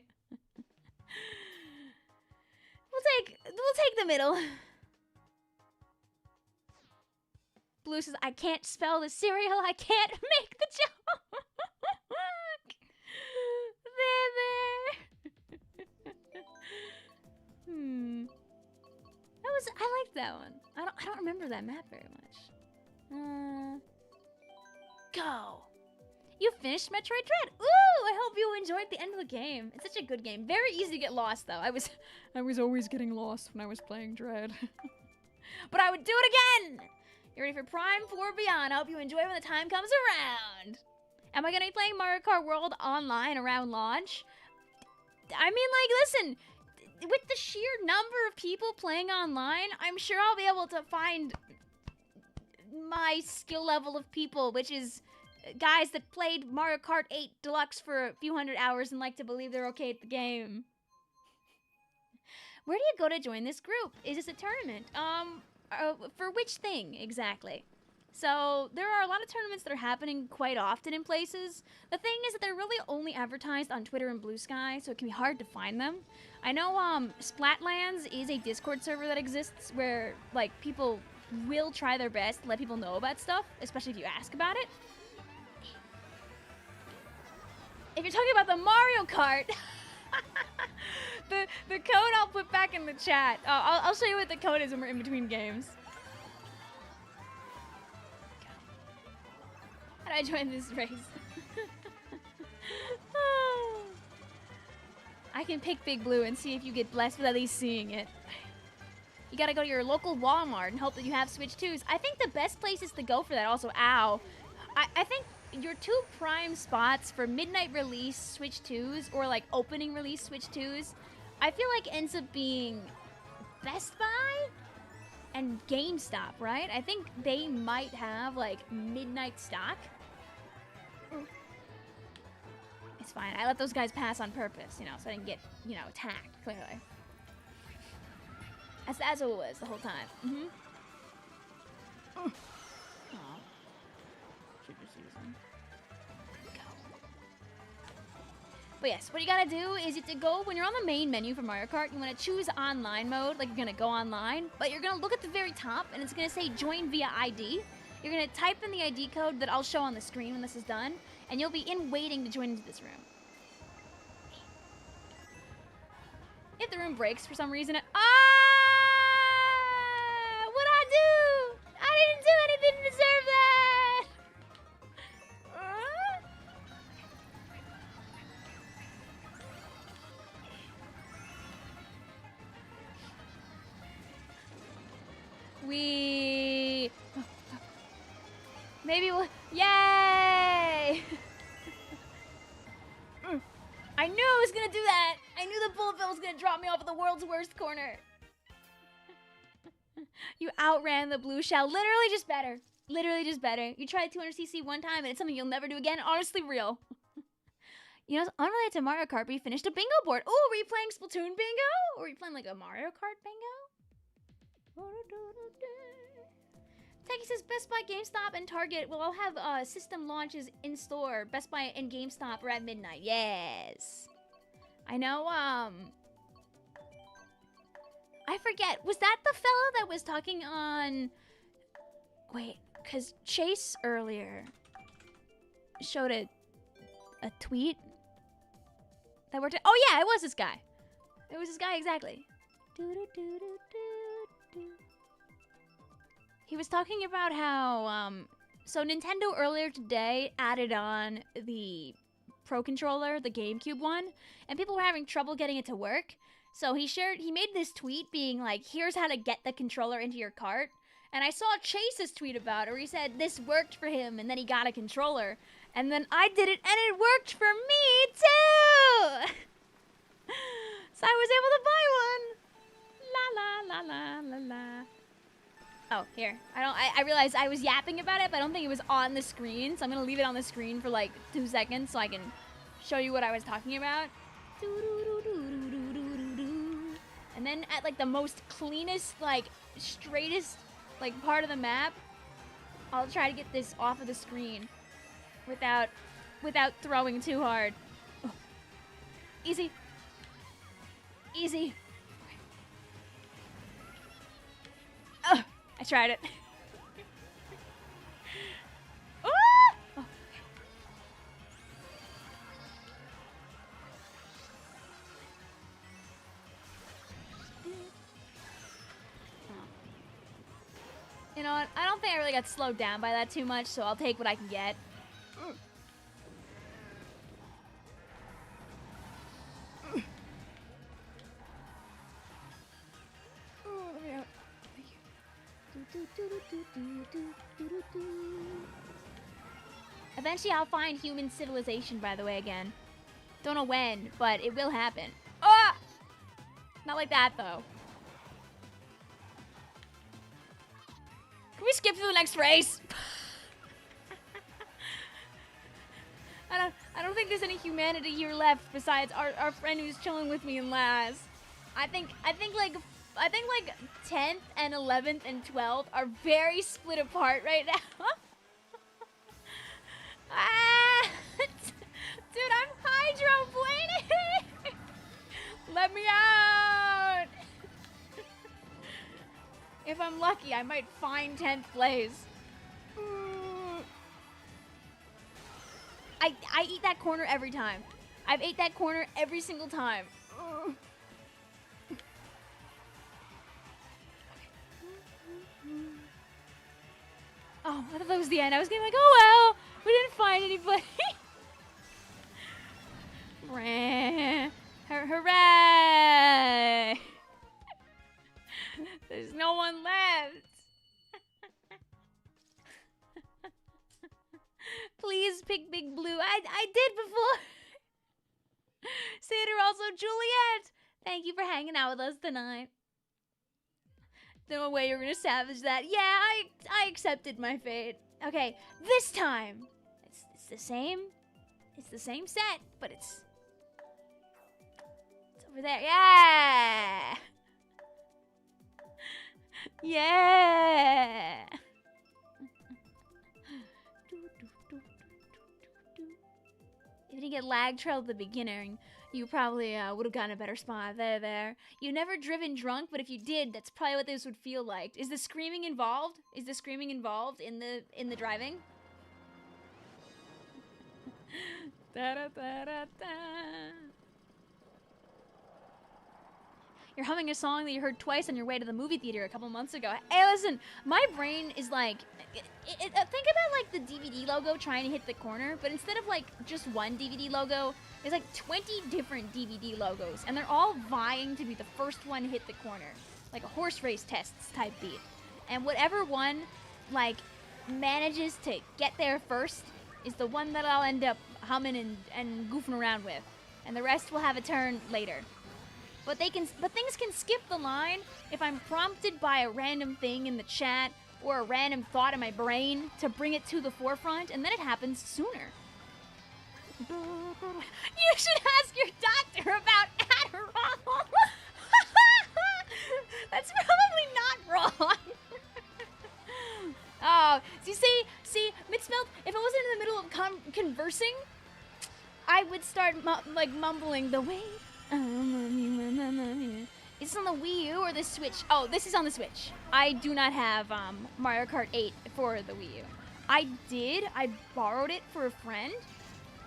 We'll take the middle. Blue says, I can't spell the cereal. I can't make the joke. There. I liked that one. I don't remember that map very much. Go. You finished Metroid Dread. Ooh, I hope you enjoyed the end of the game. It's such a good game. Very easy to get lost, though. I was always getting lost when I was playing Dread. But I would do it again! You ready for Prime 4 Beyond? I hope you enjoy when the time comes around. Am I gonna be playing Mario Kart World online around launch? I mean, like, listen, with the sheer number of people playing online, I'm sure I'll be able to find my skill level of people, which is guys that played Mario Kart 8 Deluxe for a few hundred hours and like to believe they're okay at the game. Where do you go to join this group? Is this a tournament? For which thing exactly? So there are a lot of tournaments that are happening quite often in places. The thing is that they're really only advertised on Twitter and Blue Sky, so it can be hard to find them. I know Splatlands is a Discord server that exists where like people will try their best to let people know about stuff, especially if you ask about it. If you're talking about the Mario Kart, the code I'll put back in the chat. I'll show you what the code is when we're in between games. How do I join this race? I can pick Big Blue and see if you get blessed with at least seeing it. You gotta go to your local Walmart and hope that you have Switch 2s. I think the best places to go for that also, ow. I think your two prime spots for midnight release Switch 2s or like opening release Switch 2s, I feel like ends up being Best Buy and GameStop, right? I think they might have like midnight stock. It's fine. I let those guys pass on purpose, you know, so I didn't get, you know, attacked, clearly. That's what it was the whole time. Mm-hmm. But yes, what you gotta do is you have to go, when you're on the main menu for Mario Kart, you wanna choose online mode, like you're gonna go online, but you're gonna look at the very top and it's gonna say join via ID. You're gonna type in the ID code that I'll show on the screen when this is done, and you'll be in waiting to join into this room. If the room breaks for some reason, what'd I do? I didn't do anything to deserve that! Maybe we'll... Yay! I knew I was gonna do that! I knew the bullet bill was gonna drop me off at the world's worst corner. You outran the blue shell. Literally just better. Literally just better. You tried 200cc one time and it's something you'll never do again. Honestly real. You know, unrelated to Mario Kart, but you finished a bingo board. Oh, were you playing Splatoon bingo? Or were you playing like a Mario Kart bingo? Techie says Best Buy, GameStop, and Target will all have system launches in store. Best Buy and GameStop are at midnight. Yes. I know, I forget. Was that the fella that was talking on... Wait, because Chase earlier showed a tweet that worked... Oh, yeah, it was this guy. It was this guy, exactly. He was talking about how, so Nintendo earlier today added on the Pro Controller, the GameCube one, and people were having trouble getting it to work. So he made this tweet being like, here's how to get the controller into your cart. And I saw Chase's tweet about it where he said this worked for him and then he got a controller. And then I did it and it worked for me too! So I was able to buy one. La la la la la la. Oh, here. I realized I was yapping about it, but I don't think it was on the screen. So I'm gonna leave it on the screen for like 2 seconds so I can show you what I was talking about. And then at like the most cleanest, like straightest, like part of the map, I'll try to get this off of the screen without throwing too hard. Oh. Easy. Easy. Oh, I tried it. Oh! Oh. You know what? I don't think I really got slowed down by that too much, so I'll take what I can get. Eventually I'll find human civilization, by the way, again. Don't know when, but it will happen. Ah! Not like that, though. Can we skip to the next race? I don't think there's any humanity here left besides our friend who's chilling with me in last. I think like 10th and 11th and 12th are very split apart right now. Ah, dude, I'm hydroplaning. Let me out. If I'm lucky, I might find 10th place. I eat that corner every time. I've ate that corner every single time. Oh, I thought that was the end. I was getting like, oh well, we didn't find anybody. Hooray! There's no one left. Please pick Big Blue. I did before. Satyr also, Juliet. Thank you for hanging out with us tonight. No way you're gonna savage that. Yeah, I accepted my fate. Okay, this time it's the same. It's the same set, but it's over there. Yeah. Yeah. If you didn't get lag trailed at the beginning, you probably would have gotten a better spot. There. You've never driven drunk, but if you did, that's probably what this would feel like. Is the screaming involved? Is the screaming involved in the driving? Da, da, da, da, da. You're humming a song that you heard twice on your way to the movie theater a couple months ago. Hey, listen, my brain is like, think about like the DVD logo trying to hit the corner, but instead of like just one DVD logo, there's like 20 different DVD logos, and they're all vying to be the first one to hit the corner, like a horse race tests type beat. And whatever one like manages to get there first is the one that I'll end up humming and goofing around with, and the rest will have a turn later. But things can skip the line if I'm prompted by a random thing in the chat or a random thought in my brain to bring it to the forefront, and then it happens sooner. You should ask your doctor about Adderall. That's probably not wrong. Oh, see, Mitzmelt, if I wasn't in the middle of conversing, I would start mumbling the way. Is this on the Wii U or the Switch? Oh, this is on the Switch. I do not have Mario Kart 8 for the Wii U. I borrowed it for a friend,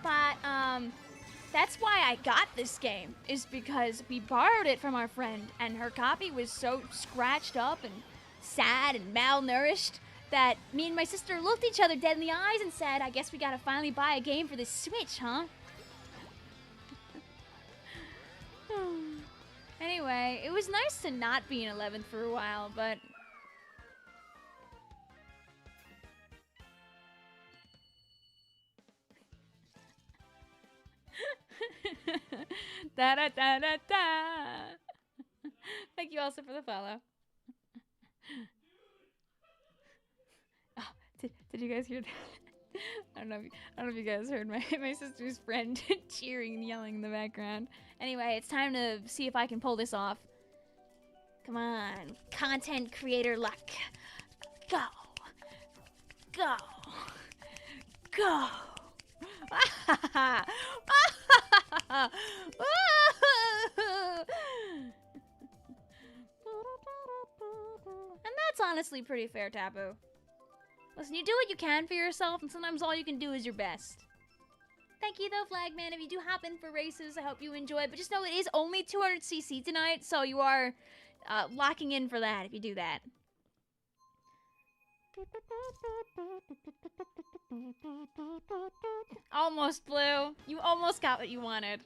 but that's why I got this game, is because we borrowed it from our friend, and her copy was so scratched up and sad and malnourished that me and my sister looked each other dead in the eyes and said, I guess we gotta finally buy a game for this Switch, huh? Anyway, it was nice to not be in 11th for a while, but... Da da da da da! Thank you also for the follow. Oh, did you guys hear that? I don't know if you guys heard my sister's friend cheering and yelling in the background. Anyway, it's time to see if I can pull this off. Come on, content creator luck. Go. Go. Go. And that's honestly pretty fair, Taboo. Listen, you do what you can for yourself, and sometimes all you can do is your best. Thank you, though, Flagman. If you do hop in for races, I hope you enjoy. But just know it is only 200cc tonight, so you are locking in for that if you do that. Almost, Blue. You almost got what you wanted.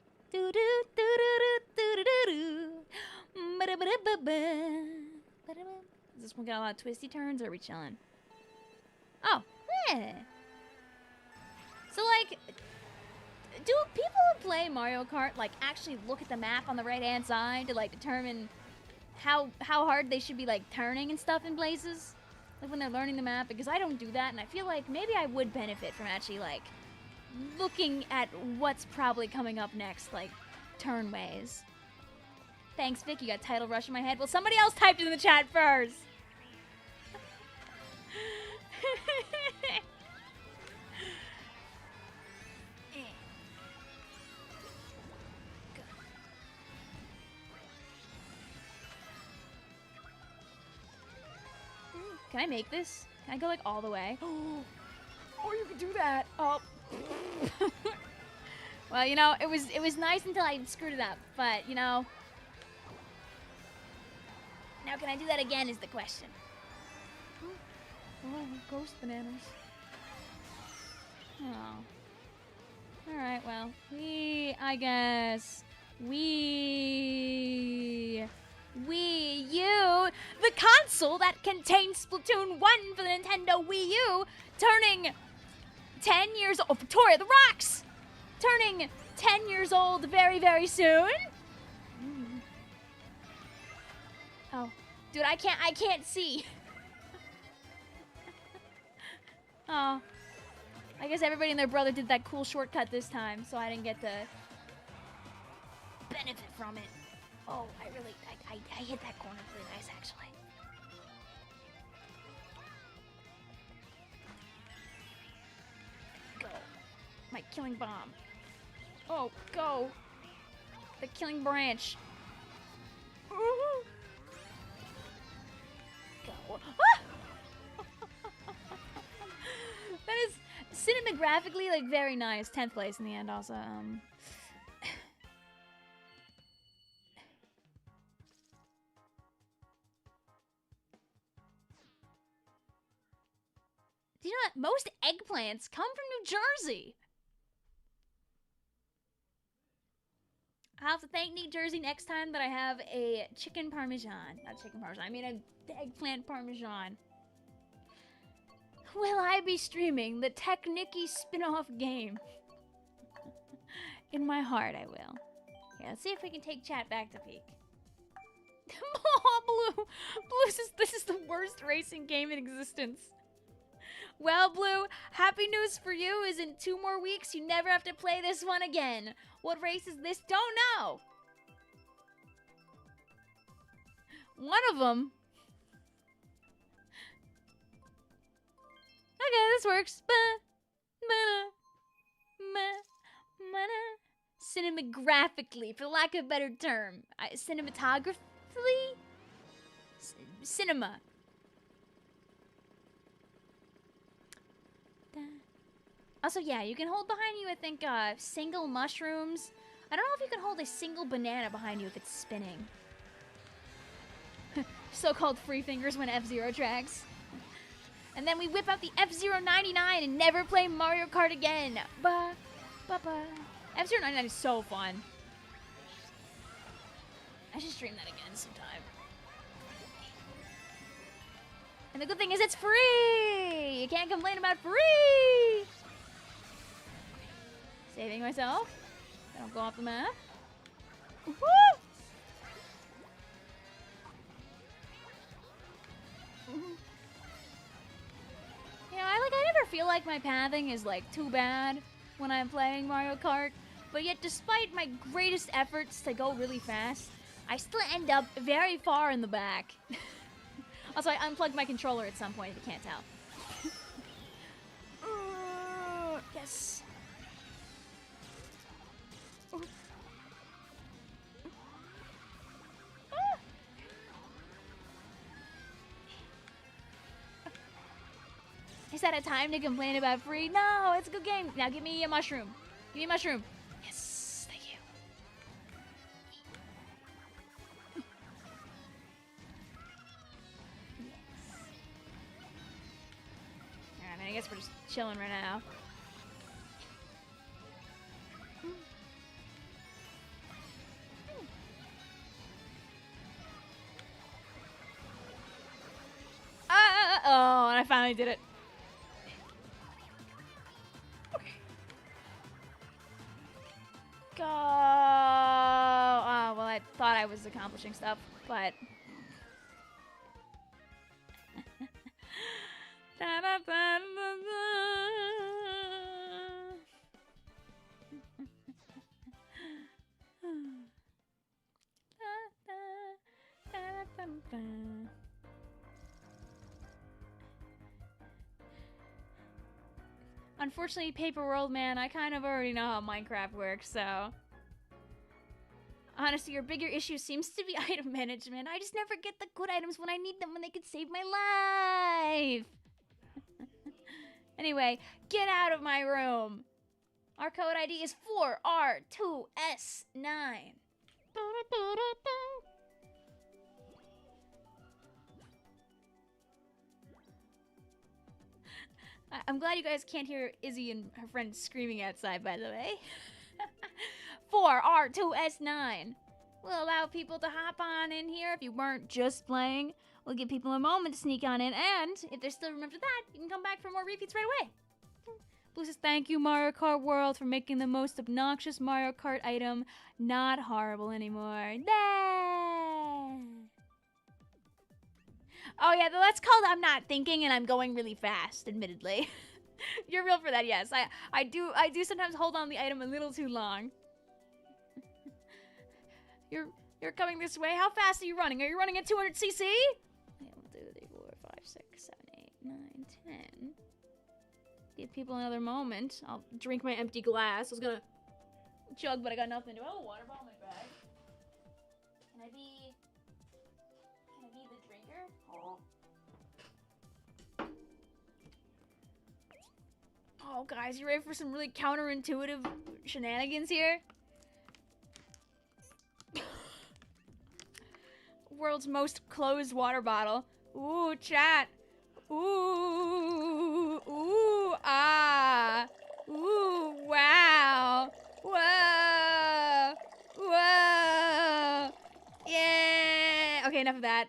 Does this one got a lot of twisty turns, or are we chilling? Oh, yeah. So, like, do people who play Mario Kart, like, actually look at the map on the right-hand side to, like, determine how hard they should be, like, turning and stuff in places? Like, when they're learning the map? Because I don't do that, and I feel like maybe I would benefit from actually, like, looking at what's probably coming up next, like, turn-ways. Thanks, Vic. You got title rush in my head. Well, somebody else typed it in the chat first. Can I make this? Can I go, like, all the way? Oh, you can do that. Oh. Well, you know, it was nice until I screwed it up. But, you know. Now, can I do that again is the question. Oh, ghost bananas. Oh. Alright, well. I guess. Wii U, the console that contains Splatoon 1 for the Nintendo Wii U, turning 10 years old. Victoria, the rocks! Turning 10 years old very, very soon. Oh, dude, I can't see. Oh, I guess everybody and their brother did that cool shortcut this time, so I didn't get to benefit from it. Oh, I hit that corner pretty nice, actually. Go. My killing bomb. Oh, go. The killing branch. Ooh. Go. Ah! That is cinematographically, like, very nice. 10th place in the end, also. Do you know that most eggplants come from New Jersey? I'll have to thank New Jersey next time that I have a chicken parmesan. Not chicken parmesan, I mean an eggplant parmesan. Will I be streaming the Technicky spin-off game? In my heart, I will. Yeah, let's see if we can take chat back to peak. Oh, Blue! This is the worst racing game in existence. Well, Blue, happy news for you is in 2 more weeks, you never have to play this one again. What race is this? Don't know. One of them. Okay, this works. Cinemagraphically, for lack of a better term. Cinematographically? Cinema. Also, yeah, you can hold behind you, I think, single mushrooms. I don't know if you can hold a single banana behind you if it's spinning. So-called free fingers when F-Zero tracks. And then we whip out the F-Zero 99 and never play Mario Kart again. F-Zero 99 is so fun. I should stream that again sometime. And the good thing is it's free! You can't complain about free! Saving myself. I don't go off the map. Woo! You know, I never feel like my pathing is, like, too bad when I'm playing Mario Kart. But yet, despite my greatest efforts to go really fast, I still end up very far in the back. Also, I unplugged my controller at some point, if you can't tell. Yes. Is that a time to complain about free? No, it's a good game. Now give me a mushroom. Give me a mushroom. Yes, thank you. Yes. Alright, I guess we're just chilling right now. Oh, and I finally did it. Okay. Go. Oh, well, I thought I was accomplishing stuff, but... Unfortunately, Paper World Man, I kind of already know how Minecraft works, so... Honestly, your bigger issue seems to be item management. I just never get the good items when I need them when they could save my life. Anyway, get out of my room. Our code ID is 4R2S9. I'm glad you guys can't hear Izzy and her friend screaming outside, by the way. 4R2S9. We'll allow people to hop on in here if you weren't just playing. We'll give people a moment to sneak on in, and if they're still after that, you can come back for more repeats right away. Blue says, thank you, Mario Kart World, for making the most obnoxious Mario Kart item not horrible anymore. Yay! Oh yeah, that's called I'm not thinking and I'm going really fast, admittedly. You're real for that, yes. I do sometimes hold on the item a little too long. You're coming this way. How fast are you running? Are you running at 200 cc? 1, 2, 3, 4, 5, 6, 7, 8, 9, 10. Give people another moment. I'll drink my empty glass. I was gonna chug, but I got nothing to do. Oh, water bottle in my bag. Can I be the drinker? Oh, guys, you ready for some really counterintuitive shenanigans here? World's most closed water bottle. Ooh, chat. Ooh, ooh, ah. Ooh, wow. Whoa. Whoa. Yeah. Okay, enough of that.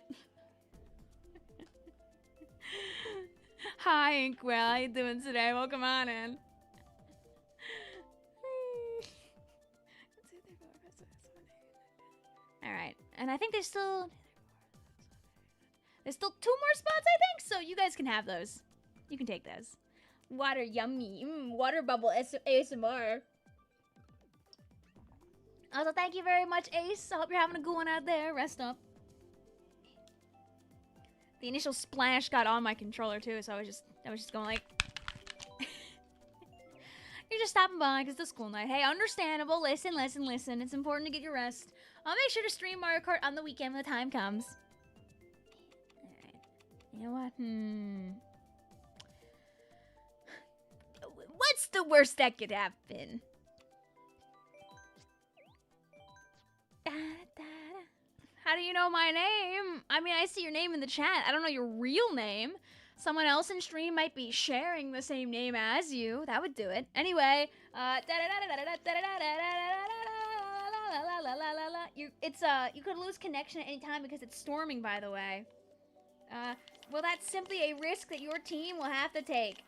Hi, Inkwell. How you doing today? Welcome on in. Alright, and I think there's still 2 more spots, I think, so you guys can have those. You can take those. Water, yummy. Water bubble ASMR. Also, thank you very much, Ace. I hope you're having a good one out there. Rest up. The initial splash got on my controller, too, so I was just going like... You're just stopping by because it's a school night. Hey, understandable. Listen. It's important to get your rest. I'll make sure to stream Mario Kart on the weekend when the time comes. Alright. You know what? What's the worst that could happen? How do you know my name? I mean, I see your name in the chat. I don't know your real name. Someone else in stream might be sharing the same name as you. That would do it. Anyway, you could lose connection at any time because it's storming, by the way. Well, that's simply a risk that your team will have to take.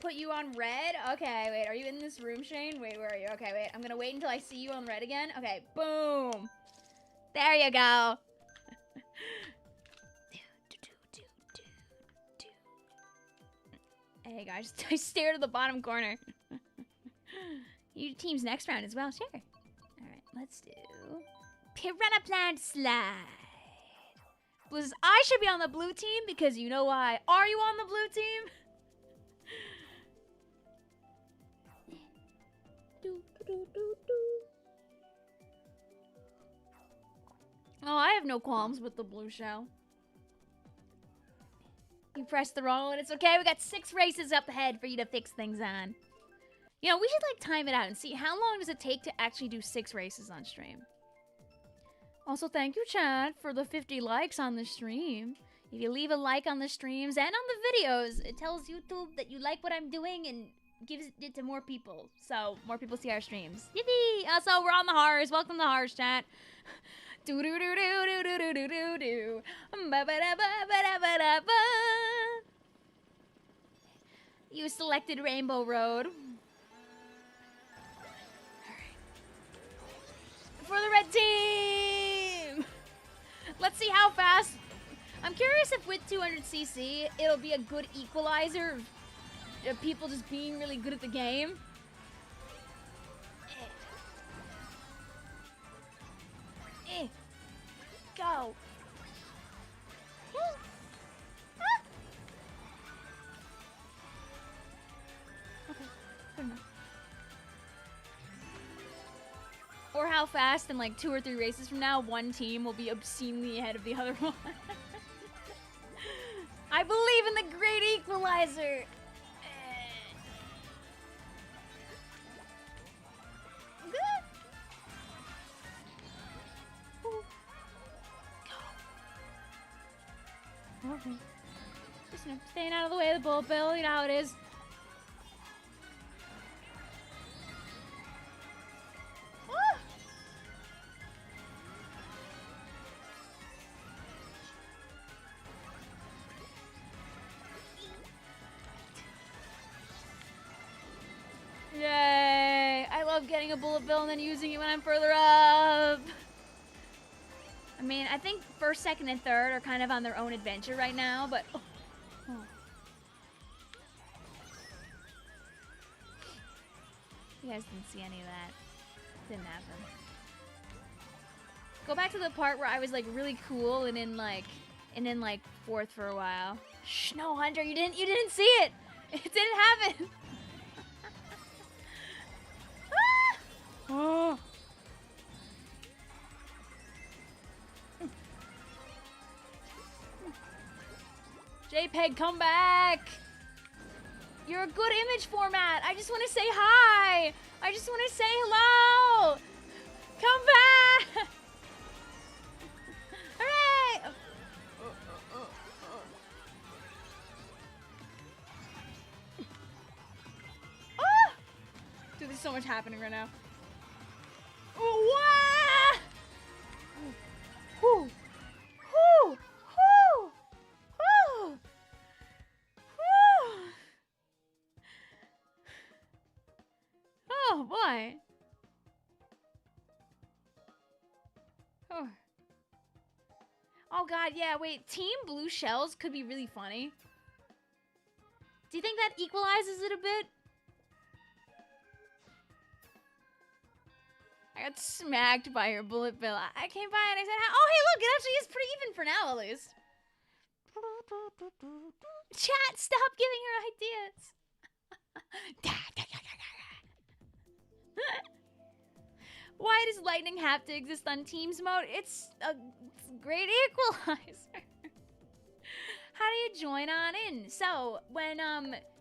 Put you on red? Okay, wait, are you in this room, Shane? Wait, where are you? Okay, wait, I'm gonna wait until I see you on red again. Okay, boom. There you go. Hey guys, I stare to the bottom corner. Your team's next round as well, sure. Alright, let's do Piranha Plant Slide. Blue says, I should be on the blue team because you know why. Are you on the blue team? Oh, I have no qualms with the blue shell. You pressed the wrong one. It's okay. We got 6 races up ahead for you to fix things on. You know, we should, like, time it out and see how long does it take to actually do 6 races on stream. Also, thank you, chat, for the 50 likes on the stream. If you leave a like on the streams and on the videos, it tells YouTube that you like what I'm doing and gives it to more people. So, more people see our streams. Yippee! Also, we're on the Horrors. Welcome to the Horrors, chat. Do do do do do do do do do do. Ba ba da ba ba da ba da ba. You selected Rainbow Road. For the red team! Let's see how fast. I'm curious if with 200cc, it'll be a good equalizer of people just being really good at the game. Go. Okay, good enough. Or how fast in like 2 or 3 races from now, one team will be obscenely ahead of the other one. I believe in the great equalizer. Okay. Just staying out of the way of the bullet bill, you know how it is. Yay! I love getting a bullet bill and then using it when I'm further up. I mean, I think first, second, and third are kind of on their own adventure right now, but... Oh. You guys didn't see any of that. Didn't happen. Go back to the part where I was, like, really cool and in, like, fourth for a while. Shh, no, Hunter, you didn't see it! It didn't happen! Ah! Oh. JPEG, come back! You're a good image format. I just want to say hi. I just want to say hello. Come back! Hooray! Oh! Dude, there's so much happening right now. Wah! Whew. Whew. Whew. Whew. Whew. Oh boy. Oh. Oh god, yeah, wait, Team Blue Shells could be really funny. Do you think that equalizes it a bit? I got smacked by your bullet bill. I came by and I said, oh hey look, it actually is pretty even for now at least. Chat, stop giving her ideas. Why does lightning have to exist on teams mode? It's a great equalizer. How do you join on in? So when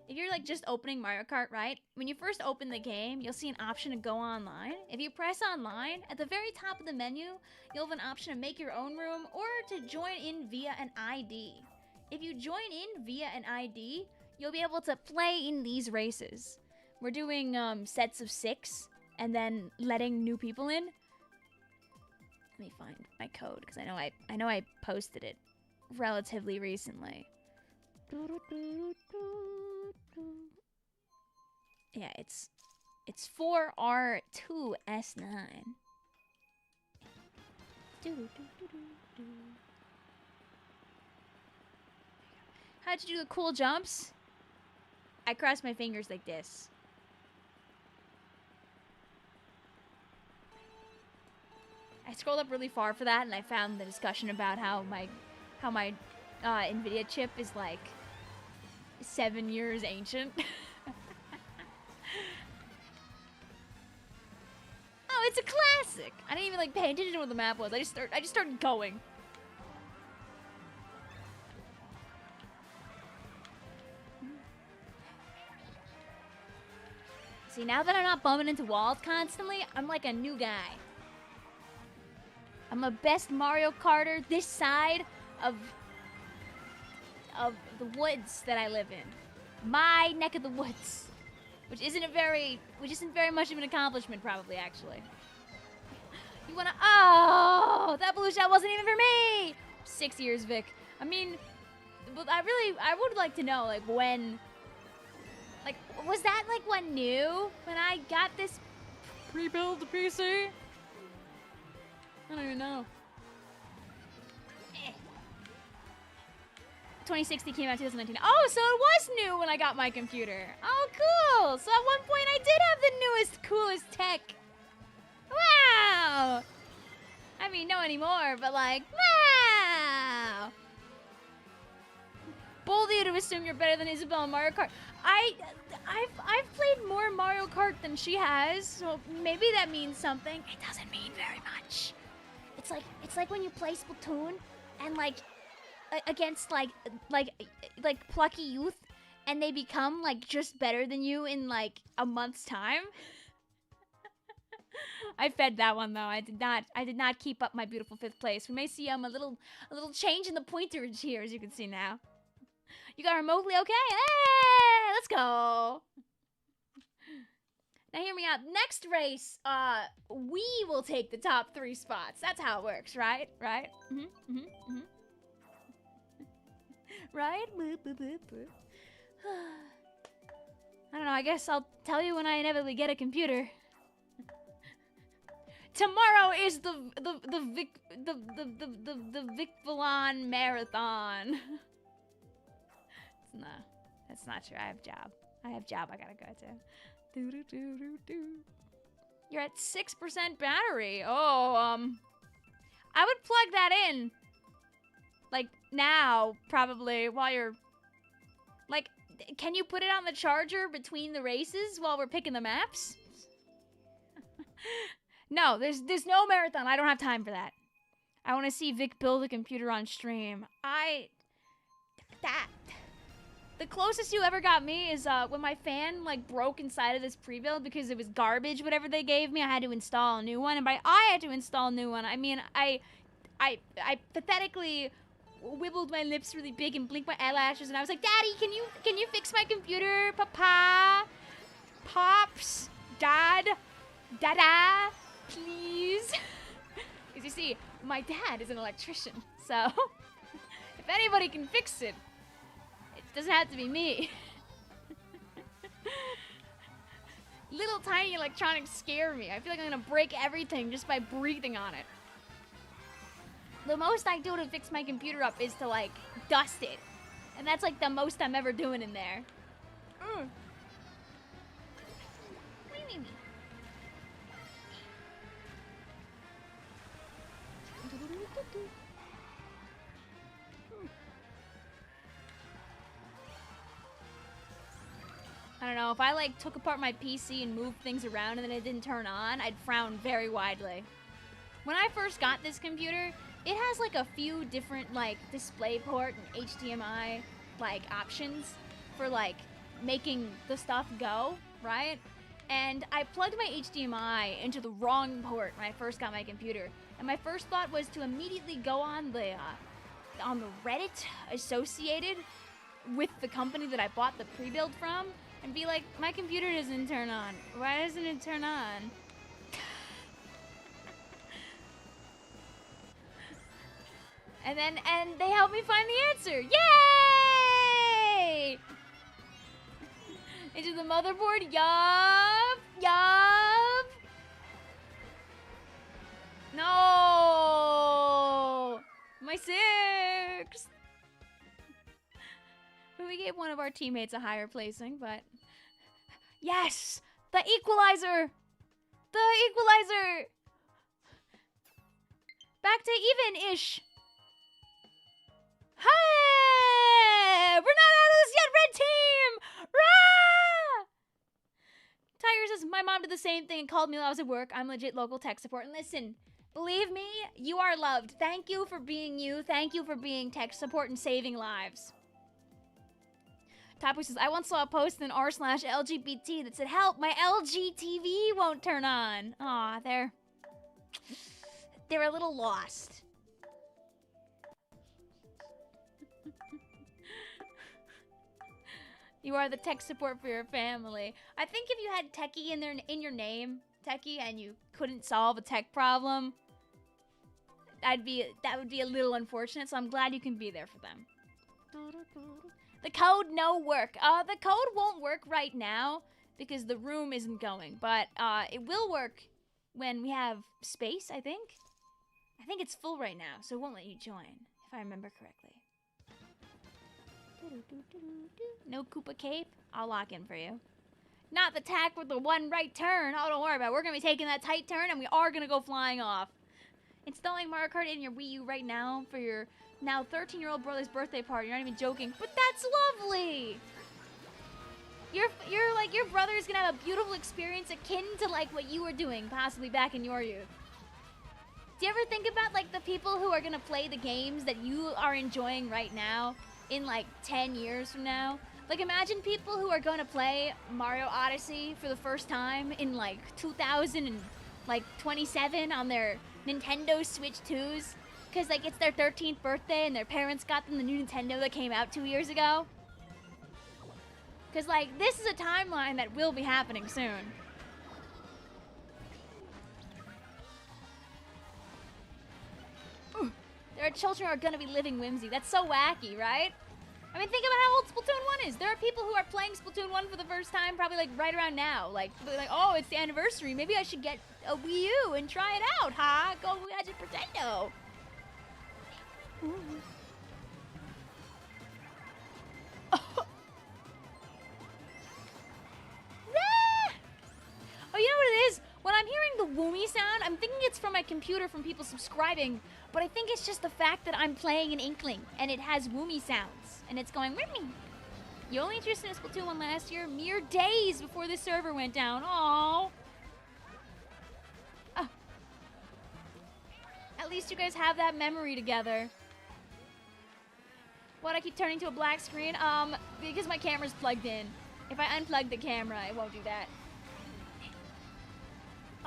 if you're like just opening Mario Kart, right? When you first open the game, you'll see an option to go online. If you press online, at the very top of the menu, you'll have an option to make your own room or to join in via an ID. If you join in via an ID, you'll be able to play in these races. We're doing sets of 6 and then letting new people in. Let me find my code because I know I posted it relatively recently. Yeah, it's 4R2S9. How'd you do the cool jumps? I crossed my fingers like this. I scrolled up really far for that, and I found the discussion about how my NVIDIA chip is like 7 years ancient. Oh, it's a classic. I didn't even like pay attention to what the map was. I just started going. See, now that I'm not bumping into walls constantly, I'm like a new guy. I'm a best Mario Karter this side of the woods that I live in. My neck of the woods. Which isn't very much of an accomplishment, probably, actually. You wanna? Oh, that blue shell wasn't even for me. 6 years, Vic. I mean, but I would like to know, like, when, like, was that like when new when I got this pre-built PC? I don't even know. 2060 came out 2019. Oh, so it was new when I got my computer. Oh, cool. So at one point I did have the newest, coolest tech. Wow. I mean, no anymore, but like, wow. Bold of you to assume you're better than Isabel in Mario Kart. I've played more Mario Kart than she has, so maybe that means something. It doesn't mean very much. It's like when you play Splatoon and like against like plucky youth, and they become like just better than you in like a month's time. I fed that one though. I did not keep up my beautiful 5th place. We may see a little change in the pointerage here, as you can see now. You got remotely okay? Hey, let's go. Now hear me out. Next race, we will take the top 3 spots. That's how it works, right? Right? Right? I don't know. I guess I'll tell you when I inevitably get a computer. Tomorrow is the Vicvillon marathon. No, that's not true. I have job. I gotta go to. You're at 6% battery. Oh, I would plug that in. Like now, probably while you're. Like, can you put it on the charger between the races while we're picking the maps? No, there's no marathon. I don't have time for that. I want to see Vic build a computer on stream. The closest you ever got me is when my fan like broke inside of this pre-build because it was garbage, whatever they gave me. I had to install a new one, and by I had to install a new one, I mean I pathetically wibbled my lips really big and blinked my eyelashes, and I was like, "Daddy, can you fix my computer, Papa, Pops, Dad, Dada, please?" Because you see, my dad is an electrician, so if anybody can fix it, it doesn't have to be me. Little tiny electronics scare me. I feel like I'm gonna break everything just by breathing on it. The most I do to fix my computer up is to like dust it, and that's like the most I'm ever doing in there. I don't know, if I like took apart my PC and moved things around and then it didn't turn on, I'd frown very widely. When I first got this computer, it has like a few different like DisplayPort and HDMI like options for like making the stuff go, right? And I plugged my HDMI into the wrong port when I first got my computer. And my first thought was to immediately go on the Reddit associated with the company that I bought the pre-build from and be like, my computer doesn't turn on. Why doesn't it turn on? And they helped me find the answer. Yay! Into the motherboard. Yup. No! My 6th! But we gave one of our teammates a higher placing, but... Yes! The equalizer! The equalizer! Back to even-ish! Hey! We're not out of this yet, red team! Rah! Tiger says, my mom did the same thing and called me while I was at work. I'm legit local tech support. And listen, believe me, you are loved. Thank you for being you. Thank you for being tech support and saving lives. Tapu says, I once saw a post in r/LGBT that said, help, my LG TV won't turn on. Aw, they're a little lost. You are the tech support for your family. I think if you had techie in your name, techie and you couldn't solve a tech problem, that would be a little unfortunate, so I'm glad you can be there for them. The code no work. The code won't work right now because the room isn't going, but it will work when we have space, I think. I think it's full right now, so it won't let you join, if I remember correctly. No Koopa cape? I'll lock in for you. Not the tack with the one right turn. Oh, don't worry about it. We're going to be taking that tight turn, and we are going to go flying off. Installing Mario Kart in your Wii U right now for your now 13-year-old brother's birthday party. You're not even joking, but that's lovely. You're like, your brother's going to have a beautiful experience akin to like what you were doing possibly back in your youth. Do you ever think about like the people who are going to play the games that you are enjoying right now in like 10 years from now? Like, imagine people who are going to play Mario Odyssey for the first time in like 2027 on their Nintendo Switch 2s, because like it's their 13th birthday and their parents got them the new Nintendo that came out 2 years ago. Because like this is a timeline that will be happening soon. There are children who are going to be living whimsy. That's so wacky, right? I mean, think about how old Splatoon 1 is. There are people who are playing Splatoon 1 for the first time probably like right around now. Like, oh, it's the anniversary. Maybe I should get a Wii U and try it out, huh? Go Gadget Pretendo. Oh, you know what it is? When I'm hearing the woomy sound, I'm thinking it's from my computer from people subscribing, but I think it's just the fact that I'm playing an Inkling, and it has woomy sounds, and it's going, woomy. You only introduced in Splatoon 1 last year, mere days before this server went down. Aww. Oh. At least you guys have that memory together. Why'd I keep turning to a black screen? Because my camera's plugged in. If I unplug the camera, it won't do that.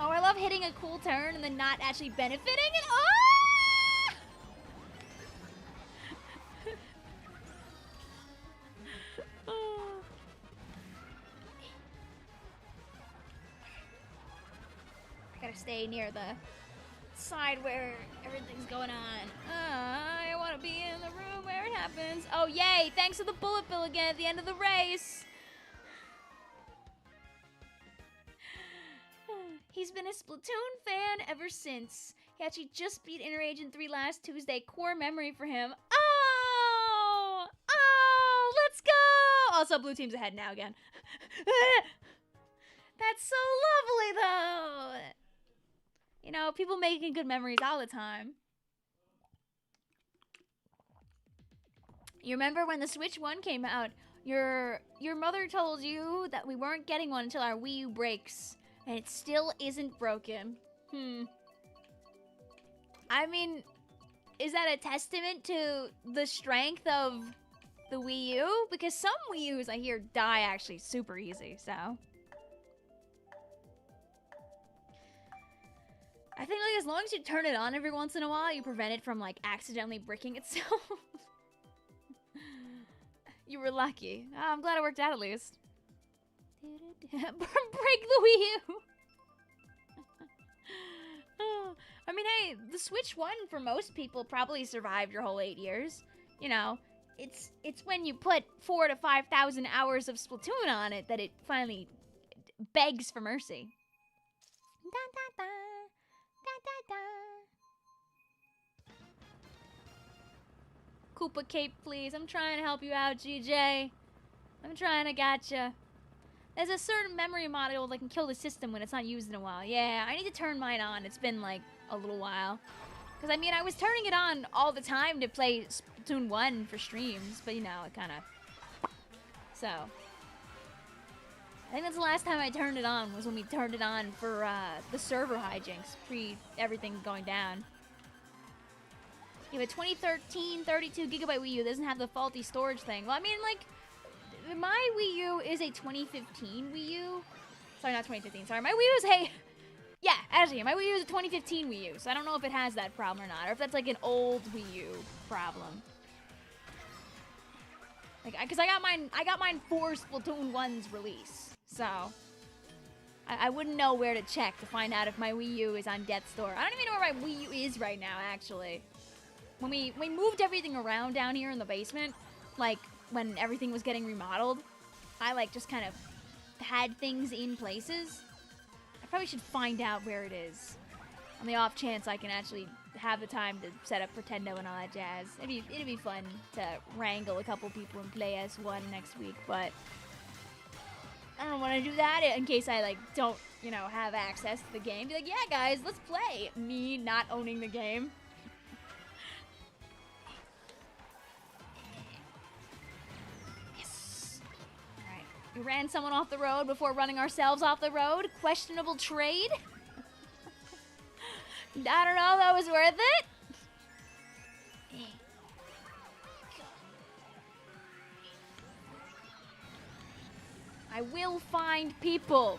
Oh, I love hitting a cool turn and then not actually benefiting it. Oh! I gotta stay near the side where everything's going on. I want to be in the room where it happens. Oh, yay! Thanks for the bullet bill again at the end of the race. He's been a Splatoon fan ever since. He actually just beat Inner Agent 3 last Tuesday. Core memory for him. Oh! Oh! Let's go! Also, blue team's ahead now again. That's so lovely, though! You know, people making good memories all the time. You remember when the Switch 1 came out, your mother told you that we weren't getting one until our Wii U breaks. And it still isn't broken. I mean, is that a testament to the strength of the Wii U? Because some Wii U's I hear die actually super easy, so. I think like as long as you turn it on every once in a while, you prevent it from like accidentally bricking itself. You were lucky. Oh, I'm glad it worked out at least. Break the Wii U. I mean, hey, the Switch 1 for most people probably survived your whole 8 years. You know, it's when you put 4,000 to 5,000 hours of Splatoon on it that it finally begs for mercy. Da, da, da. Da, da, da. Koopa cape, please. I'm trying to help you out, GJ. I'm trying to gotcha. There's a certain memory module that can kill the system when it's not used in a while. Yeah, I need to turn mine on. It's been like a little while. Because I mean, I was turning it on all the time to play Splatoon 1 for streams, but you know, it kind of... So. I think that's the last time I turned it on, was when we turned it on for the server hijinks, pre-everything going down. Yeah, but 2013 32GB Wii U doesn't have the faulty storage thing. Well, I mean, like... My Wii U is a 2015 Wii U. Sorry, not 2015. Sorry, my Wii U is a... Yeah, actually, my Wii U is a 2015 Wii U, so I don't know if it has that problem or not, or if that's like an old Wii U problem. Like, because I got mine for Splatoon 1's release, so... I wouldn't know where to check to find out if my Wii U is on death's door. I don't even know where my Wii U is right now, actually. When we moved everything around down here in the basement, like, when everything was getting remodeled, I, like, just kind of had things in places. I probably should find out where it is. On the off chance I can actually have the time to set up Pretendo and all that jazz. It'd be fun to wrangle a couple people and play S1 next week, but I don't want to do that in case I, like, don't, you know, have access to the game. Be like, yeah, guys, let's play. Me not owning the game. Yes. All right. We ran someone off the road before running ourselves off the road. Questionable trade. I don't know if that was worth it. I will find people.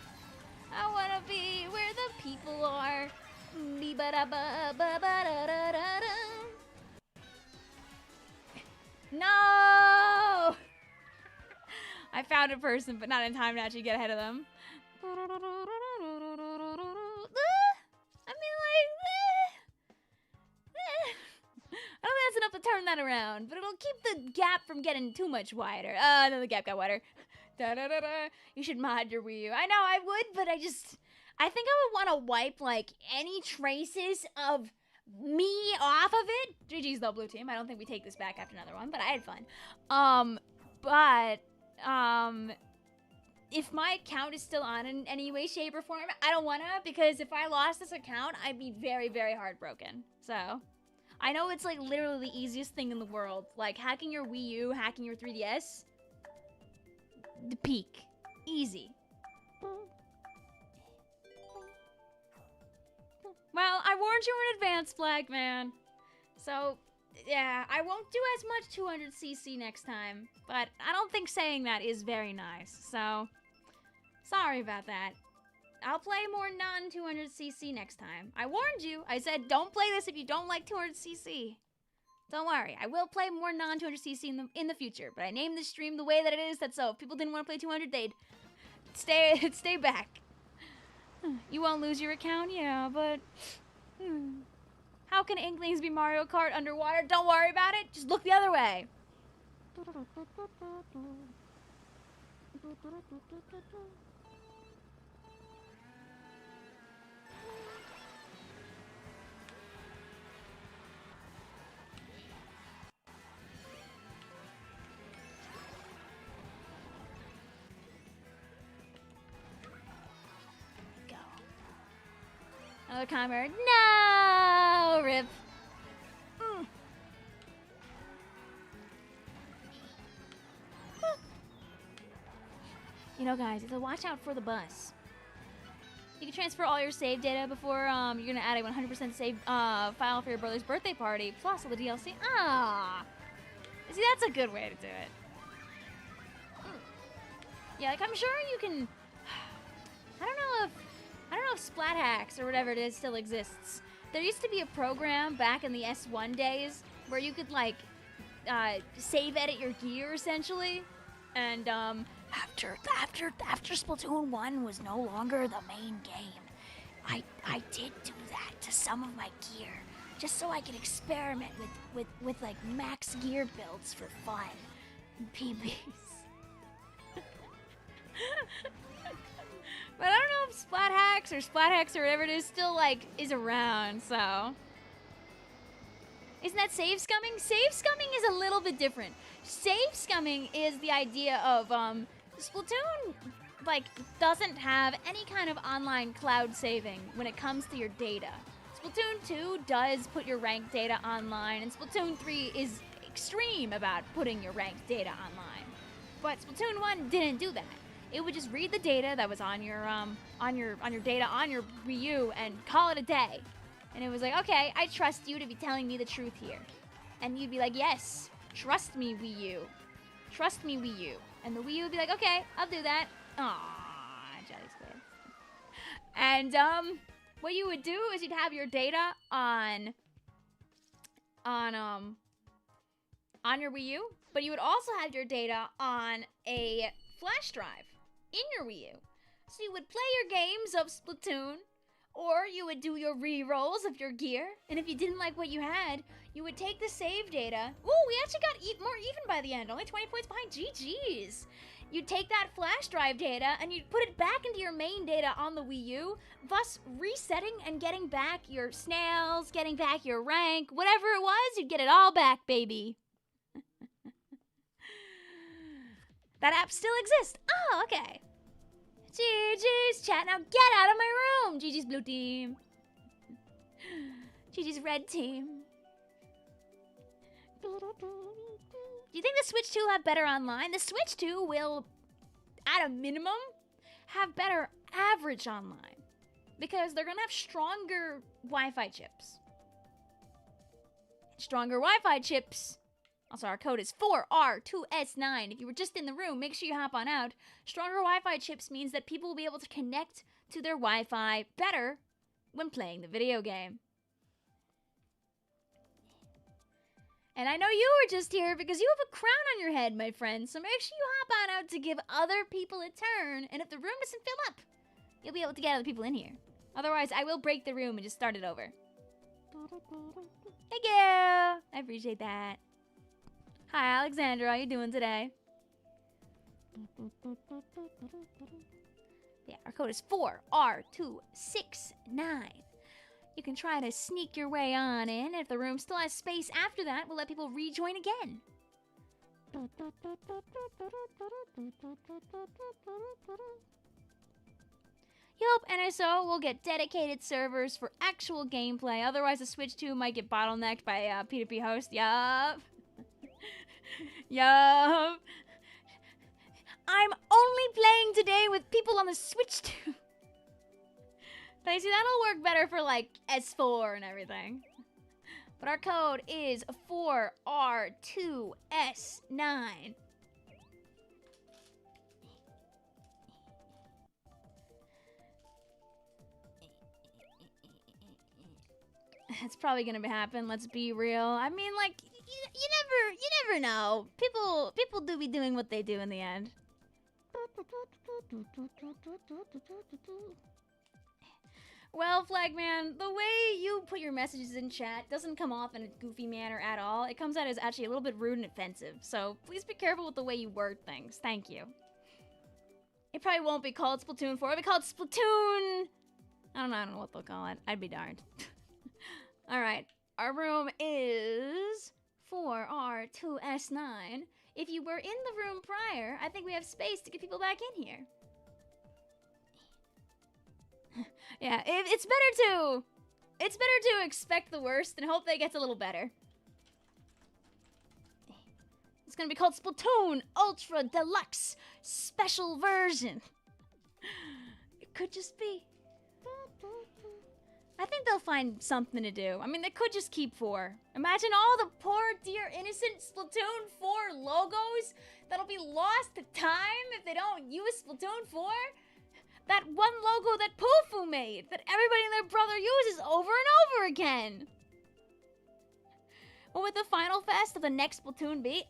I wanna be where the people are. No! I found a person, but not in time to actually get ahead of them. I mean, I don't think that's enough to turn that around, but it'll keep the gap from getting too much wider. No, the gap got wider. Da-da-da-da. You should mod your Wii U. I know I would, but I think I would want to wipe, like, any traces of me off of it. GG's though, blue team. I don't think we take this back after another one, but I had fun. If my account is still on in any way, shape, or form, I don't want to, because if I lost this account, I'd be very, very heartbroken. So, I know it's, like, literally the easiest thing in the world. Like, hacking your Wii U, hacking your 3DS. The peak. Easy. Well, I warned you in advance, Flag Man. So, yeah, I won't do as much 200cc next time. But I don't think saying that is very nice. So, sorry about that. I'll play more non-200cc next time. I warned you. I said, don't play this if you don't like 200cc. Don't worry, I will play more non-200cc in the future, but I named this stream the way that it is, that so if people didn't want to play 200, they'd stay back. You won't lose your account, yeah, but how can Inklings be Mario Kart underwater? Don't worry about it, just look the other way. Another timer. No! Rip. You know, guys, so watch out for the bus. You can transfer all your save data before you're gonna add a 100% save file for your brother's birthday party, plus all the DLC. Ah! See, that's a good way to do it. Yeah, like, I'm sure you can... I don't know if Splat Hacks or whatever it is still exists. There used to be a program back in the S1 days where you could, like, save edit your gear, essentially. And, after Splatoon 1 was no longer the main game, I did do that to some of my gear, just so I could experiment with like, max gear builds for fun. PBs. But I don't know if Splat Hacks or whatever it is still, like, is around, so. Isn't that save scumming? Save scumming is a little bit different. Save scumming is the idea of, Splatoon, like, doesn't have any kind of online cloud saving when it comes to your data. Splatoon 2 does put your ranked data online, and Splatoon 3 is extreme about putting your ranked data online. But Splatoon 1 didn't do that. It would just read the data that was on your data on your Wii U and call it a day. And it was like, okay, I trust you to be telling me the truth here. And you'd be like, yes, trust me, Wii U. Trust me, Wii U. And the Wii U would be like, okay, I'll do that. Aww, Jelly Squid. And what you would do is you'd have your data on your Wii U, but you would also have your data on a flash drive in your Wii U. So you would play your games of Splatoon, or you would do your re-rolls of your gear, and if you didn't like what you had, you would take the save data. Ooh, we actually got more even by the end, only 20 points behind. GG's. You'd take that flash drive data and you'd put it back into your main data on the Wii U, thus resetting and getting back your snails, getting back your rank, whatever it was, you'd get it all back, baby. That app still exists. Oh, okay. GG's chat, now get out of my room. GG's blue team. GG's red team. Do you think the Switch 2 will have better online? The Switch 2 will, at a minimum, have better average online. Because they're going to have stronger Wi-Fi chips. Stronger Wi-Fi chips. Also, our code is 4R2S9. If you were just in the room, make sure you hop on out. Stronger Wi-Fi chips means that people will be able to connect to their Wi-Fi better when playing the video game. And I know you were just here because you have a crown on your head, my friend. So make sure you hop on out to give other people a turn. And if the room doesn't fill up, you'll be able to get other people in here. Otherwise, I will break the room and just start it over. Thank you. I appreciate that. Hi, Alexandra. How you doing today? Yeah, our code is 4R269. You can try to sneak your way on in. If the room still has space after that, we'll let people rejoin again. Yup, NSO will get dedicated servers for actual gameplay. Otherwise, the Switch 2 might get bottlenecked by P2P host. Yup. Yup. I'm only playing today with people on the Switch 2. But see, that'll work better for, like, S4 and everything. But our code is 4R2S9. It's probably gonna happen, let's be real. I mean, like, you never know. People do be doing what they do in the end. Well, Flagman, the way you put your messages in chat doesn't come off in a goofy manner at all. It comes out as actually a little bit rude and offensive. So please be careful with the way you word things. Thank you. It probably won't be called Splatoon 4. It'll be called Splatoon. I don't know what they'll call it. I'd be darned. Alright. Our room is 4R2S9. If you were in the room prior, I think we have space to get people back in here. Yeah, it's better to expect the worst and hope that it gets a little better. It's gonna be called Splatoon Ultra Deluxe Special Version. It could just be. I think they'll find something to do. I mean, they could just keep 4. Imagine all the poor, dear, innocent Splatoon 4 logos that'll be lost to time if they don't use Splatoon 4. That one logo that Pofu made, that everybody and their brother uses over and over again. What would the final fest of the next Splatoon be?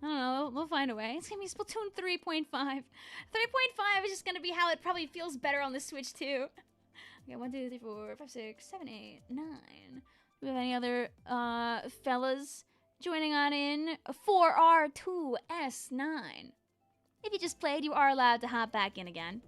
I don't know, we'll find a way. It's gonna be Splatoon 3.5. 3.5 is just gonna be how it probably feels better on the Switch too. Okay, 1, 2, 3, 4, 5, 6, 7, 8, 9. Do we have any other fellas joining on in? 4R2S9. If you just played, you are allowed to hop back in again.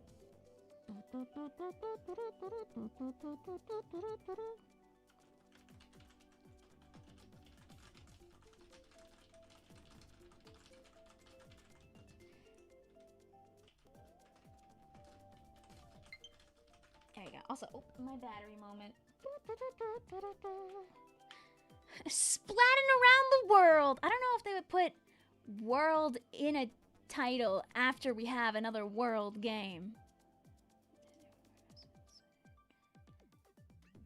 There you go. Also, oh, my battery moment. Splatting around the world. I don't know if they would put world in a title after we have another world game.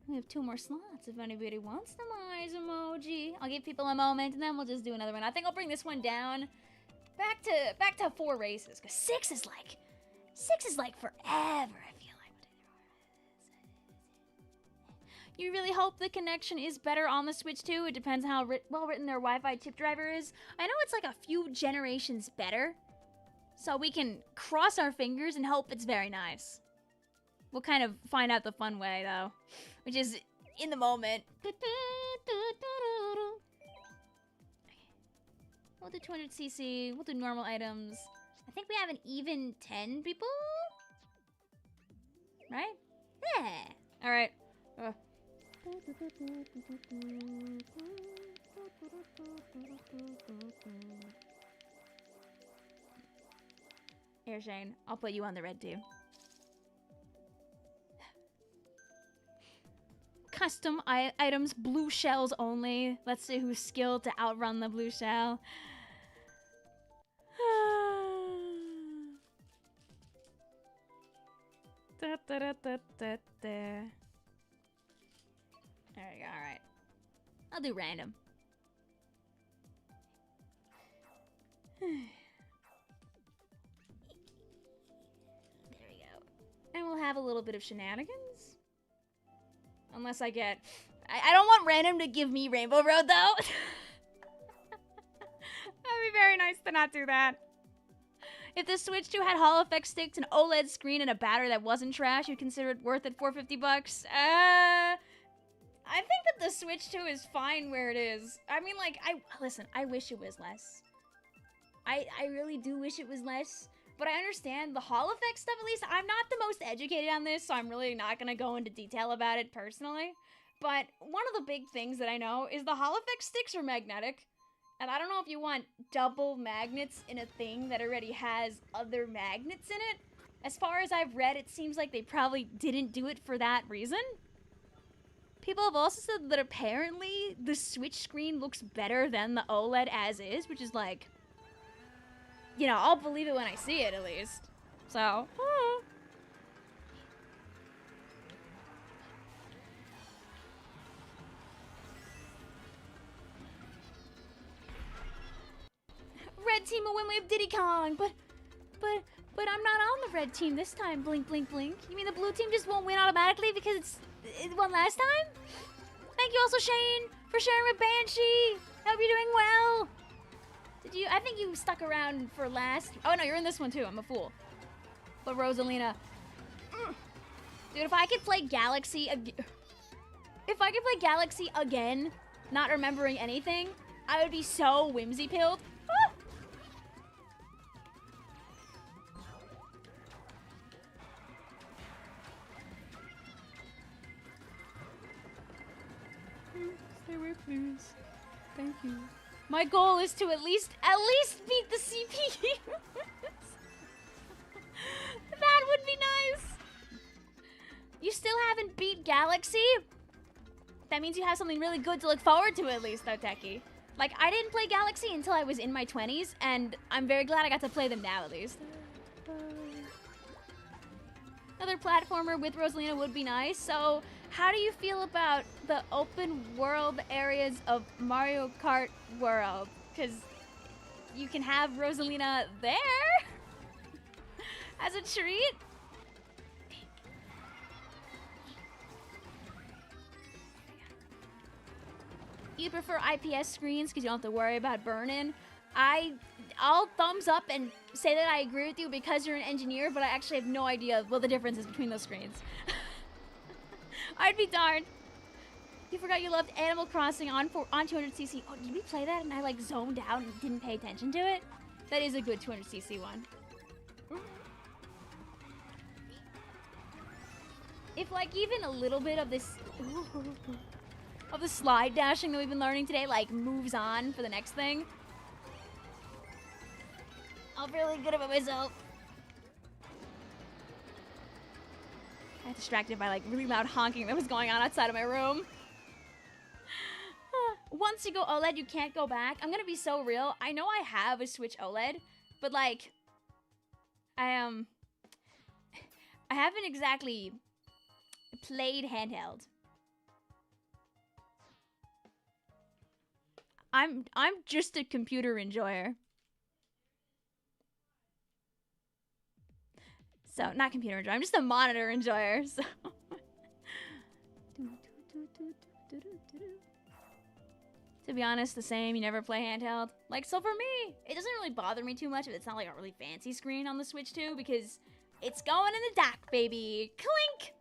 We have 2 more slots if anybody wants the eyes emoji. I'll give people a moment and then we'll just do another one. I think I'll bring this one down back to 4 races, because 6 is like forever, I feel like. You really hope the connection is better on the Switch too. It depends how well written their Wi-Fi chip driver is. I know it's like a few generations better. So we can cross our fingers and hope it's very nice. We'll kind of find out the fun way though, which is in the moment. We'll do 200cc, we'll do normal items. I think we have an even 10 people? Right? Yeah. Alright. Here, Shane. I'll put you on the red team. Custom items, blue shells only. Let's see who's skilled to outrun the blue shell. There we go, alright. I'll do random. There we go. And we'll have a little bit of shenanigans. Unless I get... I don't want random to give me Rainbow Road, though. That'd be very nice to not do that. If the Switch 2 had Hall effect sticks, an OLED screen, and a battery that wasn't trash, you'd consider it worth it $450? I think that the Switch 2 is fine where it is. I mean, like, listen, I wish it was less. I really do wish it was less. But I understand the Hall effect stuff, at least. I'm not the most educated on this, so I'm really not going to go into detail about it personally. But one of the big things that I know is the Hall effect sticks are magnetic. And I don't know if you want double magnets in a thing that already has other magnets in it. As far as I've read, it seems like they probably didn't do it for that reason. People have also said that apparently the Switch screen looks better than the OLED as is, which is like... You know, I'll believe it when I see it, at least. So, Red team will win, we have Diddy Kong, but I'm not on the red team this time, blink, blink, blink. You mean the blue team just won't win automatically because it won last time? Thank you also, Shane, for sharing with Banshee. Hope you're doing well. Did you? I think you stuck around for last. Oh no, you're in this one too. I'm a fool. But Rosalina, dude, if I could play Galaxy again, not remembering anything, I would be so whimsy pilled. Stay away, please. Thank you. My goal is to at least beat the CP. That would be nice. You still haven't beat Galaxy? That means you have something really good to look forward to at least, though, Techie. Like, I didn't play Galaxy until I was in my 20s, and I'm very glad I got to play them now, at least. Another platformer with Rosalina would be nice, so... How do you feel about the open world areas of Mario Kart World? Because you can have Rosalina there as a treat. You prefer IPS screens because you don't have to worry about burn-in. I'll thumbs up and say that I agree with you because you're an engineer, but I actually have no idea what the difference is between those screens. I'd be darned. You forgot you loved Animal Crossing on 200cc. Oh, did we play that and I like zoned out and didn't pay attention to it? That is a good 200cc one. If like even a little bit of this of the slide dashing that we've been learning today like moves on for the next thing, I'll feel really good about myself. I got distracted by like really loud honking that was going on outside of my room. Once you go OLED, you can't go back. I'm gonna be so real. I know I have a Switch OLED, but like, I haven't exactly played handheld. I'm just a computer enjoyer. So, not computer enjoyer, I'm just a monitor enjoyer, so. To be honest, the same. You never play handheld. Like, so for me, it doesn't really bother me too much if it's not like a really fancy screen on the Switch too, because it's going in the dock, baby. Clink!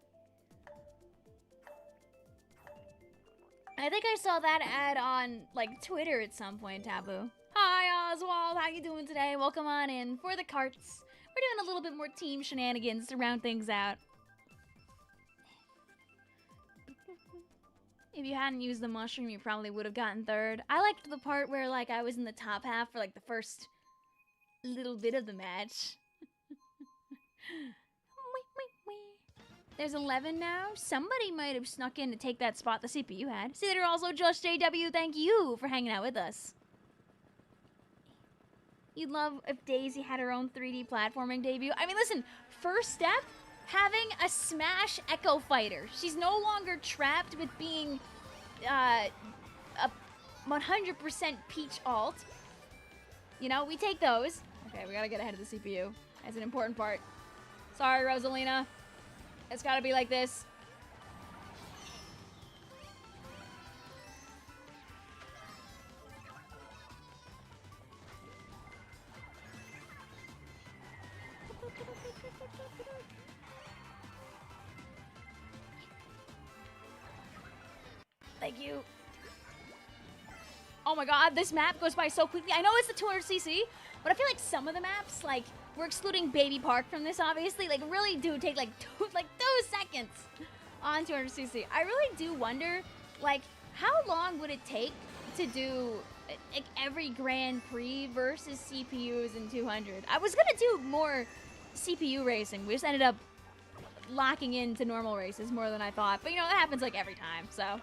I think I saw that ad on, like, Twitter at some point, Taboo. Hi, Oswald. How you doing today? Welcome on in for the carts. We're doing a little bit more team shenanigans to round things out. If you hadn't used the mushroom, you probably would have gotten third. I liked the part where, like, I was in the top half for, like, the first little bit of the match. There's 11 now. Somebody might have snuck in to take that spot the CPU had. See, there also just JW. Thank you for hanging out with us. You'd love if Daisy had her own 3D platforming debut. I mean, listen, first step, having a Smash Echo Fighter. She's no longer trapped with being a 100% Peach alt. You know, we take those. Okay, we gotta get ahead of the CPU. That's an important part. Sorry, Rosalina. It's gotta be like this. Thank you. Oh my god, this map goes by so quickly. I know it's the 200cc, but I feel like some of the maps, like, we're excluding Baby Park from this, obviously, like, really do take, like, 2 seconds on 200cc. I really do wonder, like, how long would it take to do, like, every Grand Prix versus CPUs in 200? I was gonna do more CPU racing. We just ended up locking into normal races more than I thought. But, you know, that happens, like, every time, so...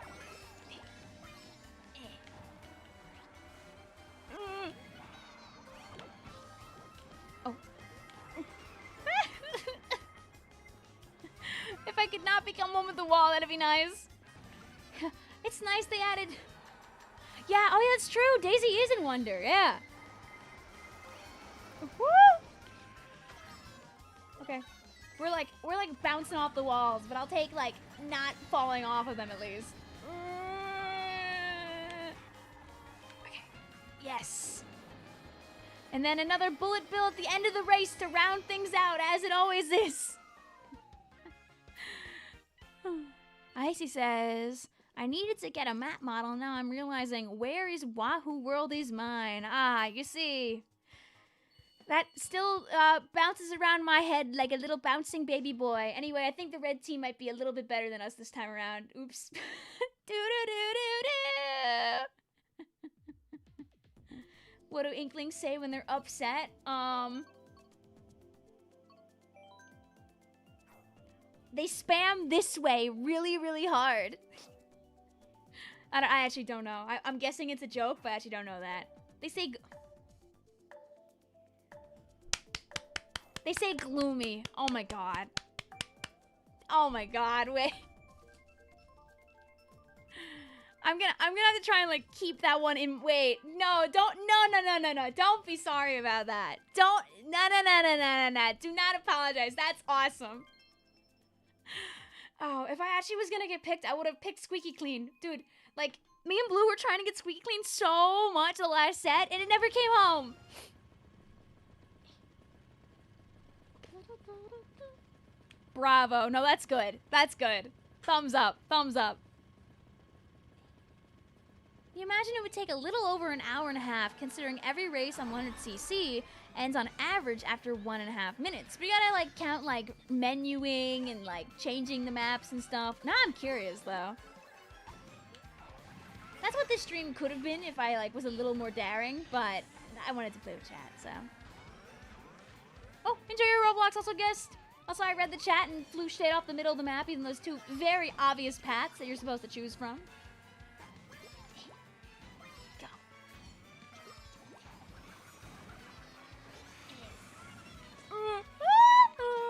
If I could not become one with the wall, that'd be nice. It's nice they added... Yeah, oh yeah, that's true. Daisy is in Wonder, yeah. Woo! Okay. We're like bouncing off the walls, but I'll take, like, not falling off of them at least. Okay. Yes. And then another bullet bill at the end of the race to round things out, as it always is. Icy says, I needed to get a map model. Now I'm realizing, where is Wahoo World is mine? Ah, you see. That still bounces around my head like a little bouncing baby boy. Anyway, I think the red team might be a little bit better than us this time around. Oops. Do-do-do-do-do. What do Inklings say when they're upset? They spam this way really, really hard. I actually don't know. I'm guessing it's a joke, but I actually don't know that. They say gloomy. Oh my god. Oh my god, wait. I'm gonna have to try and, like, keep that one in. Wait, no, don't, no. Don't be sorry about that. Don't, no. Do not apologize. That's awesome. Oh, if I actually was gonna get picked, I would have picked Squeaky Clean. Dude, like, me and Blue were trying to get Squeaky Clean so much the last set, and it never came home. Bravo. No, that's good. That's good. Thumbs up. Thumbs up. You imagine it would take a little over an hour and a half, considering every race on 100cc ends on average after 1.5 minutes. But you gotta, like, count, like, menuing and, like, changing the maps and stuff. Now I'm curious, though. That's what this stream could have been if I, like, was a little more daring, but I wanted to play with chat, so. Oh, enjoy your Roblox, also guest. Also, I read the chat and flew straight off the middle of the map, even those 2 very obvious paths that you're supposed to choose from. Go.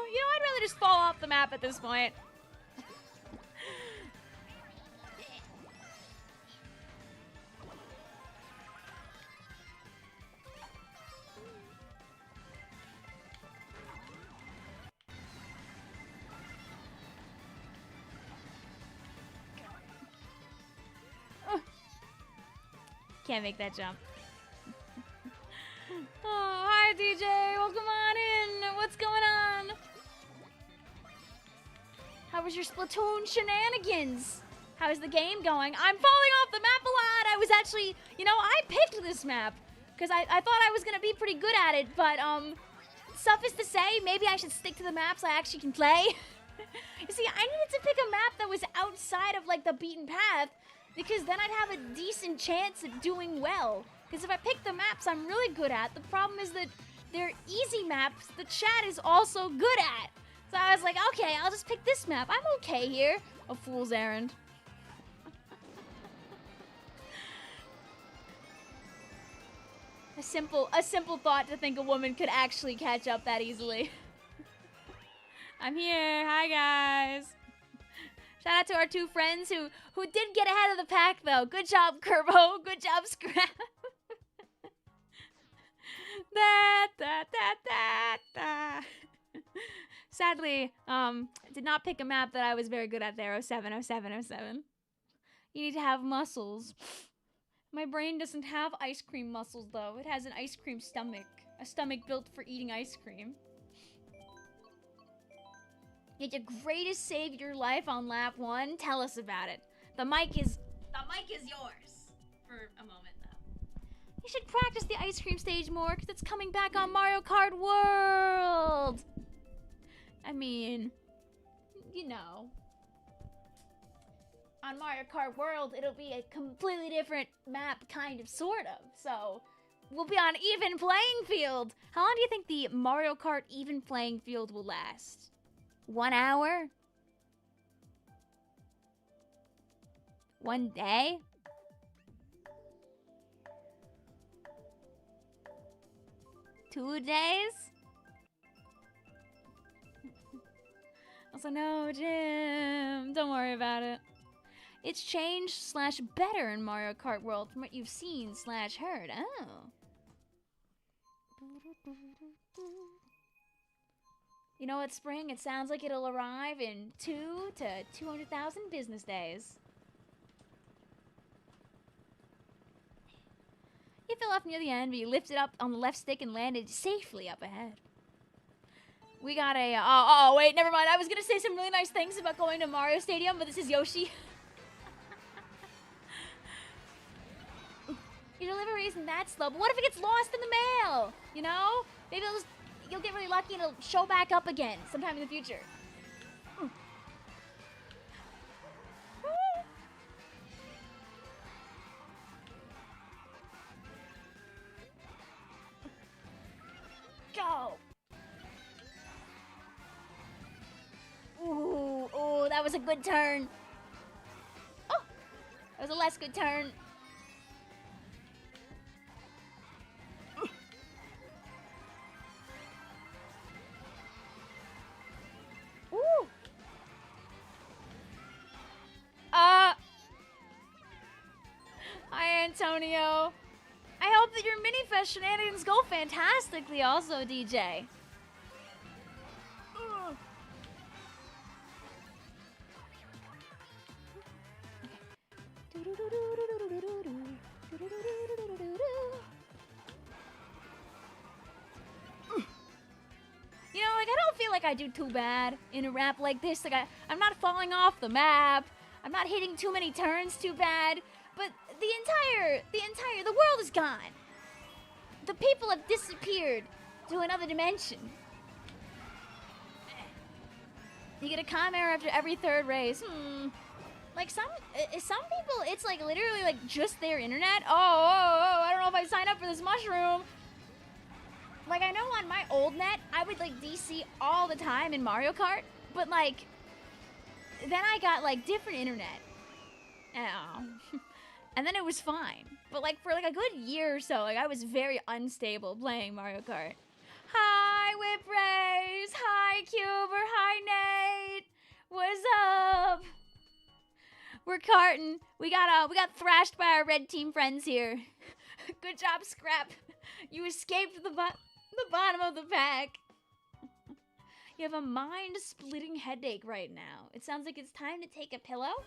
You know, I'd rather just fall off the map at this point. Can't make that jump. Oh, hi, DJ. Welcome on in. What's going on? How was your Splatoon shenanigans? How's the game going? I'm falling off the map a lot. I was actually, you know, I picked this map because I thought I was going to be pretty good at it, but, suffice to say, maybe I should stick to the maps I actually can play. You see, I needed to pick a map that was outside of, like, the beaten path, because then I'd have a decent chance at doing well. Because if I pick the maps I'm really good at, the problem is that they're easy maps the chat is also good at. So I was like, okay, I'll just pick this map. I'm okay here. A fool's errand. A simple thought to think a woman could actually catch up that easily. I'm here. Hi, guys. Shout out to our two friends who did get ahead of the pack, though. Good job, Kerbo. Good job, Scrap. Sadly, did not pick a map that I was very good at there. 07. You need to have muscles. My brain doesn't have ice cream muscles, though. It has an ice cream stomach. A stomach built for eating ice cream. You had your greatest save of your life on lap 1. Tell us about it. The mic is yours for a moment, though. You should practice the ice cream stage more, because it's coming back on Mario Kart World. I mean, you know. On Mario Kart World, it'll be a completely different map, kind of, sort of. So, we'll be on even playing field. How long do you think the Mario Kart even playing field will last? 1 hour? 1 day? Two days? Also, no, Jim. Don't worry about it. It's changed / better in Mario Kart World from what you've seen / heard. Oh. You know what, Spring? It sounds like it'll arrive in 2 to 200,000 business days. You fell off near the end, but you lifted up on the left stick and landed safely up ahead. We got a... oh, wait, never mind. I was going to say some really nice things about going to Mario Stadium, but this is Yoshi. Your delivery isn't that slow, but what if it gets lost in the mail? You know? Maybe you'll get really lucky and it'll show back up again sometime in the future. Go! Ooh, that was a good turn. Oh, that was a less good turn. Ooh. Hi, Antonio. I hope that your mini-fest shenanigans go fantastically also, DJ. You know, like, I don't feel like I do too bad in a rap like this. Like, I'm not falling off the map. I'm not hitting too many turns too bad. But the world is gone. The people have disappeared to another dimension. You get a calm error after every third race. Like, some people, it's, like, literally, like, just their internet. Oh, I don't know if I signed up for this mushroom. Like, I know on my old net, I would, like, DC all the time in Mario Kart. But, like, then I got, like, different internet. Oh. And then it was fine. But, like, for, like, a good year or so, like, I was very unstable playing Mario Kart. Hi, Whip Race. Hi, Cuber. Hi, Nate. What's up? We're carting. We got thrashed by our red team friends here. Good job, Scrap. You escaped the bottom of the pack. You have a mind-splitting headache right now. It sounds like it's time to take a pillow.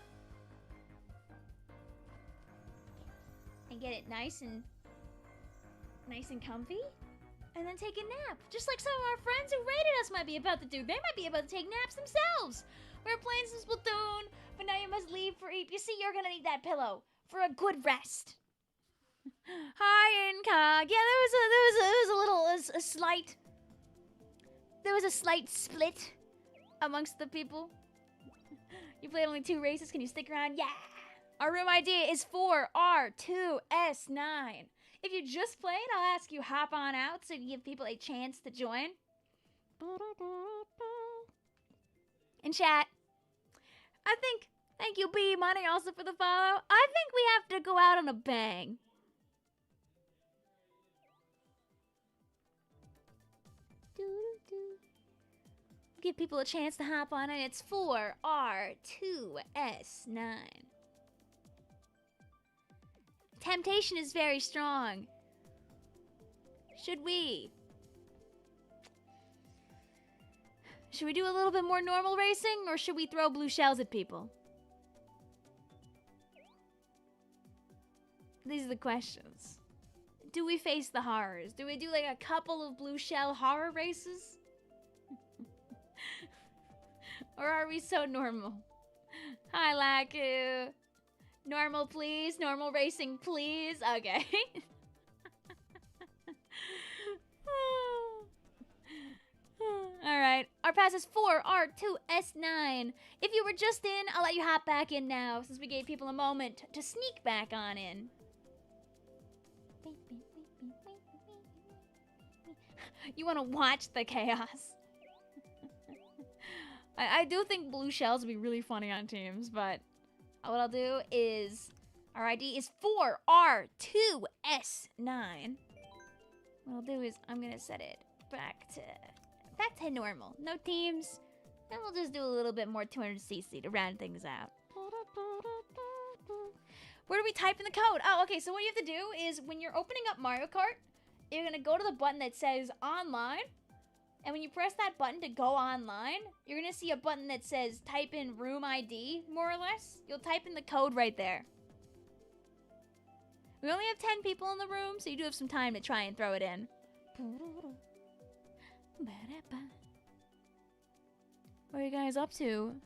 and get it nice and comfy, and then take a nap. Just like some of our friends who rated us might be about to do. They might be about to take naps themselves. We're playing some Splatoon, but now you must leave for Eep. You see, you're gonna need that pillow for a good rest. Hi, Incog. Yeah, there was a slight split amongst the people. You played only 2 races. Can you stick around? Yeah. Our room ID is 4R2S9. If you just played, I'll ask you hop on out so you give people a chance to join. In chat, thank you, B Money, also for the follow. I think we have to go out on a bang. Give people a chance to hop on, and it's 4R2S9. Temptation is very strong. Should we do a little bit more normal racing, or should we throw blue shells at people? These are the questions. Do we face the horrors? Do we do like a couple of blue shell horror races? Or are we so normal? Hi, Laku. Normal, please. Normal racing, please. Okay. Alright. Our pass is 4R2S9. If you were just in, I'll let you hop back in now, since we gave people a moment to sneak back on in. You want to watch the chaos. I do think blue shells would be really funny on teams, but what I'll do is, our ID is 4R2S9. What I'll do is, I'm gonna set it back to normal. No teams, and we'll just do a little bit more 200cc to round things out. Where do we type in the code? Oh, okay, so what you have to do is, when you're opening up Mario Kart, you're gonna go to the button that says online, and when you press that button to go online, you're gonna see a button that says type in room ID, more or less. You'll type in the code right there. We only have 10 people in the room, so you do have some time to try and throw it in. What are you guys up to? You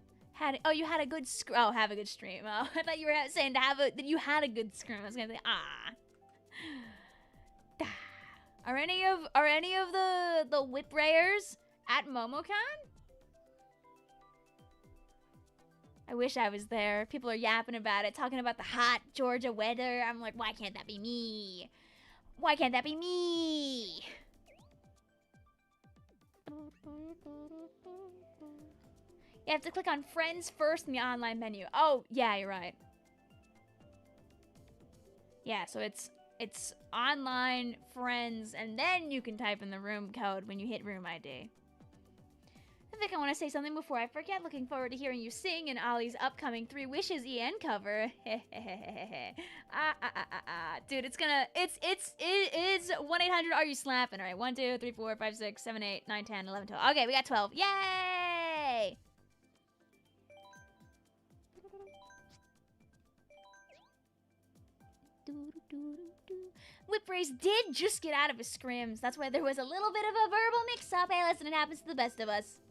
had a good have a good stream. Oh, I thought you were saying that you had a good stream. I was gonna say, Are any of the whip rayers at MomoCon? I wish I was there. People are yapping about it, talking about the hot Georgia weather. I'm like, why can't that be me? Why can't that be me? You have to click on friends first in the online menu. Oh, yeah, you're right. Yeah, so it's online, friends, and then you can type in the room code when you hit room ID. I think I want to say something before I forget. Looking forward to hearing you sing in Ollie's upcoming 3 Wishes EN cover. Dude, it is 1-800 are you slapping? All right, 1, 2, 3, 4, 5, 6, 7, 8, 9, 10, 11, 12. Okay, we got 12. Yay! Whip Race did just get out of his scrims. That's why there was a little bit of a verbal mix-up. Hey, listen, it happens to the best of us.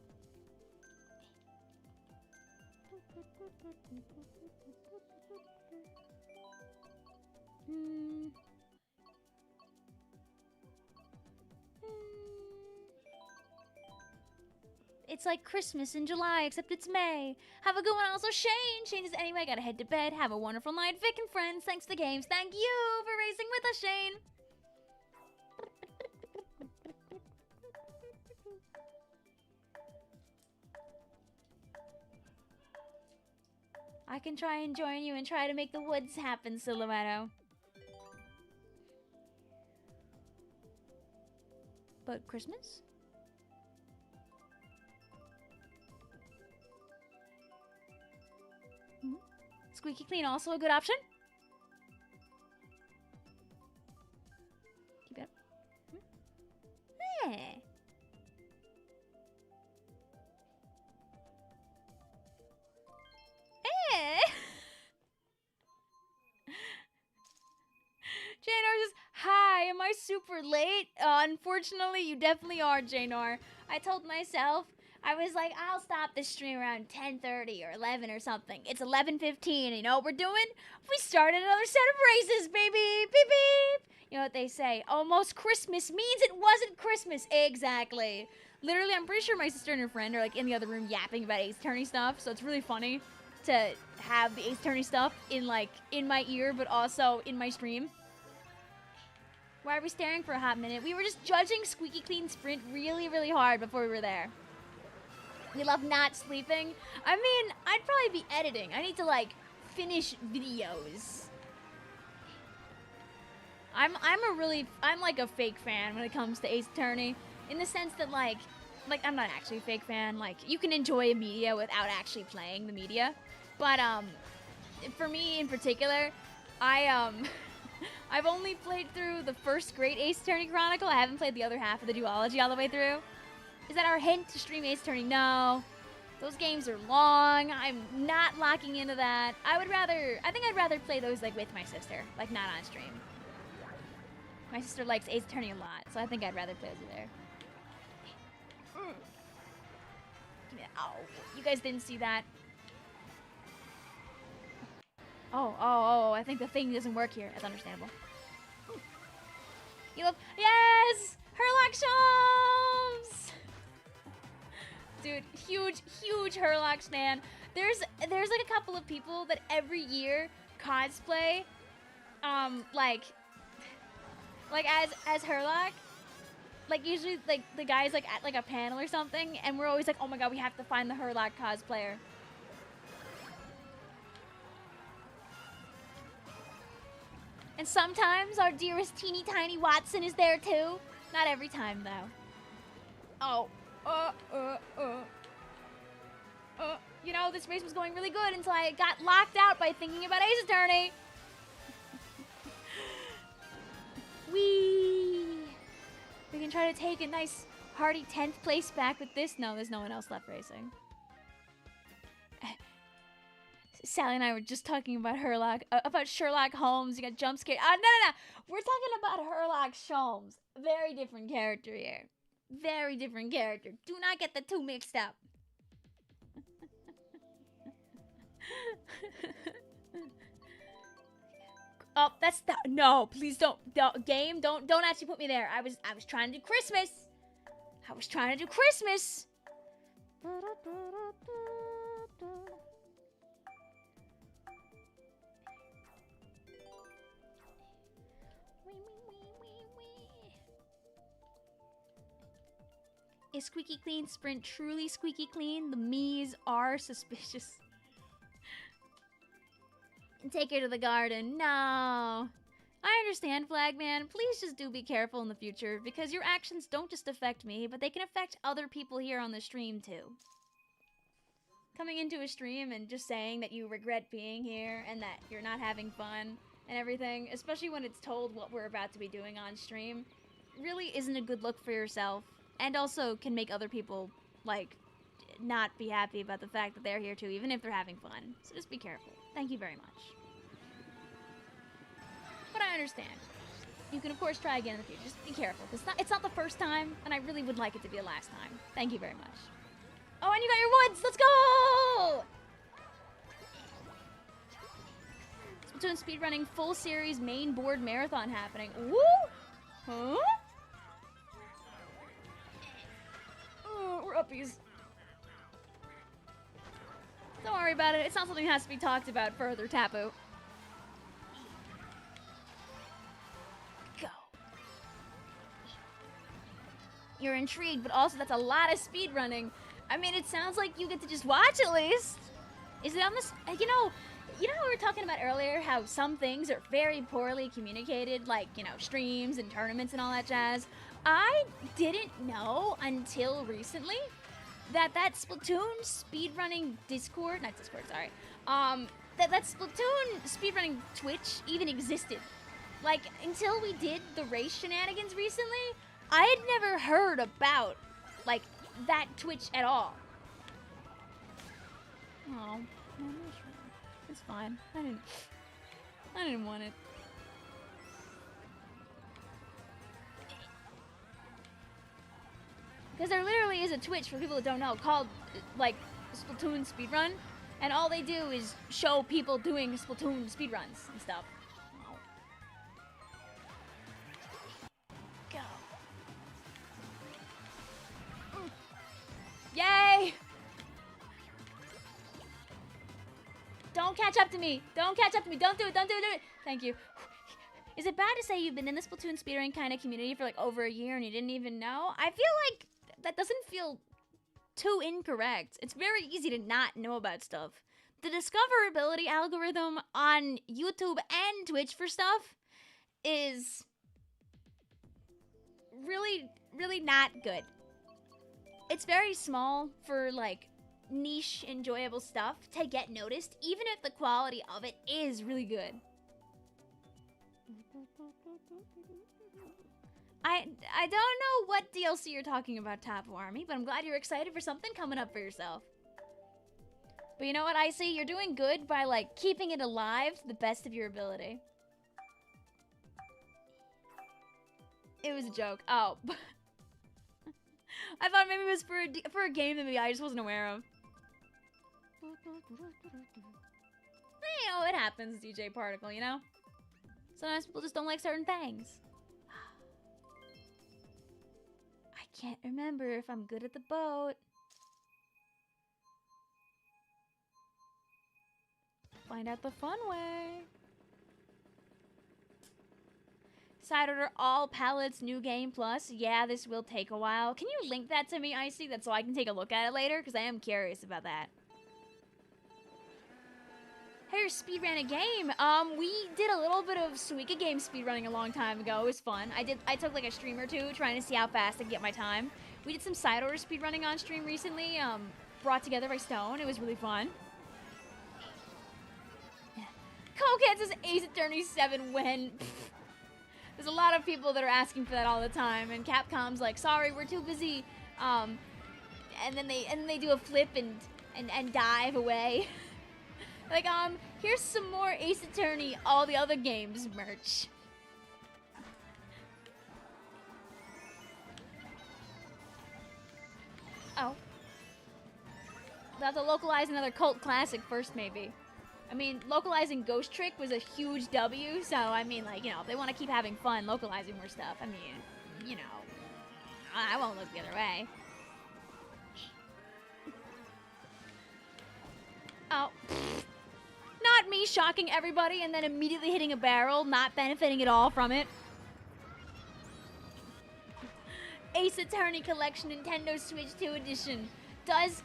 It's like Christmas in July, except it's May. Have a good one. Also, Shane is anyway. Gotta head to bed. Have a wonderful night, Vic and friends. Thanks to the games. Thank you for racing with us, Shane. I can try and join you and try to make the woods happen, Silhouetto. But Christmas? Squeaky clean, also a good option. Keep it up. Hey. Hey. super late. Unfortunately, you definitely are, Janor. I told myself, I was like, I'll stop the stream around 10:30 or 11 or something. It's 11:15, and you know what we're doing? We started another set of races, baby! Beep, beep! You know what they say? Almost Christmas means it wasn't Christmas. Exactly. Literally, I'm pretty sure my sister and her friend are, like, in the other room yapping about Ace Attorney stuff, so it's really funny to have the Ace Attorney stuff in, like, in my ear, but also in my stream. Why are we staring for a hot minute? We were just judging Squeaky Clean Sprint really, really hard before we were there. We love not sleeping. I mean, I'd probably be editing. I need to, like, finish videos. I'm like a fake fan when it comes to Ace Attorney, in the sense that, like, I'm not actually a fake fan. Like, you can enjoy a media without actually playing the media. But, for me in particular, I've only played through the first Great Ace Attorney Chronicle. I haven't played the other half of the duology all the way through. Is that our hint to stream Ace Attorney? No. Those games are long. I'm not locking into that. I think I'd rather play those, like, with my sister. Like, not on stream. My sister likes Ace Attorney a lot, so I think I'd rather play those with her. Give me that. Oh, you guys didn't see that. Oh, I think the thing doesn't work here. That's understandable. You love, yes! Herlock Sholmes! Dude, huge Herlock stan. There's like a couple of people that every year cosplay, like as Herlock. Like, usually, like, the guy's, like, at, like, a panel or something, and we're always like, oh my god, we have to find the Herlock cosplayer. And sometimes our dearest teeny tiny Watson is there too. Not every time, though. You know, this race was going really good until I got locked out by thinking about Ace Attorney. Whee! We can try to take a nice, hearty 10th place back with this. No, there's no one else left racing. Sally and I were just talking about about Sherlock Holmes. You got jump scared. No. We're talking about Herlock Sholmes. Very different character here. Very different character. Do not get the two mixed up. Oh, that's the no. Please don't. Game, don't actually put me there. I was trying to do Christmas. I was trying to do Christmas. Is Squeaky Clean Sprint truly squeaky clean? The Mies are suspicious. Take her to the garden. No. I understand, Flagman. Please just do be careful in the future, because your actions don't just affect me, but they can affect other people here on the stream, too. Coming into a stream and just saying that you regret being here and that you're not having fun and everything, especially when it's told what we're about to be doing on stream, really isn't a good look for yourself, and also can make other people, like, not be happy about the fact that they're here, too, even if they're having fun. So just be careful. Thank you very much. But I understand. You can, of course, try again in the future. Just be careful. It's not the first time, and I really would like it to be the last time. Thank you very much. Oh, and you got your woods! Let's go! Splatoon speedrunning full series main board marathon happening. Woo! Huh? Oh, we're uppies. Don't worry about it. It's not something that has to be talked about further, Tapu. Go. You're intrigued, but also that's a lot of speed running. I mean, it sounds like you get to just watch at least. Is it on this? You know how we were talking about earlier, how some things are very poorly communicated, like, you know, streams and tournaments and all that jazz? I didn't know until recently that Splatoon speedrunning Discord, not Discord, sorry, that Splatoon speedrunning Twitch even existed. Like, until we did the race shenanigans recently, I had never heard about, like, that Twitch at all. Oh, it's fine. I didn't want it. Because there literally is a Twitch, for people that don't know, called, like, Splatoon Speedrun. And all they do is show people doing Splatoon speedruns and stuff. Oh. Go. Yay! Don't catch up to me! Don't catch up to me! Don't do it! Don't do it! Do it! Thank you. Is it bad to say you've been in the Splatoon speedrun kind of community for like over a year and you didn't even know? I feel like that doesn't feel too incorrect. It's very easy to not know about stuff. The discoverability algorithm on YouTube and Twitch for stuff is really, really not good. It's very small for like niche, enjoyable stuff to get noticed, even if the quality of it is really good. I don't know what DLC you're talking about, Tapu Army, but I'm glad you're excited for something coming up for yourself. But you know what, Icy? You're doing good by, like, keeping it alive to the best of your ability. It was a joke. Oh. I thought maybe it was for a game that maybe I just wasn't aware of. You know, it happens, DJ Particle, you know? Sometimes people just don't like certain things. I can't remember if I'm good at the boat. Find out the fun way. Side order all palettes, new game plus. Yeah, this will take a while. Can you link that to me, Icy? That's so I can take a look at it later, because I am curious about that. Hey, speedran a game. We did a little bit of Suika game speedrunning a long time ago. It was fun. I took like a stream or two trying to see how fast I could get my time. We did some side order speedrunning on stream recently, brought together by Stone. It was really fun. Cokehead says Ace Attorney 7 when. There's a lot of people that are asking for that all the time, and Capcom's like, sorry, we're too busy. And then they do a flip and dive away. Like, here's some more Ace Attorney, all the other games merch. Oh. They'll have to localize another cult classic first, maybe. I mean, localizing Ghost Trick was a huge W, so, I mean, like, you know, if they want to keep having fun localizing more stuff, I mean, you know, I won't look the other way. Oh. Not me shocking everybody and then immediately hitting a barrel, not benefiting at all from it. Ace Attorney Collection Nintendo Switch 2 Edition. Does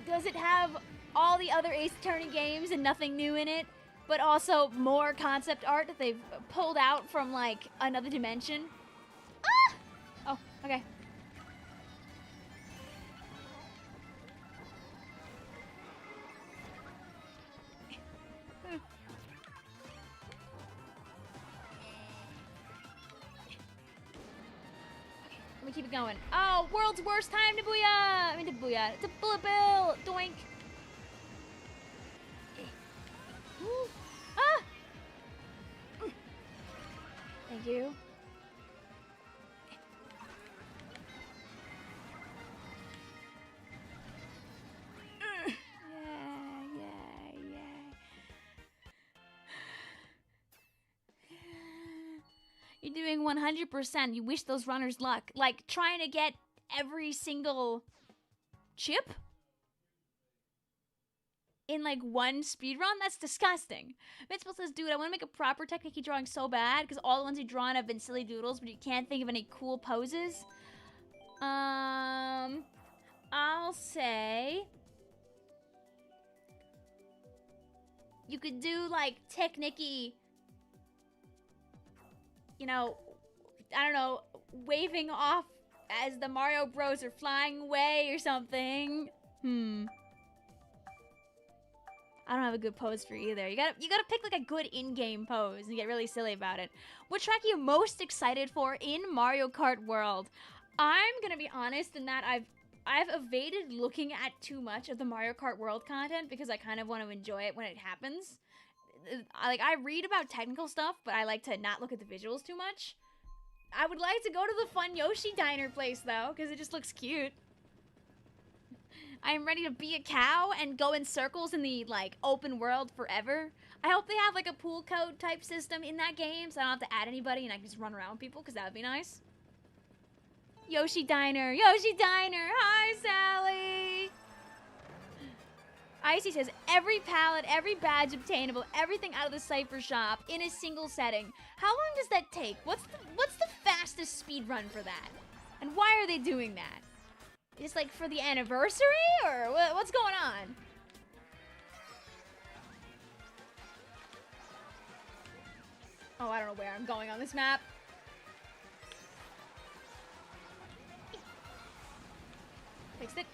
it have all the other Ace Attorney games and nothing new in it, but also more concept art that they've pulled out from, like, another dimension? Ah! Oh, okay. Let me keep it going. Oh, world's worst time to booyah! I mean to booyah. It's a bullet bill! Doink! Ooh. Ah! Thank you. You're doing 100%. You wish those runners luck. Like, trying to get every single chip in, like, one speed run? That's disgusting. Mitchell says, dude, I want to make a proper technique drawing so bad because all the ones you've drawn have been silly doodles, but you can't think of any cool poses. I'll say you could do, like, technique-y, you know, I don't know, waving off as the Mario Bros are flying away or something. I don't have a good pose for either. You gotta pick like a good in-game pose and get really silly about it. What track are you most excited for in Mario Kart World? I'm gonna be honest in that I've evaded looking at too much of the Mario Kart World content because I kind of want to enjoy it when it happens. Like, I read about technical stuff, but I like to not look at the visuals too much. I would like to go to the fun Yoshi diner place, though, because it just looks cute. I am ready to be a cow and go in circles in the, like, open world forever. I hope they have, like, a pool code type system in that game, so I don't have to add anybody and I can just run around with people, because that would be nice. Yoshi Diner. Yoshi Diner. Hi, Sally. Icy says, every pallet, every badge obtainable, everything out of the Cypher shop in a single setting. How long does that take? What's the fastest speed run for that? And why are they doing that? Is like for the anniversary or what's going on? Oh, I don't know where I'm going on this map. Fixed it.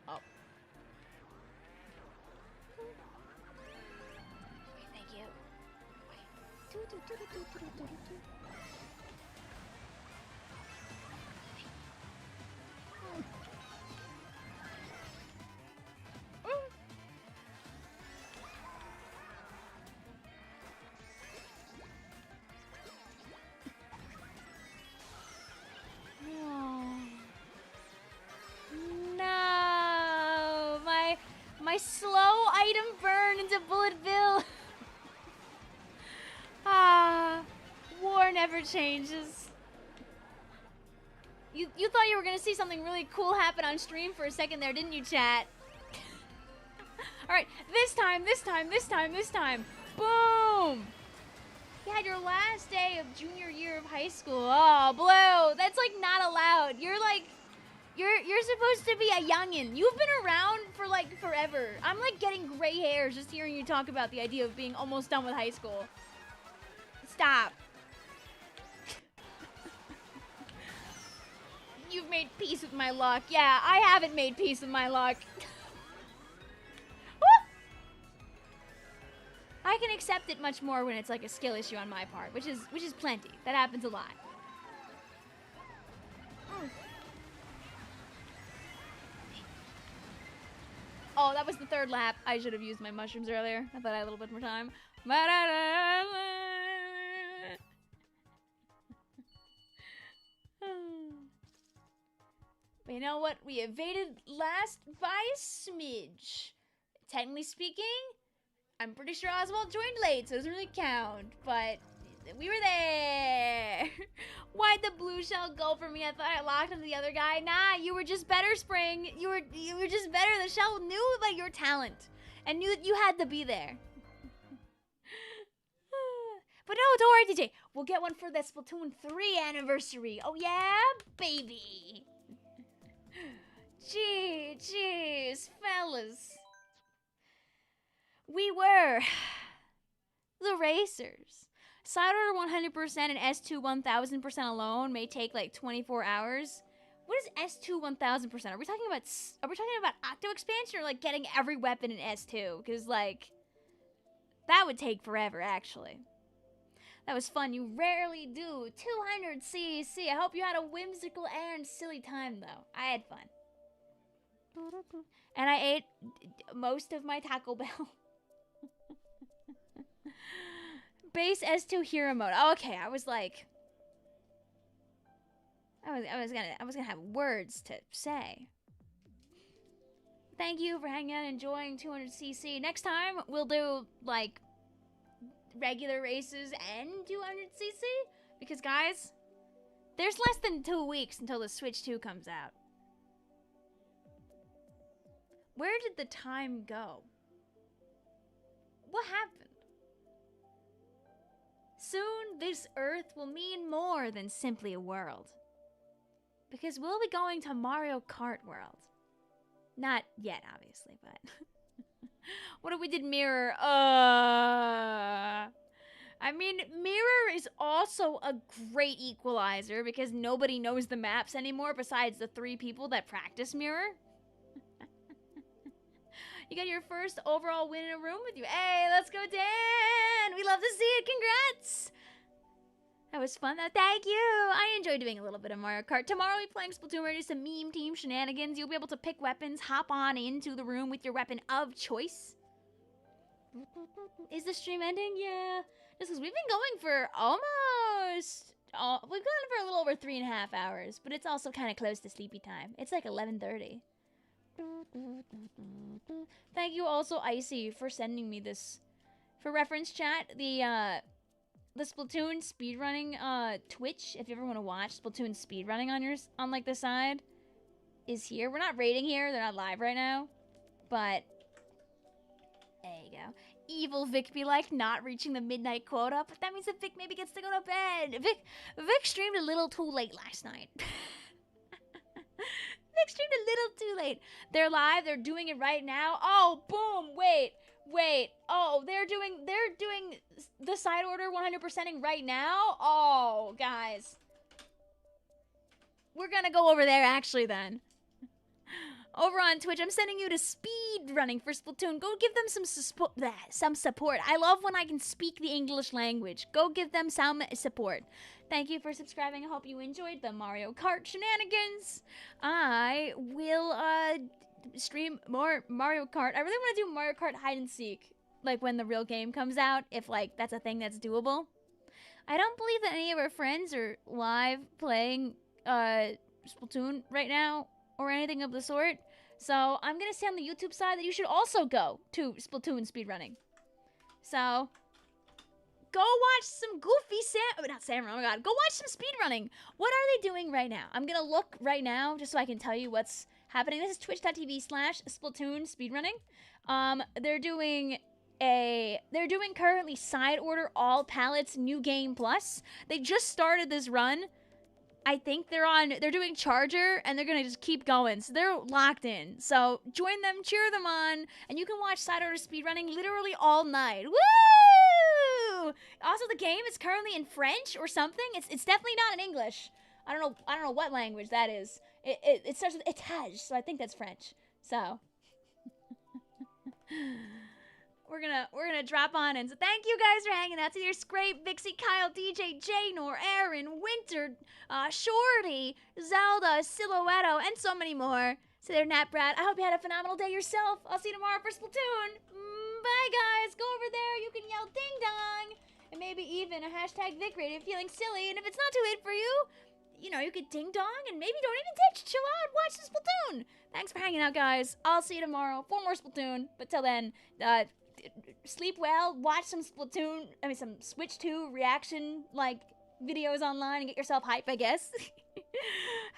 Oh. Okay, thank you. No, my slow item burn into Bulletville. Ah, war never changes. You thought you were gonna see something really cool happen on stream for a second there, didn't you, chat? All right, this time. Boom! You had your last day of junior year of high school. Oh, Blue, that's like not allowed. You're like, you're supposed to be a youngin'. You've been around for like forever. I'm like getting gray hairs just hearing you talk about the idea of being almost done with high school. Stop. You've made peace with my luck. Yeah, I haven't made peace with my luck. I can accept it much more when it's like a skill issue on my part, which is plenty. That happens a lot. Oh, that was the third lap. I should have used my mushrooms earlier. I thought I had a little bit more time. But you know what? We evaded last by a smidge. Technically speaking, I'm pretty sure Oswald joined late, so it doesn't really count. But we were there. Why'd the blue shell go for me? I thought I locked into the other guy. Nah, you were just better, Spring. You were just better. The shell knew about your talent and knew that you had to be there. But no, don't worry, DJ. We'll get one for the Splatoon 3 anniversary. Oh yeah, baby. Jeez, fellas. We were the racers. Side order 100% and S2 1000% alone may take like 24 hours. What is S2 1000%? Are we talking about Octo expansion or like getting every weapon in S2? Because like that would take forever actually. That was fun. You rarely do. 200 CEC. I hope you had a whimsical and silly time though. I had fun. And I ate most of my Taco Bell. Base S2 hero mode. Okay, I was like, I was gonna have words to say. Thank you for hanging out and enjoying 200cc. Next time we'll do like regular races and 200cc because guys, there's less than 2 weeks until the Switch 2 comes out. Where did the time go? What happened? Soon, this Earth will mean more than simply a world. Because we'll be going to Mario Kart World. Not yet, obviously, but... What if we did Mirror? I mean, Mirror is also a great equalizer because nobody knows the maps anymore besides the 3 people that practice Mirror. You got your first overall win in a room with you. Hey, let's go, Dan! We love to see it. Congrats! That was fun. Thank you. I enjoyed doing a little bit of Mario Kart. Tomorrow we'll be playing Splatoon. We're doing some meme team shenanigans. You'll be able to pick weapons, hop on into the room with your weapon of choice. Is the stream ending? Yeah. Just because we've been going for almost... we've gone for a little over 3.5 hours, but it's also kind of close to sleepy time. It's like 11:30. Thank you also, Icy, for sending me this. For reference, chat, the Splatoon speedrunning Twitch, if you ever want to watch Splatoon speedrunning on like the side, is here. We're not rating here, they're not live right now, but there you go. Evil Vic be like, not reaching the midnight quota, but that means that Vic maybe gets to go to bed. Vic streamed a little too late last night. Vic streamed a little too late. They're live, they're doing it right now. Oh, boom, wait. Oh, they're doing the side order 100%ing right now? Oh, guys. We're gonna go over there actually then. Over on Twitch, I'm sending you to speed running for Splatoon. Go give them some support. I love when I can speak the English language. Go give them some support. Thank you for subscribing. I hope you enjoyed the Mario Kart shenanigans. I will stream more Mario Kart. I really want to do Mario Kart hide and seek, like when the real game comes out, if like that's a thing that's doable. I don't believe that any of our friends are live playing Splatoon right now or anything of the sort. So I'm gonna say on the YouTube side that you should also go to Splatoon speedrunning. So go watch some goofy oh my god, go watch some speedrunning. What are they doing right now? I'm gonna look right now just so I can tell you what's happening. This is twitch.tv/Splatoon speedrunning. They're doing currently side order all palettes new game plus. They just started this run. I think they're doing Charger, and they're gonna just keep going. So they're locked in. So join them, cheer them on, and you can watch side order speedrunning literally all night. Woo! Also, the game is currently in French or something. It's definitely not in English. I don't know what language that is. It starts with étage, so I think that's French. So we're gonna drop on in. So thank you guys for hanging out. So here's Scrape, Vixie, Kyle, DJ, Janor, Aaron, Winter, Shorty, Zelda, Silhouetto, and so many more. So there, Nat Brad. I hope you had a phenomenal day yourself. I'll see you tomorrow for Splatoon. Bye, guys. Go over there. You can yell ding dong, and maybe even a hashtag VicRadio if feeling silly. And if it's not too late for you, you know, you could ding dong and maybe don't even ditch. Chill out. Watch the Splatoon. Thanks for hanging out, guys. I'll see you tomorrow for more Splatoon. But till then, sleep well, watch some some Switch 2 reaction, like, videos online and get yourself hype, I guess.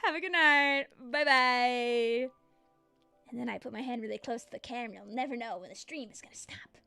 Have a good night. Bye-bye. And then I put my hand really close to the camera. You'll never know when the stream is gonna stop.